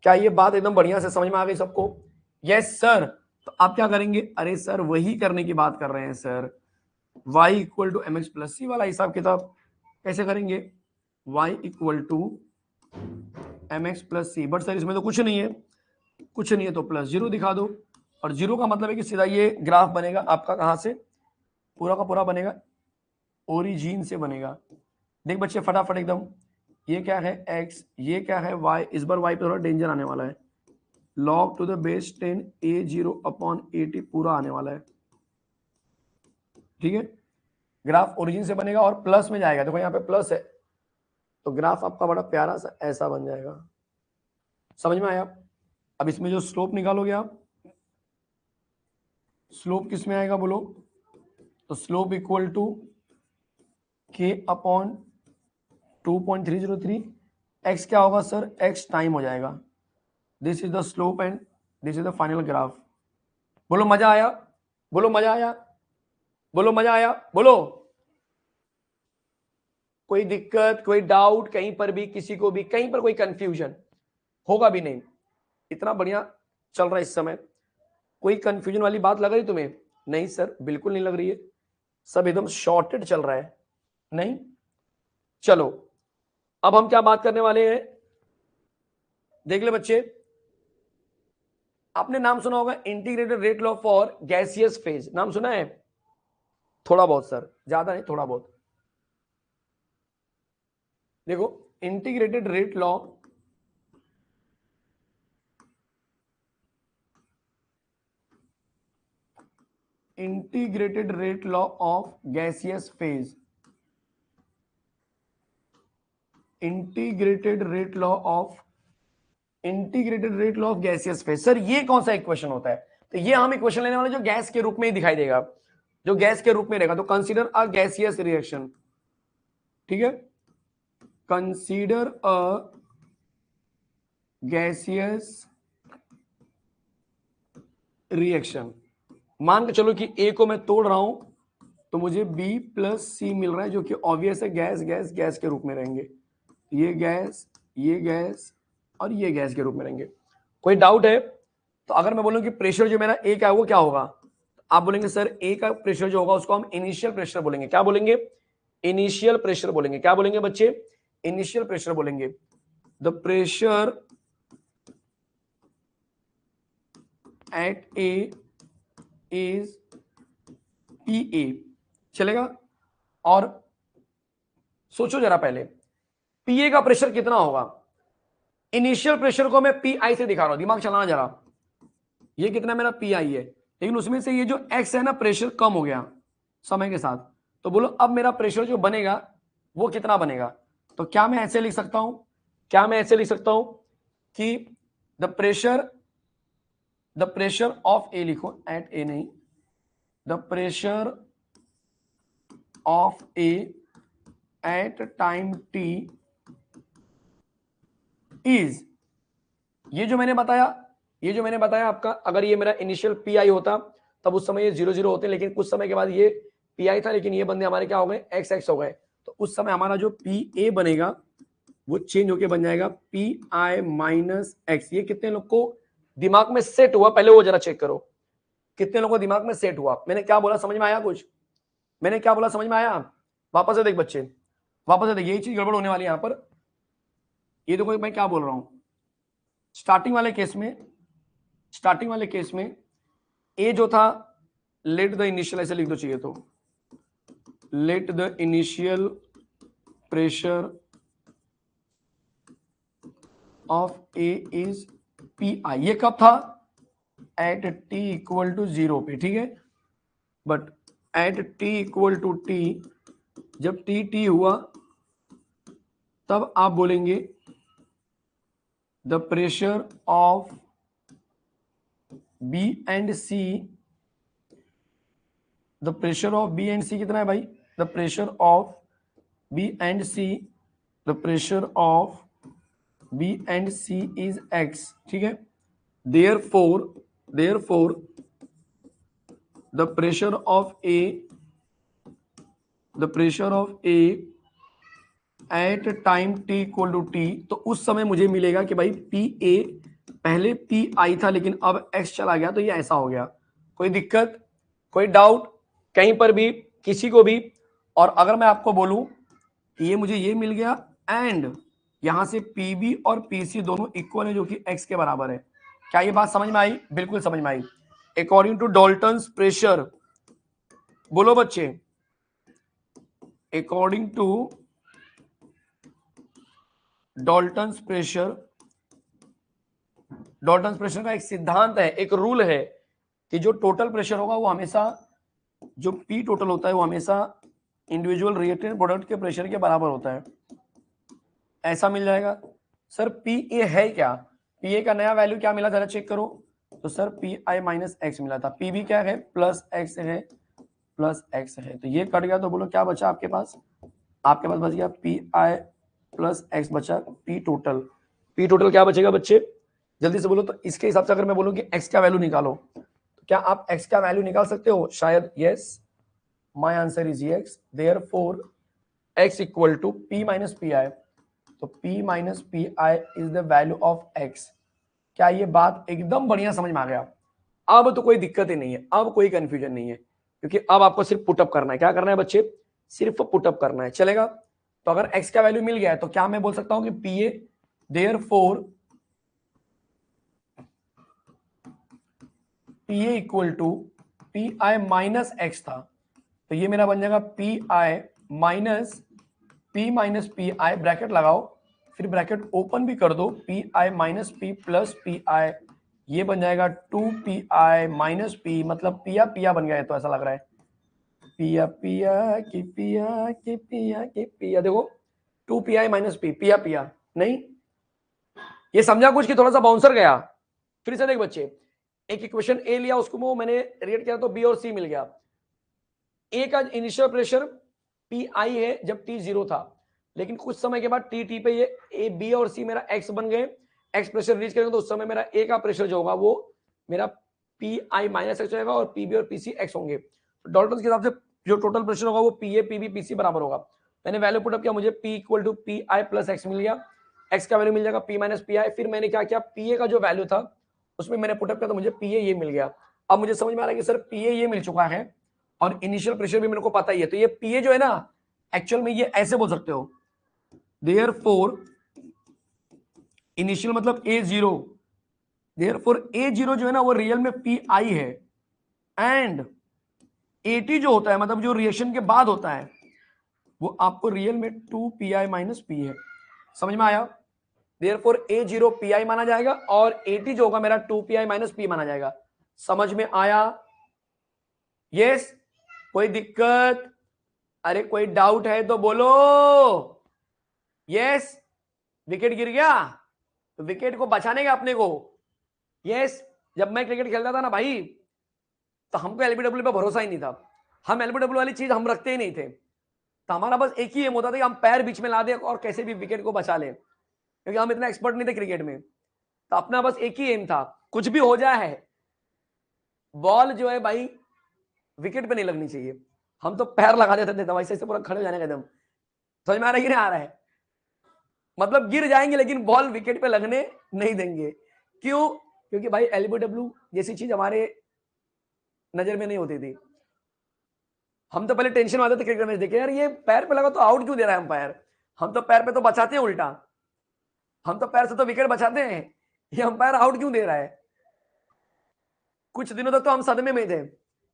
क्या ये बात एकदम बढ़िया से समझ में आ गई सबको? Yes sir. तो आप क्या करेंगे, अरे सर वही करने की बात कर रहे हैं sir, y equal to mx plus C वाला हिसाब किताब कैसे करेंगे, y equal to mx plus C, but sir इसमें तो कुछ नहीं है, कुछ नहीं है तो प्लस जीरो दिखा दो, और जीरो का मतलब है कि सीधा ये ग्राफ बनेगा आपका कहां से, पूरा का पूरा बनेगा ओरिजिन से बनेगा। देख बच्चे फटाफट एकदम, ये क्या है x, ये क्या है y, इस बार y पे थोड़ा डेंजर आने वाला है, log to the base 10 A0 upon AT पूरा आने वाला है, ठीक है। ग्राफ ओरिजिन से बनेगा और प्लस में जाएगा, देखो यहाँ पे प्लस है, तो ग्राफ आपका बड़ा प्यारा सा ऐसा बन जाएगा। समझ में आया? अब इसमें जो स्लोप निकालोगे आप, स्लोप किस में आएगा बोलो, तो slope equal to k upon 2.303, x क्या होगा सर, x टाइम हो जाएगा, this is the slope and this is the final graph. बोलो मजा आया, बोलो मजा आया, बोलो मजा आया, बोलो। कोई दिक्कत, कोई डाउट कहीं पर भी, किसी को भी कहीं पर कोई कंफ्यूजन होगा भी नहीं, इतना बढ़िया चल रहा है इस समय। कोई कंफ्यूजन वाली बात लग रही तुम्हें? नहीं सर, बिल्कुल नहीं लग रही है, सब एकदम शॉर्टेड चल रहा है। नहीं, चलो अब हम क्या बात करने वाले हैं, देख ले बच्चे। आपने नाम सुना होगा integrated rate law for gaseous phase, नाम सुना है? थोड़ा बहुत सर, ज्यादा नहीं, थोड़ा बहुत। देखो, integrated rate law integrated rate law of gaseous phase, integrated rate law of gaseous phase. Sir ये कौन सा इक्वेशन होता है? तो ये हम इक्वेशन लेने वाले जो गैस के रूप में ही दिखाई देगा, जो गैस के रूप में रहेगा। तो कंसीडर अ गैसियस रिएक्शन, ठीक है, कंसीडर अ गैसियस रिएक्शन। मान के चलो कि ए को मैं तोड़ रहा हूं तो मुझे बी प्लस सी मिल रहा है, जो कि ऑब्वियस है, गैस गैस गैस के रूप में रहेंगे। ये गैस, ये गैस और ये गैस के रूप में रहेंगे। कोई डाउट है? तो अगर मैं बोलूं कि प्रेशर जो मेरा ए का है वो क्या होगा, आप बोलेंगे सर ए का प्रेशर जो होगा उसको हम इनिशियल प्रेशर बोलेंगे। क्या बोलेंगे? इनिशियल प्रेशर बोलेंगे। क्या बोलेंगे बच्चे? इनिशियल प्रेशर बोलेंगे। The pressure at A is P A, चलेगा? और सोचो जरा पहले, पीए का प्रेशर कितना होगा? इनिशियल प्रेशर को मैं पी आई से दिखा रहा हूं, दिमाग चलाना जरा। ये कितना मेरा पी आई है, लेकिन उसमें से ये जो एक्स है ना, प्रेशर कम हो गया समय के साथ। तो बोलो अब मेरा प्रेशर जो बनेगा वो कितना बनेगा? तो क्या मैं ऐसे लिख सकता हूं, कि द प्रेशर ऑफ ए, लिखो एट ए नहीं, the pressure of A at time t is, ये जो मैंने बताया आपका, अगर ये मेरा इनिशियल पी आई होता तब उस समय ये 0 0 होते, लेकिन कुछ समय के बाद ये पी आई था, लेकिन ये बंदे हमारे क्या हो गए, एक्स एक्स हो गए। तो उस समय हमारा जो पी ए बनेगा वो चेंज होके बन जाएगा पी आई माइनस एक्स। ये कितने लोग को दिमाग में सेट हुआ, पहले वो जरा चेक करो, कितने लोगों को दिमाग में सेट हुआ? मैंने क्या बोला समझ में आया कुछ? मैंने क्या बोला समझ में आया? वापस से देख बच्चे, वापस से देख, यही चीज गड़बड़ होने वाली है यहाँ पर। ये देखो मैं क्या बोल रहा हूं, स्टार्टिंग वाले केस में ए जो था, लेट द इनिशियल, ऐसे लिख दो चाहिए तो, let the initial pressure of A is P I. ये कब था? एट टी इक्वल टू 0 पे, ठीक है। But at T equal to T, जब टी हुआ तब आप बोलेंगे the pressure of B and C, the pressure of B and C कितना है भाई? The pressure of B and C, the pressure of B and C is X, ठीक है। Therefore the pressure of A at time T equal to T, तो उस समय मुझे मिलेगा कि भाई पी ए पहले पी आई था लेकिन अब एक्स चला गया, तो ये ऐसा हो गया। कोई दिक्कत, कोई डाउट कहीं पर भी, किसी को भी? और अगर मैं आपको बोलूं कि ये मुझे ये मिल गया एंड यहां से पीबी और पीसी दोनों इक्वल है जो कि एक्स के बराबर है, क्या ये बात समझ में आई? बिल्कुल समझ में आई। अकॉर्डिंग टू डॉल्टन्स प्रेशर, बोलो बच्चे, अकॉर्डिंग टू डॉल्टन्स प्रेशर का एक सिद्धांत है, एक रूल है कि जो टोटल प्रेशर होगा वो हमेशा, जो पी टोटल होता है वो हमेशा इंडिविजुअल रिएक्टेंट प्रोडक्ट के प्रेशर के बराबर होता है। ऐसा मिल जाएगा। सर पी ए है क्या? पी ए का नया वैल्यू क्या मिला, जरा चेक करो। तो sir P I minus x मिला था, पी बी क्या है? प्लस एक्स है, तो ये कट गया, तो बोलो क्या बचा आपके पास? आपके पास बच गया पी आई प्लस एक्स बचा पी टोटल क्या बचेगा बच्चे? जल्दी से बोलो। तो इसके हिसाब से अगर मैं बोलूं कि एक्स का वैल्यू निकालो, तो क्या आप एक्स का वैल्यू निकाल सकते हो? शायद yes, my answer is x. Therefore x equal to P minus P I, तो p minus P I is the value of x, क्या ये बात एकदम बढ़िया समझ में आ गया? अब तो कोई दिक्कत ही नहीं है, अब कोई कंफ्यूजन नहीं है, क्योंकि अब आपको सिर्फ पुटअप करना है। क्या करना है बच्चे? सिर्फ पुटअप करना है, चलेगा? तो अगर x का वैल्यू मिल गया है तो क्या मैं बोल सकता हूं कि PA therefore PA equal to PI minus x था, तो ये मेरा बन जाएगा PI माइनस PI, ब्रैकेट लगाओ, फिर ब्रैकेट ओपन भी कर दो, PI minus P plus PI, ये बन जाएगा 2PI माइनस P, मतलब पिया पिया बन गया है। तो ऐसा लग रहा है पिया पिया की पिया की पिया की पिया, देखो 2PI माइनस P, पिया पिया नहीं। ये समझा कुछ कि थोड़ा सा बाउंसर गया? फिर से देख बच्चे, एक इक्वेशन ए लिया, उसको मैंने रेट किया तो बी और सी मिल गया। ए का इनिशियल प्रेशर PI है जब T 0 था, लेकिन कुछ समय के बाद T पे ये ए बी और सी मेरा एक्स बन गए, एक्स प्रेशर रीच करेंगे तो उस समय मेरा ए का प्रेशर जो होगा वो मेरा PI माइनस एक्स होगा और PB और PC एक्स होंगे। डाल्टन के हिसाब से जो टोटल प्रेशर होगा वो PA PB PC बराबर होगा। मैंने वैल्यू पुटअप किया, मुझे P equal to PI plus X मिल गया, एक्स का वैल्यू मिल जाएगा P माइनस PI। फिर मैंने क्या किया, PA का जो वैल्यू था उसमें मैंने पुटअप किया तो मुझे PA ये मिल गया। अब मुझे समझ में आ रहा है कि सर PA ये मिल चुका है और इनिशियल प्रेशर भी मेरे को पता ही है, तो ये PA जो है ना, एक्चुअल में ये ऐसे बोल सकते हो, देयरफॉर इनिशियल मतलब A0, देयरफॉर A0 जो है ना वो रियल में PI है, एंड AT जो होता है मतलब जो रिएक्शन के बाद होता है वो आपको रियल में 2PI माइनस P है। समझ में आया? देयरफॉर A0 PI माना जाएगा और AT जो होगा मेरा 2PI माइनस P माना जाएगा। समझ में आया? यस? कोई दिक्कत? अरे कोई डाउट है तो बोलो। यस? विकेट गिर गया तो विकेट को बचाने का अपने को। यस? जब मैं क्रिकेट खेलता था ना भाई, तो हमको एलबीडब्ल्यू पे भरोसा ही नहीं था, हम एलबीडब्ल्यू वाली चीज हम रखते ही नहीं थे। तो हमारा बस एक ही एम होता था कि हम पैर बीच में ला दें और कैसे भी विकेट को बचा लें, क्योंकि हम इतना एक्सपर्ट नहीं थे क्रिकेट में। तो अपना बस एक ही एम था, कुछ भी हो जाए है, बॉल जो है भाई विकेट पे नहीं लगनी चाहिए। हम तो पैर लगा देते थे दवाई से पूरा खड़े हो जाने का एकदम। समझ में आ रहा है कि नहीं आ रहा है? मतलब गिर जाएंगे लेकिन बॉल विकेट पे लगने नहीं देंगे। क्यों? क्योंकि भाई एलबीडब्ल्यू जैसी चीज हमारे नजर में नहीं होती थी। हम तो पहले टेंशन में आते थे क्रिकेट मैच देखे, यार ये पैर पे लगा तो आउट क्यों दे रहा है अंपायर, हम तो पैर पे तो बचाते हैं उल्टा, हम तो पैर से तो विकेट बचाते हैं, ये अंपायर आउट क्यों दे रहा है। कुछ दिनों तक तो हम सदमे में थे,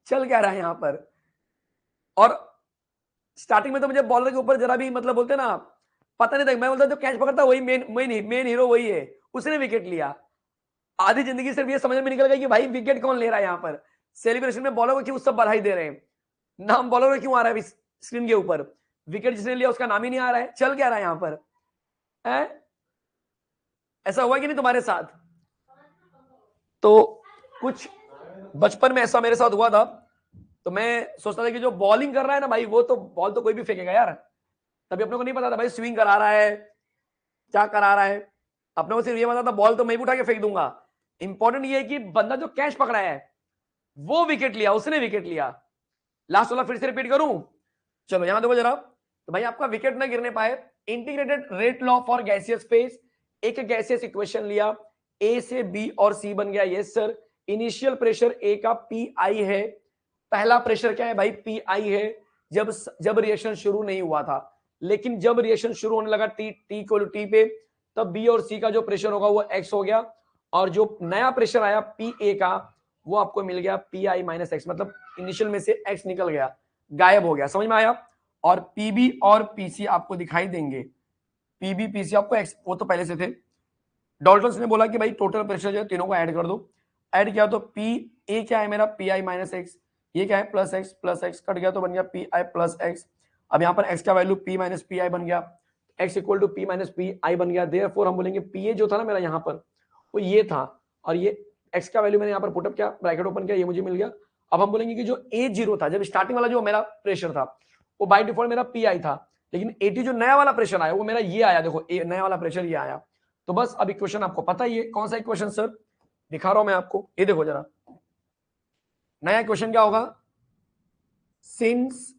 चल क्या रहा है यहाँ पर। और स्टार्टिंग में तो मुझे बॉलर के ऊपर जरा भी मतलब बोलते ना पता नहीं था, मैं बोलता जो कैच पकड़ता वही मेन हीरो वही है, उसने विकेट लिया। आधी जिंदगी सिर्फ ये समझ में निकल गई कि भाई विकेट कौन ले रहा है यहाँ पर, सेलिब्रेशन में बॉलर को क्यों सब बधाई दे रहे हैं, नाम बॉलर का क्यों आ रहा है स्क्रीन के ऊपर, विकेट जिसने लिया उसका नाम ही नहीं आ रहा है, चल क्या रहा है यहाँ पर है? ऐसा हुआ कि नहीं तुम्हारे साथ? तो कुछ बचपन में ऐसा मेरे साथ हुआ था, तो मैं सोचता था कि जो बॉलिंग कर रहा है ना भाई, वो तो बॉल तो कोई भी फेंकेगा यार। तभी अपने को नहीं पता था भाई स्विंग करा रहा है क्या करा रहा है, अपने को सिर्फ ये पता था बॉल तो मैं भी उठा के फेंक दूंगा। इंपॉर्टेंट ये है कि बंदा जो कैच पकड़ा है वो विकेट लिया, उसने विकेट लिया। लास्ट वाला फिर से रिपीट करूं, चलो यहां देखो जरा। तो भाई आपका विकेट ना गिरने पाए, integrated rate law for gaseous phase, एक गैसियस इक्वेशन लिया, ए से बी और सी बन गया। यस सर, इनिशियल प्रेशर ए का PI है, पहला प्रेशर क्या है भाई PI है, जब रिएक्शन शुरू नहीं हुआ था, लेकिन जब रिएक्शन शुरू होने लगा टी इक्वल टू टी पे, तब बी और सी का जो प्रेशर होगा वो एक्स हो गया, और जो नया प्रेशर आया PA का वो आपको मिल गया PI माइनस एक्स, मतलब इनिशियल में से एक्स निकल गया, गायब हो गया। समझ में आया? और PB और PC आपको दिखाई देंगे, PB PC आपको एक्स वो तो पहले से थे। डॉल्टन ने बोला कि भाई टोटल प्रेशर जो है तीनों को ऐड कर दो, ऐड किया तो PA क्या है मेरा PI माइनस एक्स, ये क्या है प्लस एक्स कट गया तो बन गया PI प्लस एक्स। अब यहाँ पर एक्स का वैल्यू P माइनस PI बन गया, x equal to P minus PI बन गया। देयरफॉर हम बोलेंगे PA जो था ना मेरा यहाँ पर वो ये था, और ये एक्स का वैल्यू मैंने यहाँ पर पुटअप किया, ब्रैकेट ओपन किया, ये मुझे मिल गया। अब हम बोलेंगे कि जो A0 था, जब स्टार्टिंग वाला जो मेरा प्रेशर था वो बाय डिफॉल्ट मेरा PI था, लेकिन AT जो नया वाला प्रेशर आया वो मेरा ये आया, देखो नया वाला प्रेशर ये आया। तो बस अब इक्वेशन आपको पता ही है, कौन सा इक्वेशन सर, दिखा रहा हूं मैं आपको, ये देखो जरा। नया इक्वेशन क्या होगा, सिंस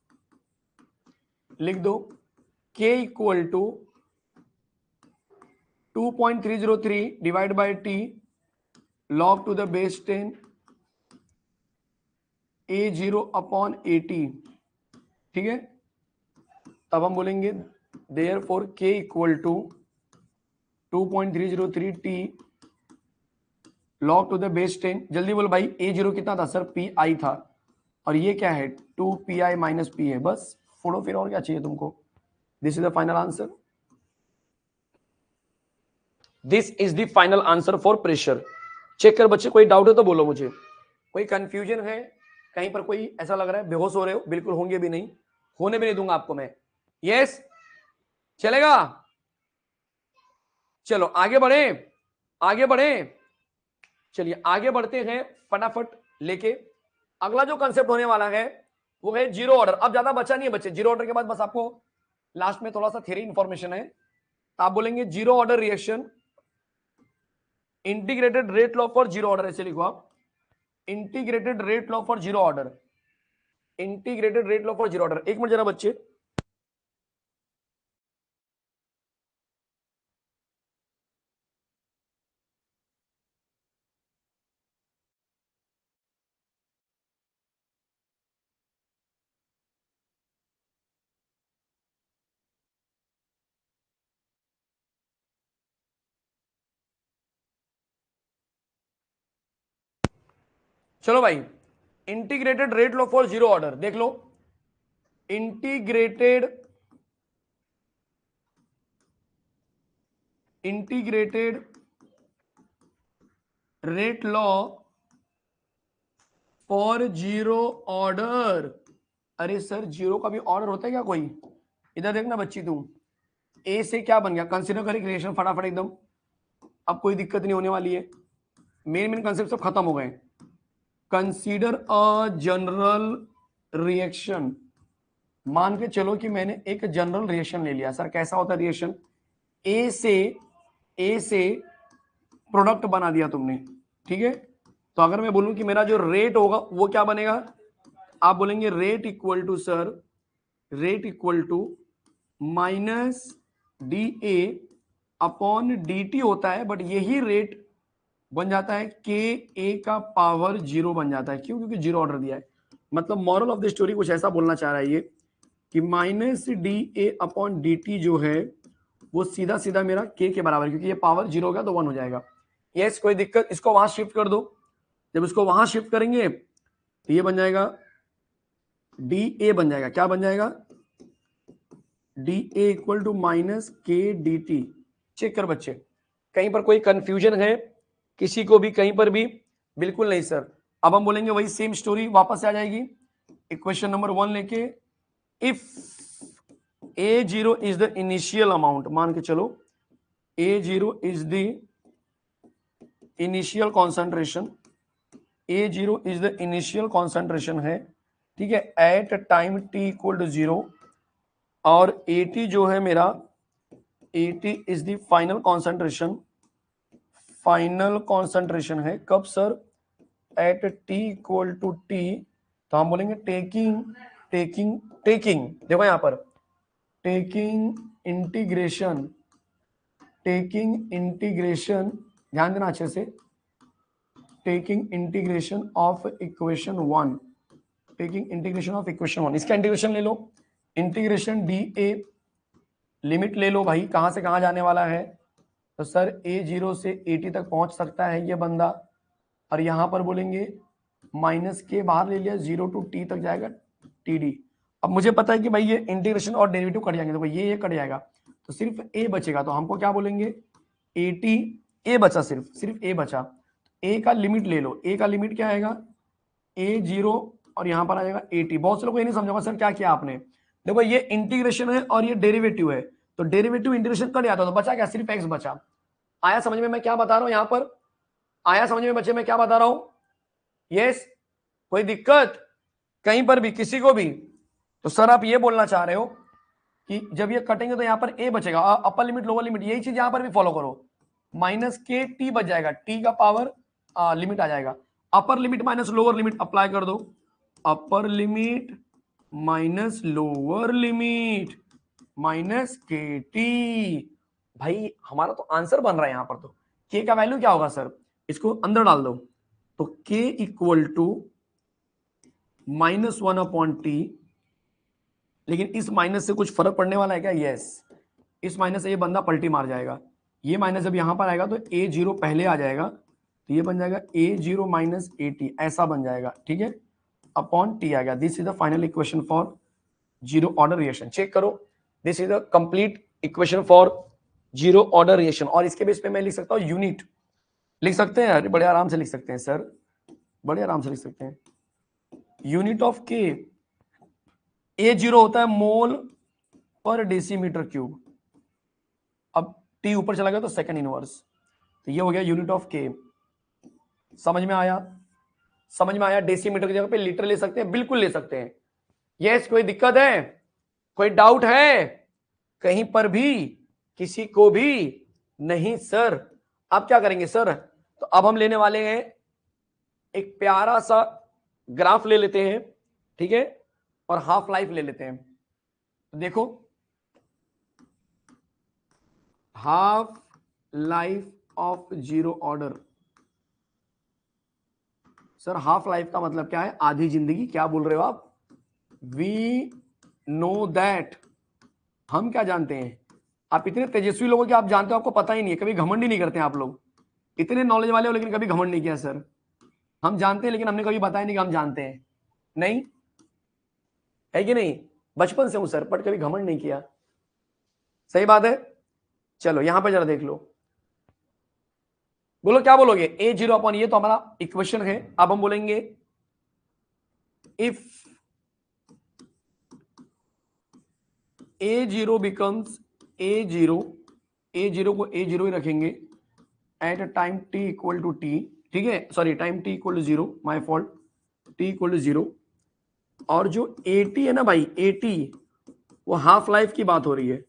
लिख दो K equal to 2.303 divide by T log to the base 10 A0 upon 80, ठीक है। तब हम बोलेंगे therefore k equal to 2.303 t log to the base 10। जल्दी बोलो भाई, A0 कितना था सर? pi था, और ये क्या है? 2pi माइनस p है। बस फोड़ो फिर, और क्या चाहिए तुमको? This is the final answer. This is the final answer for pressure. Check कर बच्चे, कोई डाउट है तो बोलो मुझे। कोई कंफ्यूजन है कहीं पर? कोई ऐसा लग रहा है बेहोश हो रहे हो? बिल्कुल होंगे भी नहीं, होने भी नहीं दूंगा आपको मैं। यस, चलेगा? चलो आगे बढ़े, आगे बढ़े। चलिए आगे बढ़ते हैं फटाफट लेके। अगला जो कंसेप्ट होने वाला है वो है जीरो ऑर्डर। अब ज्यादा बचा नहीं है बच्चे, जीरो ऑर्डर के बाद बस आपको लास्ट में थोड़ा सा थ्योरी इंफॉर्मेशन है। तो आप बोलेंगे zero order reaction, integrated rate law for zero order, ऐसे लिखो आप, integrated rate law for zero order, integrated rate law for zero order. एक मिनट जरा बच्चे, चलो भाई, integrated rate law for zero order देख लो। Integrated rate law for zero order. अरे सर, जीरो का भी ऑर्डर होता है क्या कोई? इधर देखना बच्ची, तू ए से क्या बन गया? कंसीडर कर रिएक्शन फटाफट एकदम, अब कोई दिक्कत नहीं होने वाली है। मेन मेन कंसेप्ट सब खत्म हो गए। Consider a general reaction. मान के चलो कि मैंने एक जनरल रिएक्शन ले लिया। सर कैसा होता है रिएक्शन? ए से प्रोडक्ट बना दिया तुमने, ठीक है। तो अगर मैं बोलूं कि मेरा जो रेट होगा वो क्या बनेगा? आप बोलेंगे rate equal to sir, rate equal to minus D A upon D t होता है, बट यही रेट बन जाता है के ए का पावर जीरो बन जाता है। क्यों? क्योंकि जीरो ऑर्डर दिया है। मतलब मॉरल ऑफ द स्टोरी कुछ ऐसा बोलना चाह रहा है ये कि minus D A upon D T जो है वो सीधा सीधा मेरा के बराबर है, क्योंकि ये पावर जीरो होगा तो वन हो जाएगा। यस, कोई दिक्कत? इसको वहां शिफ्ट कर दो। जब इसको वहां शिफ्ट करेंगे तो ये बन जाएगा डी ए बन जाएगा। क्या बन जाएगा? D A equal to minus k d t. Check कर बच्चे, कहीं पर कोई कंफ्यूजन है किसी को भी कहीं पर भी? बिल्कुल नहीं सर। अब हम बोलेंगे वही सेम स्टोरी वापस आ जाएगी। इक्वेशन नंबर 1 लेके, if A0 is the initial amount, मान के चलो A0 is the initial concentration, A0 is the initial concentration है, ठीक है, at time t equal to 0, और AT जो है मेरा, AT is the final concentration, final concentration है कब sir? At t equal to t। तो हम बोलेंगे टेकिंग टेकिंग टेकिंग, देखो यहां पर टेकिंग इंटीग्रेशन, टेकिंग इंटीग्रेशन, ध्यान देना अच्छे से, taking integration of equation 1, taking integration of equation 1। इसका इंटीग्रेशन ले लो, इंटीग्रेशन डी ए, लिमिट ले लो भाई, कहां से कहां जाने वाला है? तो सर A0 से AT तक पहुंच सकता है ये बंदा, और यहां पर बोलेंगे माइनस के बाहर ले लिया, 0 टू t तक जाएगा TD। अब मुझे पता है कि भाई ये इंटीग्रेशन और डेरिवेटिव कट जाएंगे, तो भाई ये कट जाएगा, तो सिर्फ a बचेगा। तो हमको क्या बोलेंगे? AT, a बचा, सिर्फ a बचा। a का लिमिट ले लो, a का लिमिट क्या आएगा? A0, और यहां पर आ जाएगा AT। बहुत से लोग ये नहीं समझोगा सर क्या किया आपने। देखो ये इंटीग्रेशन है और ये डेरिवेटिव है, तो डेरिवेटिव इंटीग्रेशन कट जाता, तो बचा क्या? सिर्फ x बचा। आया समझ में मैं क्या बता रहा हूं यहां पर? आया समझ में बच्चे मैं क्या बता रहा हूं? यस, कोई दिक्कत कहीं पर भी किसी को भी? तो सर आप ये बोलना चाह रहे हो कि जब ये कटेंगे तो यहां पर a बचेगा, अपर लिमिट लोअर लिमिट, यही चीज यहां पर भी फॉलो करो, माइनस के टी बच जाएगा, टी का पावर लिमिट आ जाएगा, upper limit minus lower limit apply कर दो, upper limit minus lower limit minus के टी। भाई हमारा तो आंसर बन रहा है यहां पर। तो के का वैल्यू क्या होगा सर? इसको अंदर डाल दो, तो k इक्वल टू -1/t। लेकिन इस माइनस से कुछ फर्क पड़ने वाला है क्या? यस, इस माइनस से ये बंदा पलटी मार जाएगा। ये माइनस जब यहां पर आएगा तो a0 पहले आ जाएगा, तो ये बन जाएगा a0 माइनस at, ऐसा बन जाएगा, ठीक है, अपॉन t आ गया। This is the final equation for zero order reaction. Check करो, this is the complete equation for zero order reaction. और इसके बेस पे मैं लिख सकता हूँ यूनिट, लिख सकते हैं, अरे बड़े आराम से लिख सकते हैं सर, बड़े आराम से लिख सकते हैं। यूनिट ऑफ के, A0 होता है मोल पर डेसीमीटर क्यूब, अब T ऊपर चला गया तो सेकंड इनवर्स, तो ये हो गया यूनिट ऑफ के। समझ में आया? समझ में आया? डेसीमीटर की जगह पे लीटर ले सकते हैं, बिल्कुल ले सकते हैं। यस, कोई दिक्कत है? कोई डाउट है कहीं पर भी? किसी को भी नहीं सर। अब क्या करेंगे सर? तो अब हम लेने वाले हैं एक प्यारा सा ग्राफ ले लेते हैं, ठीक है, और हाफ लाइफ ले लेते हैं। तो देखो, half life of zero order. Sir half life का मतलब क्या है? आधी जिंदगी। क्या बोल रहे हो आप? वी नो दैट, हम क्या जानते हैं? आप इतने तेजस्वी लोगों के, आप जानते हो, आपको पता ही नहीं है, कभी घमंड ही नहीं करते हैं आप लोग। इतने नॉलेज वाले हो लेकिन कभी घमंड नहीं किया सर। हम जानते हैं लेकिन हमने कभी बताया नहीं कि हम जानते हैं, नहीं है कि नहीं? बचपन से हूं सर, पर कभी घमंड नहीं किया। सही बात है। चलो यहां पर जरा देख लो, बोलो क्या बोलोगे? A0 अपॉन, ये तो हमारा इक्वेशन है। अब हम बोलेंगे if A0 becomes A0, A0 को A0 ही रखेंगे at time t equal to t, ठीक है, sorry time t equal to 0, my fault, t equal to 0। और जो AT है ना भाई, AT वो हाफ लाइफ की बात हो रही है,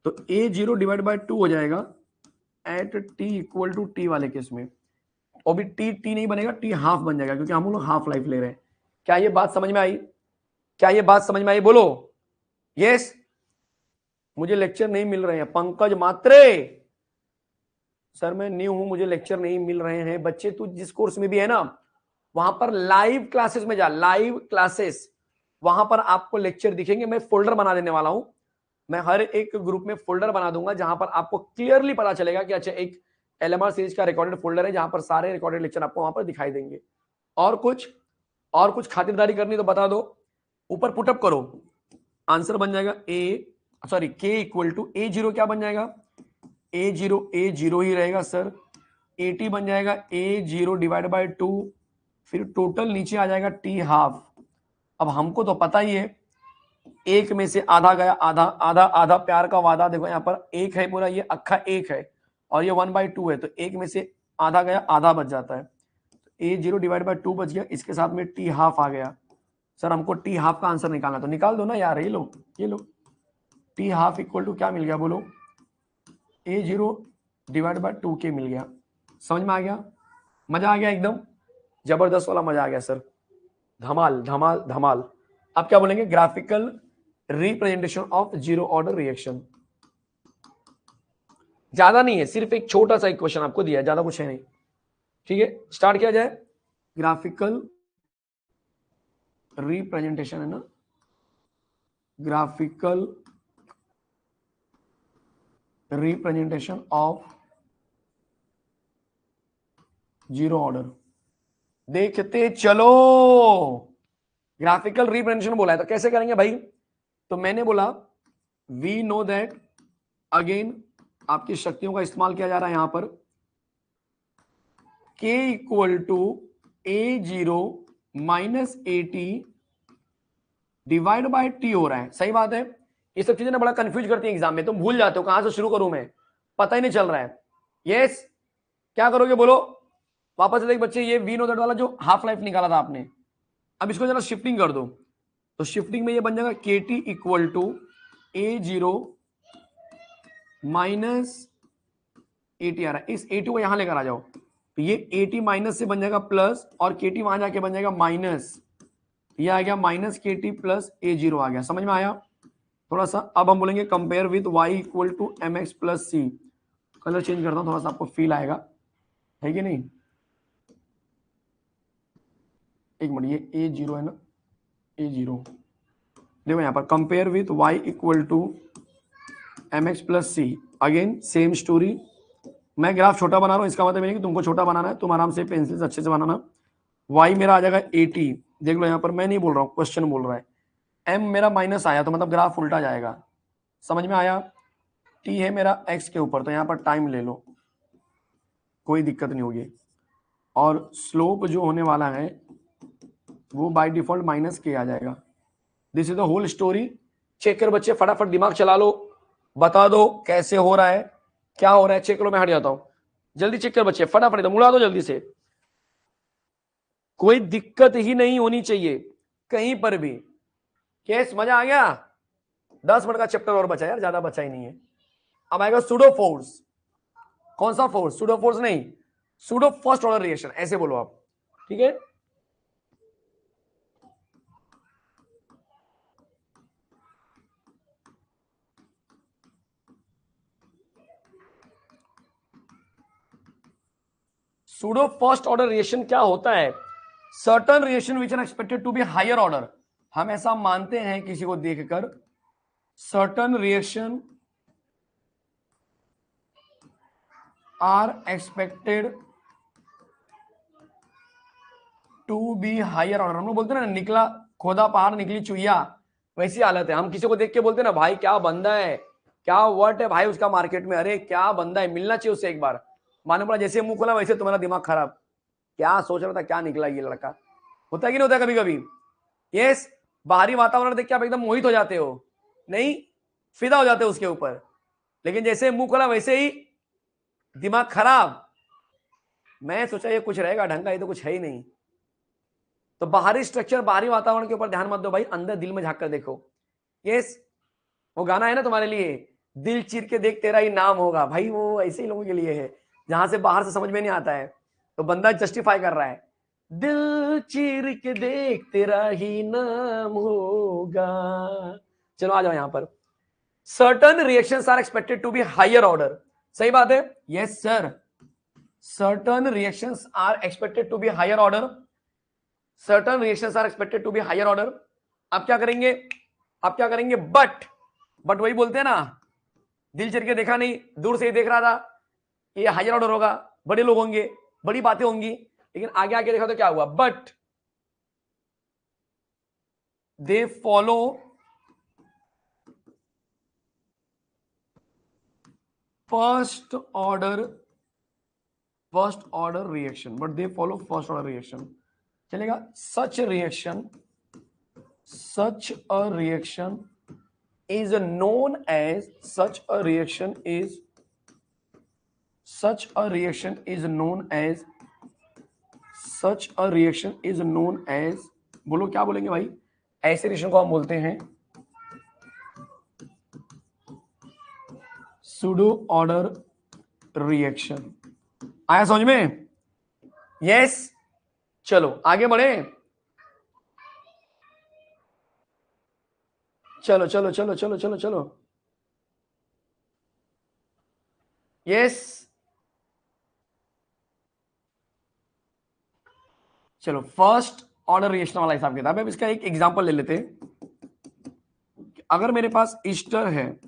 तो A0 डिवाइड बाय 2 हो जाएगा at t equal to t वाले केस में। और भी t नहीं बनेगा, t हाफ बन जाएगा, क्योंकि हम लोग हाफ लाइफ ले रहे हैं। क्या ये बात समझ में आई? क्या ये बात समझ में आई? बोलो यस। मुझे लेक्चर नहीं मिल रहे हैं पंकज मात्रे, सर मैं न्यू हूं, मुझे लेक्चर नहीं मिल रहे हैं। बच्चे तू जिस कोर्स में भी है ना, वहां पर लाइव क्लासेस में जा, लाइव क्लासेस, वहां पर आपको लेक्चर दिखेंगे। मैं फोल्डर बना देने वाला हूं, मैं हर एक ग्रुप में फोल्डर बना दूंगा जहां पर आपको क्लियरली पता चलेगा कि अच्छा एक LMR सीरीज का रिकॉर्डेड फोल्डर है जहां पर सारे रिकॉर्डेड लेक्चर आपको वहां पर दिखाई देंगे। और कुछ खातिरदारी करनी तो बता दो, ऊपर पुटअप करो, आंसर बन जाएगा k इक्वल टू A0 क्या बन जाएगा? A0 ही रहेगा सर। AT बन जाएगा A0 डिवाइड बाय 2, फिर टोटल नीचे आ जाएगा T हाफ। अब हमको तो पता ही है, एक में से आधा गया, आधा आधा आधा प्यार का वादा। देखो यहाँ पर एक है पूरा, ये अक्खा एक है, और ये 1/2 है, तो एक में से आधा गया, आधा बच जाता है। A0 डिवाइड बाय 2 बच गया, इसके साथ में T हाफ आ गया। सर हमको T हाफ का आंसर निकालना, तो निकाल दो ना यार। ये लो T हाफ इक्वल टू क्या मिल गया? बोलो, A0 डिवाइड बाय 2k मिल गया। समझ में आ गया? मजा आ गया? एकदम जबरदस्त वाला मजा आ गया सर, धमाल धमाल धमाल। अब क्या बोलेंगे? Graphical representation of zero order reaction. ज्यादा नहीं है, सिर्फ एक छोटा सा इक्वेशन आपको दिया है, ज्यादा कुछ है नहीं, ठीक है। स्टार्ट किया जाए। ग्राफिकल रिप्रेजेंटेशन है ना, graphical representation of zero order. देखते चलो, ग्राफिकल रिप्रेजेंटेशन बोला है तो कैसे करेंगे भाई? तो मैंने बोला वी नो दैट, अगेन आपकी शक्तियों का इस्तेमाल किया जा रहा है यहां पर, k equal to A0 minus AT divide by T हो रहा है। सही बात है। ये सब चीजें ना बड़ा कंफ्यूज करती हैं एग्जाम में, तुम भूल जाते हो कहां से शुरू करूं मैं, पता ही नहीं चल रहा है। यस, क्या करोगे बोलो? वापस से देख बच्चे, ये वी नो दैट वाला जो हाफ लाइफ निकाला था आपने, अब इसको जरा शिफ्टिंग कर दो, तो शिफ्टिंग में ये बन जाएगा KT equal to A0 minus AT आ रहा है, इस AT को यहां लेकर आ जाओ, तो ये AT माइनस से बन जाएगा प्लस, और KT वहां जाके बन जाएगा माइनस, ये आ गया माइनस KT प्लस A0 आ गया। समझ में आया? थोड़ा सा अब हम बोलेंगे compare with y equal to mx plus c। Colour change करता हूं थोड़ा सा, आपको फील आएगा, है कि नहीं? एक मिनट, ये A0 है ना, A0 देखो यहाँ पर compare with y equal to mx plus c. Again same story, मैं ग्राफ छोटा बना रहा हूँ, इसका मतलब नहीं कि तुमको छोटा बनाना है, तुम आराम से पेंसिल से अच्छे से बनाना। y मेरा आ जाएगा 80, देख लो यहाँ पर, मैं नहीं बोल रहा हूँ, क्वेश्चन बोल रहा है। m मेरा माइनस आया तो मतलब ग्राफ उल्टा जाएगा, समझ में आया। t है मेरा x के ऊपर, तो यहाँ पर टाइम ले लो, कोई दिक्कत नहीं होगी। और स्लोप जो होने वाला है वो बाय डिफॉल्ट माइनस के आ जाएगा। This is the whole story. Check कर बच्चे, फटाफट दिमाग चला लो, बता दो कैसे हो रहा है, क्या हो रहा है, चेक करो। मैं हट जाता हूं, जल्दी चेक कर बच्चे, फटाफट एकदम उड़ा दो जल्दी से, कोई दिक्कत ही नहीं होनी चाहिए कहीं पर भी। केस मजा आ गया? 10 मिनट का चैप्टर और बचा यार, ज्यादा बचा ही नहीं है। अब आएगा सूडो फोर्स। कौन सा फोर्स? सूडो फोर्स नहीं, सूडो फर्स्ट ऑर्डर रिएक्शन, ऐसे बोलो आप, ठीक है। सूडो फर्स्ट ऑर्डर रिएक्शन क्या होता है? Certain reaction which are expected to be higher order, हम ऐसा मानते हैं किसी को देखकर, certain reaction are expected to be higher order. हम लोग बोलते हैं ना, निकला खोदा पहाड़ निकली चुईया, वैसी हालत है। हम किसी को देख के बोलते हैं ना, भाई क्या बंदा है, क्या वर्ड है भाई उसका मार्केट में, अरे क्या बंदा है, मिलना चाहिए उससे एक बार। मालूम पड़ा जैसे मुंह खोला वैसे तुम्हारा दिमाग खराब, क्या सोच रहा था, क्या निकला ये लड़का। होता है कि नहीं होता कभी कभी? यस, बाहरी वातावरण देख के आप एकदम मोहित हो जाते हो, नहीं फिदा हो जाते हो उसके ऊपर, लेकिन जैसे मुंह खोला वैसे ही दिमाग खराब। मैं सोचा ये कुछ रहेगा ढंग का, ये तो कुछ है ही नहीं। तो बाहरी स्ट्रक्चर, बाहरी वातावरण के ऊपर ध्यान मत दो भाई, अंदर दिल में झांक कर देखो। यस, वो गाना है ना तुम्हारे लिए, दिल चीर के देख तेरा ही नाम होगा, भाई वो ऐसे ही लोगों के लिए है जहां से बाहर से समझ में नहीं आता है, तो बंदा जस्टिफाई कर रहा है, दिल चीर के देख तेरा ही नाम होगा। चलो आ जाओ यहां पर। Certain reactions are expected to be higher order, सही बात है, yes sir. Certain reactions are expected to be higher order, certain reactions are expected to be higher order. आप क्या करेंगे, आप क्या करेंगे, बट वही बोलते हैं ना, दिल चल के देखा नहीं, दूर से ही देख रहा था, ये हायर ऑर्डर होगा, बड़े लोग होंगे, बड़ी बातें होंगी, लेकिन आगे आगे देखा तो क्या हुआ, but they follow first order reaction, but they follow first order reaction, चलेगा। Such a reaction is known as such a reaction is known as, बोलो क्या बोलेंगे भाई, ऐसे रिएक्शन को हम बोलते हैं सूडो ऑर्डर रिएक्शन। आया समझ में? यस, चलो आगे बढ़े, चलो चलो चलो चलो चलो चलो, यस, चलो फर्स्ट ऑर्डर रिएक्शन वाला हिसाब किताब है। अब इसका एक एग्जांपल ले लेते हैं। अगर मेरे पास ईस्टर है,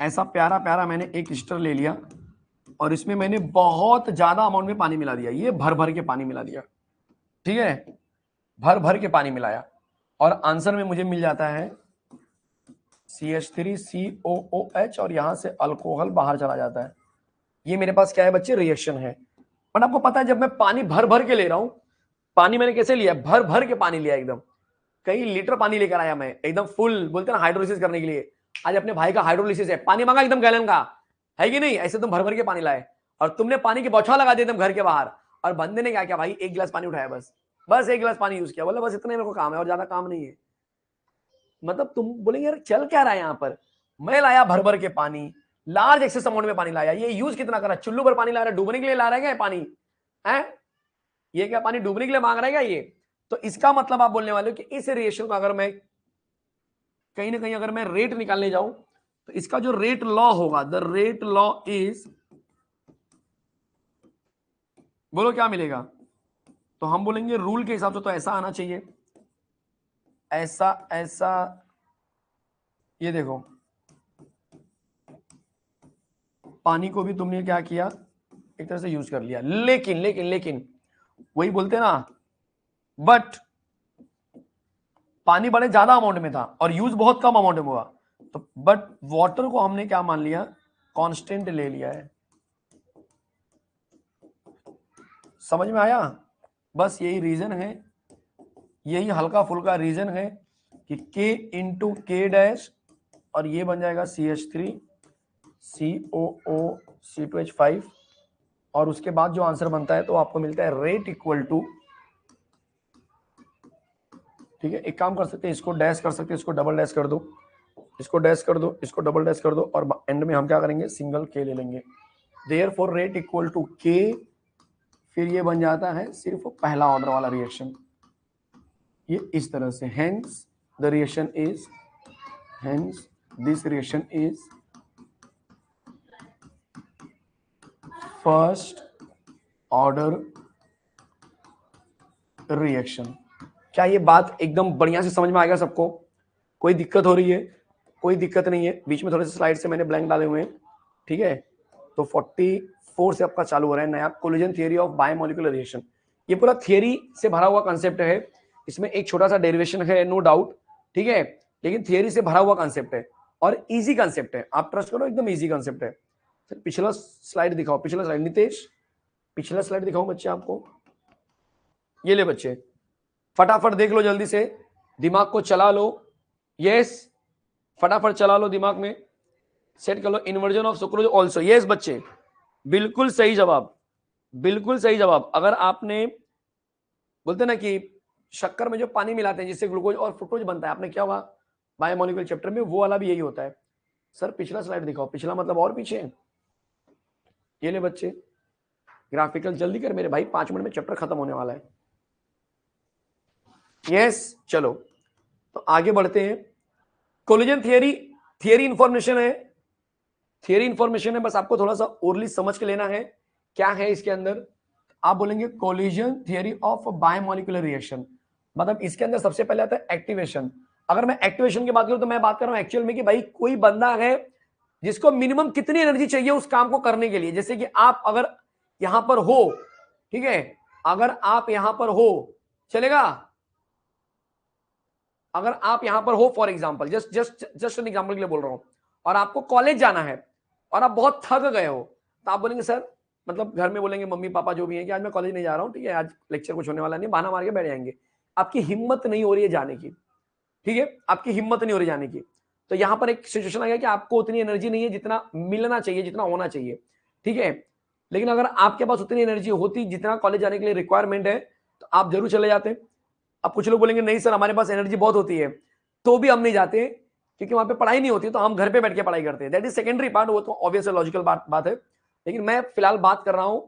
ऐसा प्यारा प्यारा मैंने एक ईस्टर ले लिया और इसमें मैंने बहुत ज्यादा अमाउंट में पानी मिला दिया, ये भर भर के पानी मिला दिया, ठीक है, भर भर के पानी मिलाया, और आंसर में मुझे मिल जाता है CH3COOH, और यहां से अल्कोहल बाहर चला जाता है। ये मेरे पास क्या है बच्चे, रिएक्शन है। बट आपको पता है जब मैं पानी भर भर के ले रहा हूं, पानी मैंने कैसे लिया, भर भर के पानी लिया, एकदम कई लीटर पानी लेकर आया मैं, एकदम फुल, बोलते हैं ना हाइड्रोलिसिस करने के लिए। आज अपने भाई का हाइड्रोलिसिस है, पानी मांगा एकदम गैलन का, है कि नहीं, ऐसे तुम भर भर के पानी लाए, और तुमने पानी की बौछार लगा दी एकदम घर के बाहर, और बंदे ने क्या किया भाई, एक गिलास पानी उठाया, बस एक गिलास पानी यूज किया, बोला बस इतने मेरे को काम है और ज्यादा काम नहीं है। मतलब तुम बोलेंगे यार चल क्या रहा है यहाँ पर, मैं लाया भर भर के पानी, लार्ज एक्सेस अमाउंट में पानी लाया, ये यूज कितना करा, चुल्लू भर पानी ला रहा है, डूबने के लिए ला रहा है क्या पानी, है ये क्या पानी डूबने के लिए मांग रहा है क्या ये? तो इसका मतलब आप बोलने वाले हो कि इस रिएक्शन को अगर मैं कहीं ना कहीं अगर मैं रेट निकालने जाऊं, तो इसका जो रेट लॉ होगा, द रेट लॉ इज, बोलो क्या मिलेगा, तो हम बोलेंगे रूल के हिसाब से तो ऐसा आना चाहिए, ऐसा ऐसा, ये देखो पानी को भी तुमने क्या किया, एक तरह से यूज कर लिया, लेकिन लेकिन लेकिन वही बोलते ना, बट पानी बड़े ज्यादा अमाउंट में था और यूज बहुत कम अमाउंट में हुआ, तो बट वाटर को हमने क्या मान लिया, कांस्टेंट ले लिया है। समझ में आया? बस यही रीजन है, यही हल्का फुल्का रीजन है कि K इंटू के डैश और ये बन जाएगा CH3 COO C2H5 और उसके बाद जो आंसर बनता है तो आपको मिलता है रेट इक्वल टू, ठीक है, एक काम कर सकते हैं, इसको डैश कर सकते हैं, इसको डबल डैश कर दो, इसको डैश कर दो, इसको डबल डैश कर दो और एंड में हम क्या करेंगे, सिंगल K ले लेंगे। Therefore rate equal to K, फिर ये बन जाता है सिर्फ पहला ऑर्डर वाला रिएक्शन, ये इस तरह से, hence the reaction is, hence this reaction is first order reaction. क्या ये बात एकदम बढ़िया से समझ में आएगा सबको? कोई दिक्कत हो रही है? कोई दिक्कत नहीं है, बीच में थोड़े से स्लाइड से मैंने ब्लैंक डाले हुए हैं, ठीक है। तो 44 से आपका चालू हो रहा है नया, collision theory of biomolecular reaction. ये पूरा थियरी से भरा हुआ कंसेप्ट है, इसमें एक छोटा सा डेरिवेशन है नो डाउट, ठीक है, लेकिन थियरी से भरा हुआ कंसेप्ट है और इजी कंसेप्ट है, आप ट्रस्ट करो, एकदम इजी कंसेप्ट है। सर पिछला स्लाइड दिखाओ, पिछला स्लाइड नितेश, पिछला स्लाइड दिखाओ बच्चे आपको, ये ले बच्चे फटाफट देख लो, जल्दी से दिमाग को चला लो, यस फटाफट चला लो, दिमाग में सेट कर लो, inversion of sucrose also, yes बच्चे बिल्कुल सही जवाब, बिल्कुल सही जवाब। अगर आपने बोलते ना कि शक्कर में जो पानी मिलाते हैं जिससे ग्लूकोज और फ्रुक्टोज बनता है, आपने क्या हुआ बायोमोलिकुलर चैप्टर में, वो वाला भी यही होता है। सर पिछला स्लाइड दिखाओ, पिछला मतलब और पीछे, ये ले बच्चे ग्राफिकल जल्दी कर मेरे भाई, 5 मिनट में चैप्टर खत्म होने वाला है। यस चलो तो आगे बढ़ते हैं। कोलिजन थियरी, थियरी इंफॉर्मेशन है, थियरी इंफॉर्मेशन है, बस आपको थोड़ा सा ओरली समझ के लेना है क्या है इसके अंदर। आप बोलेंगे collision theory of biomolecular reaction, मतलब इसके अंदर सबसे पहले आता है एक्टिवेशन। अगर मैं एक्टिवेशन की बात करूं तो मैं बात कर रहा हूं एक्चुअल में कि भाई कोई बंदा है जिसको मिनिमम कितनी एनर्जी चाहिए उस काम को करने के लिए। जैसे कि आप अगर यहां पर हो, ठीक है, अगर आप यहां पर हो चलेगा, अगर आप यहां पर हो for example, just an example के लिए बोल रहा हूं, और आपको कॉलेज जाना है और आप बहुत थक गए हो, तो आप बोलेंगे सर, मतलब घर में बोलेंगे मम्मी पापा जो भी हैं कि आज मैं कॉलेज नहीं जा रहा हूं, ठीक है, आज लेक्चर कुछ होने वाला नहीं, बहाना मार के बैठ जाएंगे। आपकी हिम्मत नहीं हो रही है जाने की, ठीक है, आपकी हिम्मत नहीं हो रही जाने की, तो यहां पर एक सिचुएशन आ गया कि आपको उतनी एनर्जी नहीं है जितना मिलना चाहिए, जितना होना चाहिए, ठीक है। लेकिन अगर आपके पास उतनी एनर्जी होती जितना कॉलेज जाने के लिए रिक्वायरमेंट है तो आप जरूर चले जाते। अब कुछ लोग बोलेंगे नहीं सर हमारे पास एनर्जी बहुत होती है, तो भी हम नहीं जाते क्योंकि वहां पे पढ़ाई नहीं होती, तो हम घर पे बैठ के पढ़ाई करते हैं, दैट इज सेकेंडरी पार्ट, वो तो ऑब्वियस लॉजिकल बात है। लेकिन मैं फिलहाल बात कर रहा हूं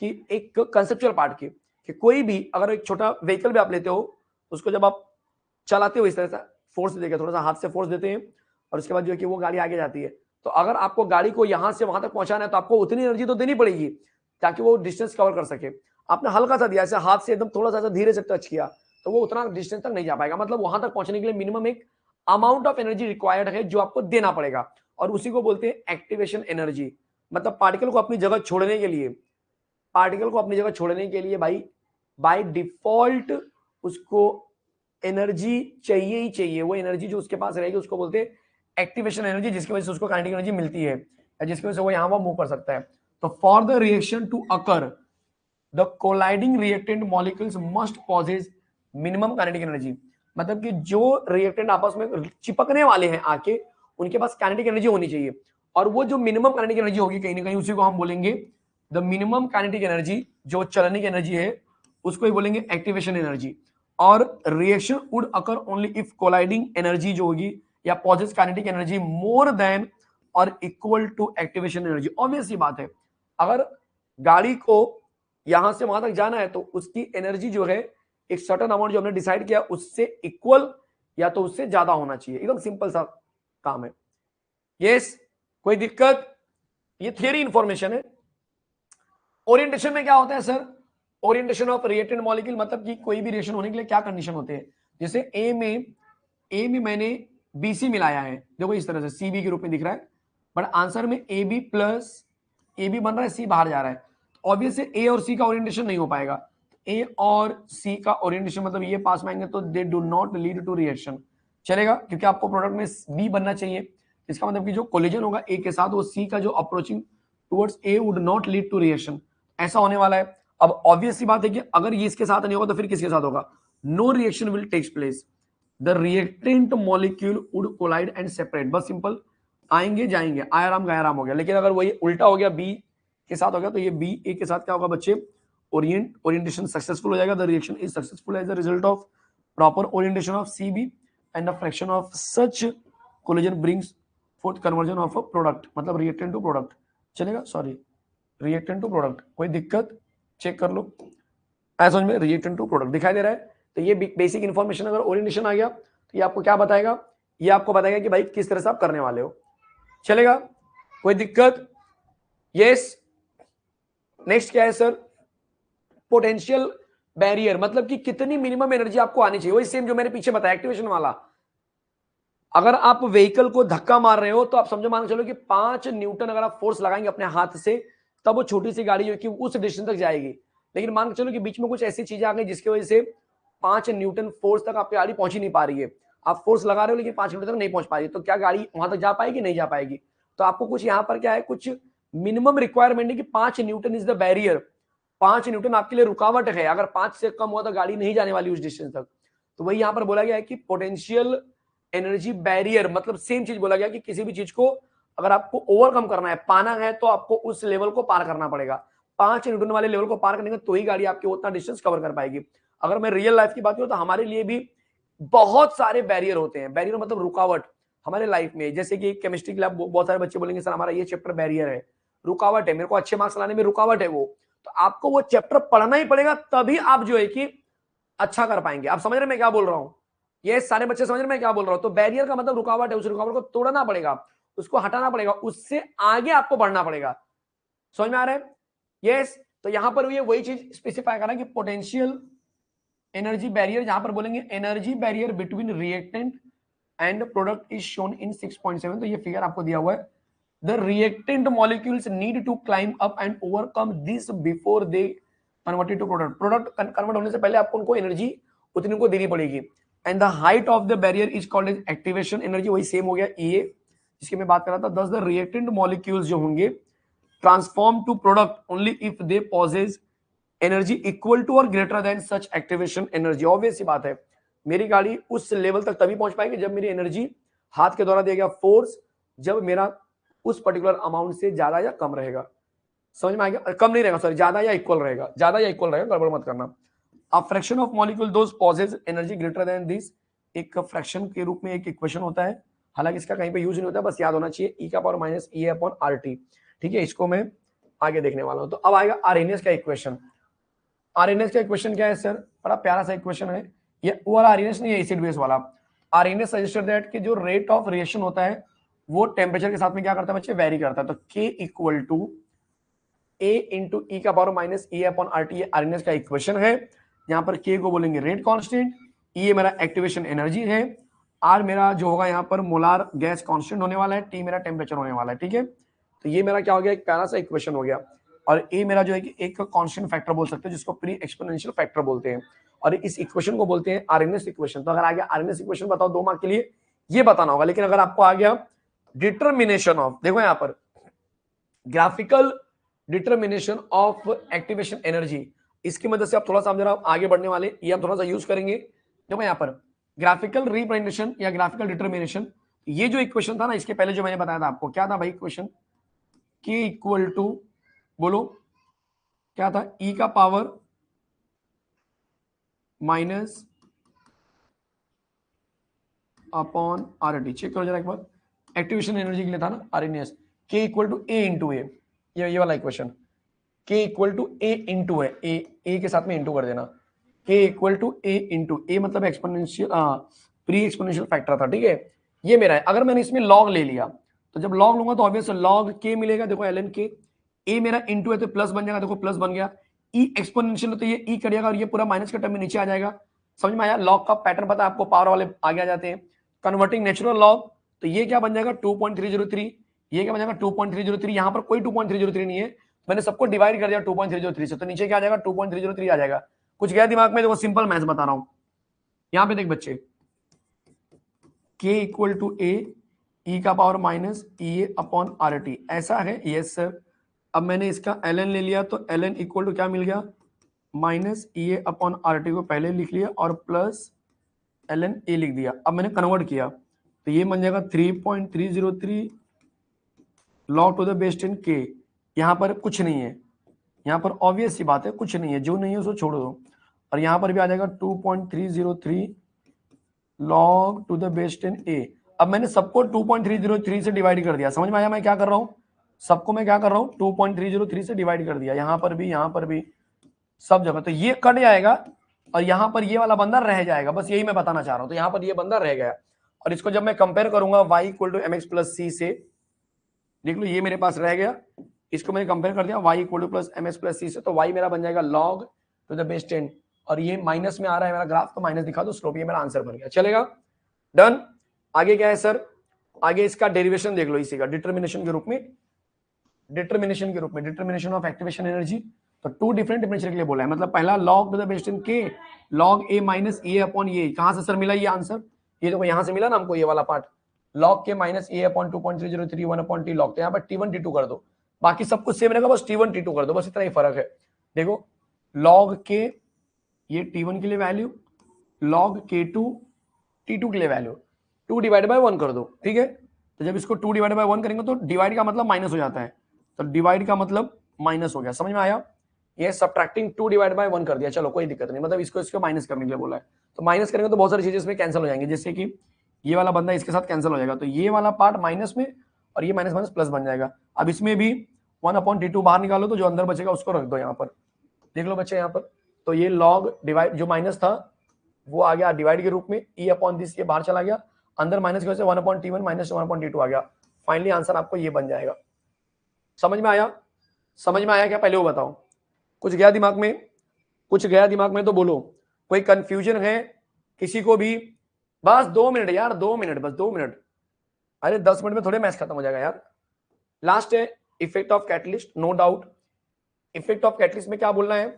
कि एक कंसेप्चुअल पार्ट की, कि कोई भी अगर एक छोटा व्हीकल भी आप लेते हो, उसको जब आप चलाते हो इस तरह से फोर्स देकर, थोड़ा सा हाथ से फोर्स देते हैं और उसके बाद जो है कि वो गाड़ी आगे जाती है, तो अगर आपको गाड़ी को यहां से वहां तक पहुंचाना है तो आपको उतनी एनर्जी तो देनी पड़ेगी ताकि वो डिस्टेंस कवर कर सके। आपने हल्का सा दिया, ऐसे हाथ से एकदम थोड़ा सा धीरे से टच किया, तो वो उतना डिस्टेंस तक नहीं जा पाएगा, मतलब वहां तक पहुंचने के लिए मिनिमम एक अमाउंट ऑफ एनर्जी रिक्वायर्ड है जो आपको देना पड़ेगा, और उसी को बोलते हैं एक्टिवेशन एनर्जी। मतलब पार्टिकल को अपनी जगह छोड़ने के लिए, पार्टिकल को अपनी जगह छोड़ने के लिए भाई बाय डिफॉल्ट उसको एनर्जी चाहिए ही चाहिए, वो एनर्जी जो उसके पास रहेगी उसको बोलते हैं एक्टिवेशन एनर्जी, जिसकी वजह से उसको काइनेटिक एनर्जी मिलती है या जिसकी वजह से वो यहां वहां मूव कर सकता है। तो for the reaction to occur the colliding reactant molecules must possess minimum kinetic energy, मतलब कि जो रिएक्टेंट आपस में चिपकने वाले हैं आके उनके पास काइनेटिक एनर्जी होनी चाहिए, और वो जो मिनिमम काइनेटिक एनर्जी होगी कहीं ना कहीं उसी को हम बोलेंगे द मिनिमम काइनेटिक एनर्जी, जो चलने की एनर्जी है उसको ही बोलेंगे एक्टिवेशन एनर्जी। और reaction would occur only if colliding energy जो होगी या possess kinetic energy more than और equal to activation energy. Obvious सी बात है, अगर गाड़ी को यहां से वहां तक जाना है तो उसकी एनर्जी जो है एक सर्टेन अमाउंट जो हमने डिसाइड किया उससे इक्वल या तो उससे ज्यादा होना चाहिए, एकदम सिंपल सा काम है। यस कोई दिक्कत? ये थियरी इंफॉर्मेशन है। ओरिएंटेशन में क्या होता है sir, orientation of reactant molecule मतलब कि कोई भी रिएक्शन होने के लिए क्या कंडीशन होते हैं। जैसे ए में मैंने बीसी मिलाया है, देखो इस तरह से सीबी के रूप में दिख रहा है, बट आंसर में A B plus A B बन रहा है, सी बाहर जा रहा है, तो ऑब्वियसली ए और सी का ओरिएंटेशन नहीं हो पाएगा। ए और सी का ओरिएंटेशन मतलब ये पास में आएंगे तो they do not lead to reaction, चलेगा, क्योंकि आपको प्रोडक्ट में बी बनना चाहिए। इसका मतलब कि जो कोलिजन होगा ए के साथ वो सी का जो approaching towards A would not lead to reaction, ऐसा होने वाला है। अब ऑब्वियसली बात है कि अगर ये इसके साथ नहीं होगा तो फिर किसके साथ होगा, no reaction will takes place, the reactant molecule would collide and separate, बस सिंपल, आएंगे जाएंगे, आयाराम गायाराम हो गया। लेकिन अगर वही उल्टा हो गया, बी के साथ हो गया, तो ये बी ए के साथ क्या होगा बच्चे, ओरिएंटेशन सक्सेसफुल हो जाएगा, the reaction is successful as the result of proper orientation of C B and the fraction of such collision brings forth conversion of a product, मतलब रिएक्टेंट टू प्रोडक्ट, चलेगा, sorry reactant to product, कोई दिक्कत check कर लो, ऐसा समझ में, reactant to product दिखाई दे रहा है। तो ये बेसिक इंफॉर्मेशन अगर ओरिएंटेशन आ गया तो ये आपको क्या बताएगा, ये आपको बताएगा कि भाई किस तरह से आप करने वाले हो, चलेगा, कोई दिक्कत, यस। नेक्स्ट क्या है सर, पोटेंशियल बैरियर, मतलब कि कितनी मिनिमम एनर्जी आपको आनी चाहिए, वही सेम जो मैंने पीछे बताया एक्टिवेशन वाला। अगर आप व्हीकल को धक्का मार रहे हो तो आप समझो, मान चलो कि 5 न्यूटन अगर आप फोर्स लगाएंगे अपने हाथ से, तब वो छोटी सी गाड़ी जो कि उस डिस्टेंस तक जाएगी। लेकिन मान के चलो कि बीच में कुछ ऐसी चीजें आ गई जिसकी वजह से 5 न्यूटन फोर्स तक आपकी गाड़ी पहुंच ही नहीं पा रही है, आप फोर्स लगा रहे हो लेकिन 5 न्यूटन तक नहीं पहुंच पा रही, तो क्या गाड़ी वहां तक जा पाएगी, नहीं जा पाएगी। तो आपको कुछ यहाँ पर क्या है, कुछ मिनिमम रिक्वायरमेंट है कि 5 Newton is the barrier, 5 Newton आपके लिए रुकावट है, अगर 5 से कम हुआ तो गाड़ी नहीं जाने वाली उस डिस्टेंस तक। तो वही यहाँ पर बोला गया है कि पोटेंशियल एनर्जी बैरियर, मतलब सेम चीज बोला गया कि किसी भी चीज को अगर आपको ओवरकम करना है, पाना है, तो आपको उस लेवल को पार करना पड़ेगा, 5 न्यूटन वाले लेवल को पार करने का तो ही गाड़ी आपकी उतना डिस्टेंस कवर कर पाएगी। अगर मैं रियल लाइफ की बात करूं तो हमारे लिए भी बहुत सारे बैरियर होते हैं, बैरियर मतलब रुकावट हमारे लाइफ में, जैसे कि केमिस्ट्री के लैब बहुत सारे बच्चे बोलेंगे सर हमारा ये चैप्टर बैरियर है, रुकावट है, मेरे को अच्छे मार्क्स लाने में रुकावट है वो, तो आपको वो चैप्टर पढ़ना ही पड़ेगा, तभी आप जो है कि अच्छा कर पाएंगे। आप समझ रहे मैं क्या बोल रहा हूं, ये सारे बच्चे समझ रहे मैं क्या बोल रहा हूं। तो बैरियर का मतलब रुकावट है, उस रुकावट को तोड़ना पड़ेगा, उसको हटाना पड़ेगा, उससे आगे आपको बढ़ना पड़ेगा, समझ में आ रहा है, यस। तो यहां पर ये वही चीज स्पेसिफाई करना कि पोटेंशियल एनर्जी बैरियर, जहां पर बोलेंगे energy barrier between reactant and product is shown in 6.7, तो ये फिगर आपको दिया हुआ है, the reactant molecules need to climb up and overcome this before they converted to product, product convert होने से पहले आपको उनको एनर्जी उतनी उनको देनी पड़ेगी, and the height of the barrier is called as activation energy, वही सेम हो गया ए जिसकी मैं बात कर रहा था। दस द रिएक्टेंट मॉलिक्यूल्स जो होंगे transform to product only if they possess energy equal to और greater than such activation energy, obvious सी बात है, मेरी गाड़ी उस लेवल तक तभी पहुंच पाएगी जब मेरी एनर्जी हाथ के द्वारा दिया गया फोर्स जब मेरा उस पर्टिकुलर अमाउंट से ज्यादा या कम रहेगा, समझ में आ गया, कम नहीं रहेगा, सॉरी ज्यादा या इक्वल रहेगा, ज्यादा या इक्वल रहेगा, गड़बड़ मत करना। A fraction of molecule those possess energy greater than this, एक फ्रैक्शन के रूप में एक इक्वेशन होता है, हालांकि इसका कहीं पे यूज नहीं होता, बस याद होना चाहिए ई का power minus E upon R T, ठीक है, इसको मैं आगे देखने वाला हूं। तो अब आएगा आरएनएस का इक्वेशन, आरएनएस का इक्वेशन क्या है सर, बड़ा प्यारा सा इक्वेशन है, ये वो वाला आरएनएस नहीं है, एसिड बेस वाला आरएनएस सजेस्टेड दैट कि जो रेट ऑफ रिएक्शन होता है वो टेम्परेचर के साथ में क्या करता है बच्चे, वेरी करता है, तो K equal to A into E का power minus E upon R T, Arrhenius का इक्वेशन है, यहाँ पर K को बोलेंगे रेट कांस्टेंट, E मेरा एक्टिवेशन एनर्जी है, R मेरा जो होगा यहाँ पर मोलार गैस कांस्टेंट होने वाला है, T मेरा टेम्परेचर होने वाला है, ठीक है, तो ये मेरा क्या हो गया, एक प्यारा सा इक्वेशन हो गया, और ए मेरा जो है कि एक कांस्टेंट फैक्टर बोल सकते हैं जिसको प्री एक्सपोनेंशियल फैक्टर बोलते हैं, और इस इक्वेशन को बोलते हैं आरएनएस इक्वेशन। तो अगर आ गया आरएनएस इक्वेशन बताओ 2 मार्क के लिए ये बताना होगा, लेकिन अगर आपको आ गया डिटरमिनेशन ऑफ, देखो यहां पर graphical determination of activation energy, इसकी मदद से आप थोड़ा सा जरा आगे बढ़ने वाले, ये हम थोड़ा सा यूज करेंगे। देखो यहां पर ग्राफिकल रिप्रेजेंटेशन या ग्राफिकल डिटरमिनेशन, ये जो इक्वेशन था ना, इसके पहले जो मैंने बताया था आपको, क्या था भाई इक्वेशन, K इक्वल टू, बोलो क्या था, E का power minus upon R T, check करो जरा एक बार, एक्टिवेशन एनर्जी के लिए था ना Arrhenius, K equal to A into A, ये वाला equation, K equal to A into A, A के साथ में इंटू कर देना, K equal to A into A मतलब एक्सपोनेंशियल प्री एक्सपोनेंशियल फैक्टर था, ठीक है, ये मेरा है। अगर मैंने इसमें लॉग ले लिया तो जब लॉग लूंगा तो ऑब्वियस लॉग K मिलेगा, देखो ln K, ए मेरा इंटू है तो प्लस बन जाएगा, देखो प्लस बन गया, ई एक्सपोनेंशियल तो ये ई करिएगा और ये पूरा माइनस का टर्म में नीचे आ जाएगा। समझ में आया? लॉग का पैटर्न पता है आपको, पावर वाले आगे आ जाते हैं। कन्वर्टिंग नेचुरल लॉग, तो ये क्या बन जाएगा 2.303, ये क्या बन जाएगा 2.303। यहाँ पर कोई 2.303 नहीं है, मैंने सबको डिवाइड कर दिया 2.303 से, तो नीचे क्या आ जाएगा 2.303 आ जाएगा। कुछ गया दिमाग में? देखो सिंपल मैथ्स बता रहा हूं। यहाँ पे देख बच्चे, k इक्वल टू ए ई का power minus E upon R T, ऐसा है? Yes sir. अब मैंने इसका ln ले लिया, तो ln इक्वल टू क्या मिल गया, minus E upon R T को पहले लिख लिया और प्लस ln ए लिख दिया। अब मैंने कन्वर्ट किया, तो ये बन जाएगा 3.303 लॉग टू द बेस 10 के। यहाँ पर कुछ नहीं है, यहाँ पर ऑब्वियस सी बात है कुछ नहीं है, जो नहीं है उसको छोड़ दो। और यहाँ पर भी आ जाएगा 2.303 लॉग टू द बेस 10 ए। अब मैंने सबको 2.303 से डिवाइड कर दिया। समझ में आया मैं क्या कर रहा हूँ? सबको मैं क्या कर रहा हूँ 2.303 से डिवाइड कर दिया, यहाँ पर भी सब जगह। तो ये कट जाएगा और यहाँ पर ये वाला बंदा रह जाएगा, बस यही मैं बताना चाह रहा हूँ। तो यहाँ पर ये बंदा रह गया और इसको जब मैं कंपेयर करूंगा y equal to mx plus C से, देख लो ये मेरे पास रह गया, इसको मैंने कंपेयर कर दिया y equal to plus mx plus C से, तो y मेरा बन जाएगा log टू द बेस 10 और ये माइनस में आ रहा है मेरा ग्राफ, तो माइनस दिखा दो, स्लोप, ये मेरा आंसर बन गया। चलेगा? डन। आगे क्या है सर? आगे इसका डेरिवेशन देख लो इसी का, डिटर्मिनेशन के रूप में, डिटर्मिनेशन ऑफ एक्टिवेशन एनर्जी। तो टू डिफरेंट टेम्परेचर के लिए बोला है, मतलब पहला log टू द बेस 10 के log a minus A upon A. कहां से सर मिला ये आंसर? ये देखो यहां से मिला ना हमको, ये वाला पार्ट, log के minus A upon 2.303 1 upon T log। तो यहाँ पर T1 T2 कर दो, बाकी सब कुछ सेम रहेगा, बस T1 T2 कर दो, बस इतना ही फर्क है। देखो log के ये T1 के लिए वैल्यू, log K2 T2 के लिए वैल्यू, 2 डिवाइड बाय 1 कर दो, ठीक है? तो जब इसको 2 डिवाइड बाय 1 करेंगे तो डिवाइड का मतलब माइनस हो जाता है, तो डिवाइड का मतलब माइनस हो गया। समझ में आया? ये सब्ट्रैक्टिंग 2 डिवाइड बाय 1 कर दिया, चलो कोई दिक्कत नहीं, मतलब इसको माइनस करने के लिए बोला है। तो माइनस करेंगे तो बहुत सारी चीजें इसमें कैंसिल हो जाएंगी, जैसे कि ये वाला बंदा इसके साथ कैंसिल हो जाएगा, तो ये वाला पार्ट माइनस में और ये माइनस माइनस प्लस बन जाएगा। अब इसमें भी 1/T2 बाहर निकालो, तो जो अंदर बचेगा उसको रख दो यहाँ पर, देख लो बच्चे यहाँ पर। तो ये log डिवाइड जो माइनस था वो आ गया डिवाइड के रूप में, e अपॉन दिस ये बाहर चला गया, अंदर माइनस की वजह से 1/T1 माइनस 1/T2 आ गया। फाइनली आंसर आपको ये बन जाएगा। समझ में आया? समझ में आया क्या? पहले वो बताओ, कुछ गया दिमाग में? कुछ गया दिमाग में तो बोलो। कोई कंफ्यूजन है किसी को भी? बस 2 मिनट यार, 2 मिनट, बस 2 मिनट। अरे 10 मिनट में थोड़े मैच खत्म हो जाएगा यार। लास्ट है effect of catalyst, no doubt. Effect of catalyst में क्या बोलना है?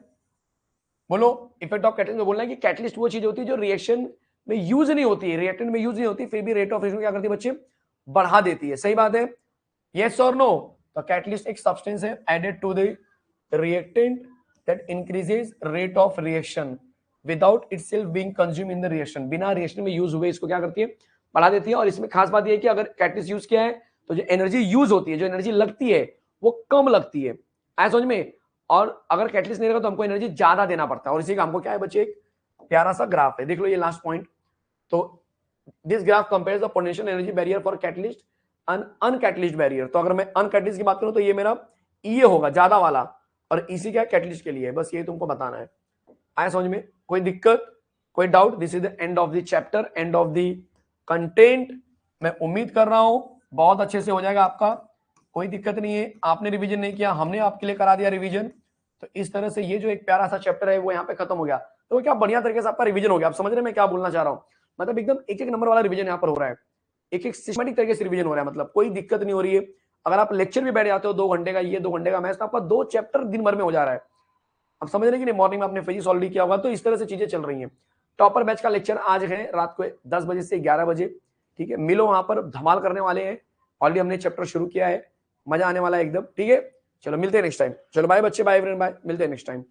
बोलो। इफेक्ट ऑफ कैटलिस्ट में बोलना है कि कैटलिस्ट वो चीज होती है जो रिएक्शन में यूज नहीं होती है, रिएक्टेंट में यूज नहीं होती, फिर भी रेट ऑफ रिएक्शन क्या करती है बच्चे? बढ़ा देती है। सही बात है? यस और नो? तो कैटलिस्ट एक सब्सटेंस है added to the reactant that increases rate of reaction without itself being consumed in the reaction। बिना रिएक्शन में यूज हुए इसको क्या करती है? बढ़ा देती है। और इसमें खास बात यह है कि अगर कैटलिस्ट यूज किया है तो जो एनर्जी यूज होती है, जो एनर्जी लगती है वो कम लगती है, आया समझ में? और अगर कैटलिस्ट नहीं रहेगा तो हमको एनर्जी ज्यादा देना पड़ता है। और इसी का हमको क्या है बच्चे? एक प्यारा सा ग्राफ है, देख लो ये लास्ट पॉइंट। तो this graph compares the potential energy barrier for catalyst and uncatalyst barrier. तो अगर मैं अनकैटलिस्ट की बात करूं तो ये मेरा ये होगा ज्यादा वाला, और इसी क्या कैटलिस्ट के लिए है, बस ये तुमको बताना है। आया समझ में? कोई दिक्कत, कोई doubt? This is the end of the chapter, end of the content. मैं उम्मीद कर रहा हूं बहुत अच्छे से हो जाएगा आपका, कोई दिक्कत नहीं है। आपने रिवीजन नहीं किया, हमने आपके लिए करा दिया रिवीजन। तो इस तरह से ये जो एक प्यारा सा चैप्टर है वो यहाँ पे खत्म हो गया। तो क्या बढ़िया तरीके से आपका रिवीजन हो गया। आप समझ रहे हैं मैं क्या बोलना चाह रहा हूँ? मतलब एकदम एक एक नंबर वाला रिवीजन यहाँ पर हो रहा है, एक एक सिस्टमेटिक तरीके से रिवीजन हो रहा है, मतलब कोई दिक्कत नहीं हो रही है। अगर आप लेक्चर भी बैठ जाते हो 2 घंटे का, ये 2 घंटे का मैथ, तो आपका 2 चैप्टर दिन भर में हो जा रहा है। अब समझ रहे कि नहीं? मॉर्निंग में आपने फिजिक्स ऑलरेडी किया होगा, तो इस तरह से चीजें चल रही हैं। टॉपर बैच का लेक्चर आज है रात को 10 बजे से 11 बजे, ठीक है? मिलो, वहां पर धमाल करने वाले हैं। ऑलरेडी हमने चैप्टर शुरू किया है, मजा आने वाला है एकदम, ठीक है? चलो मिलते हैं नेक्स्ट टाइम। चलो बाय बच्चे, बाय एवरीवन, बाय, मिलते हैं नेक्स्ट टाइम।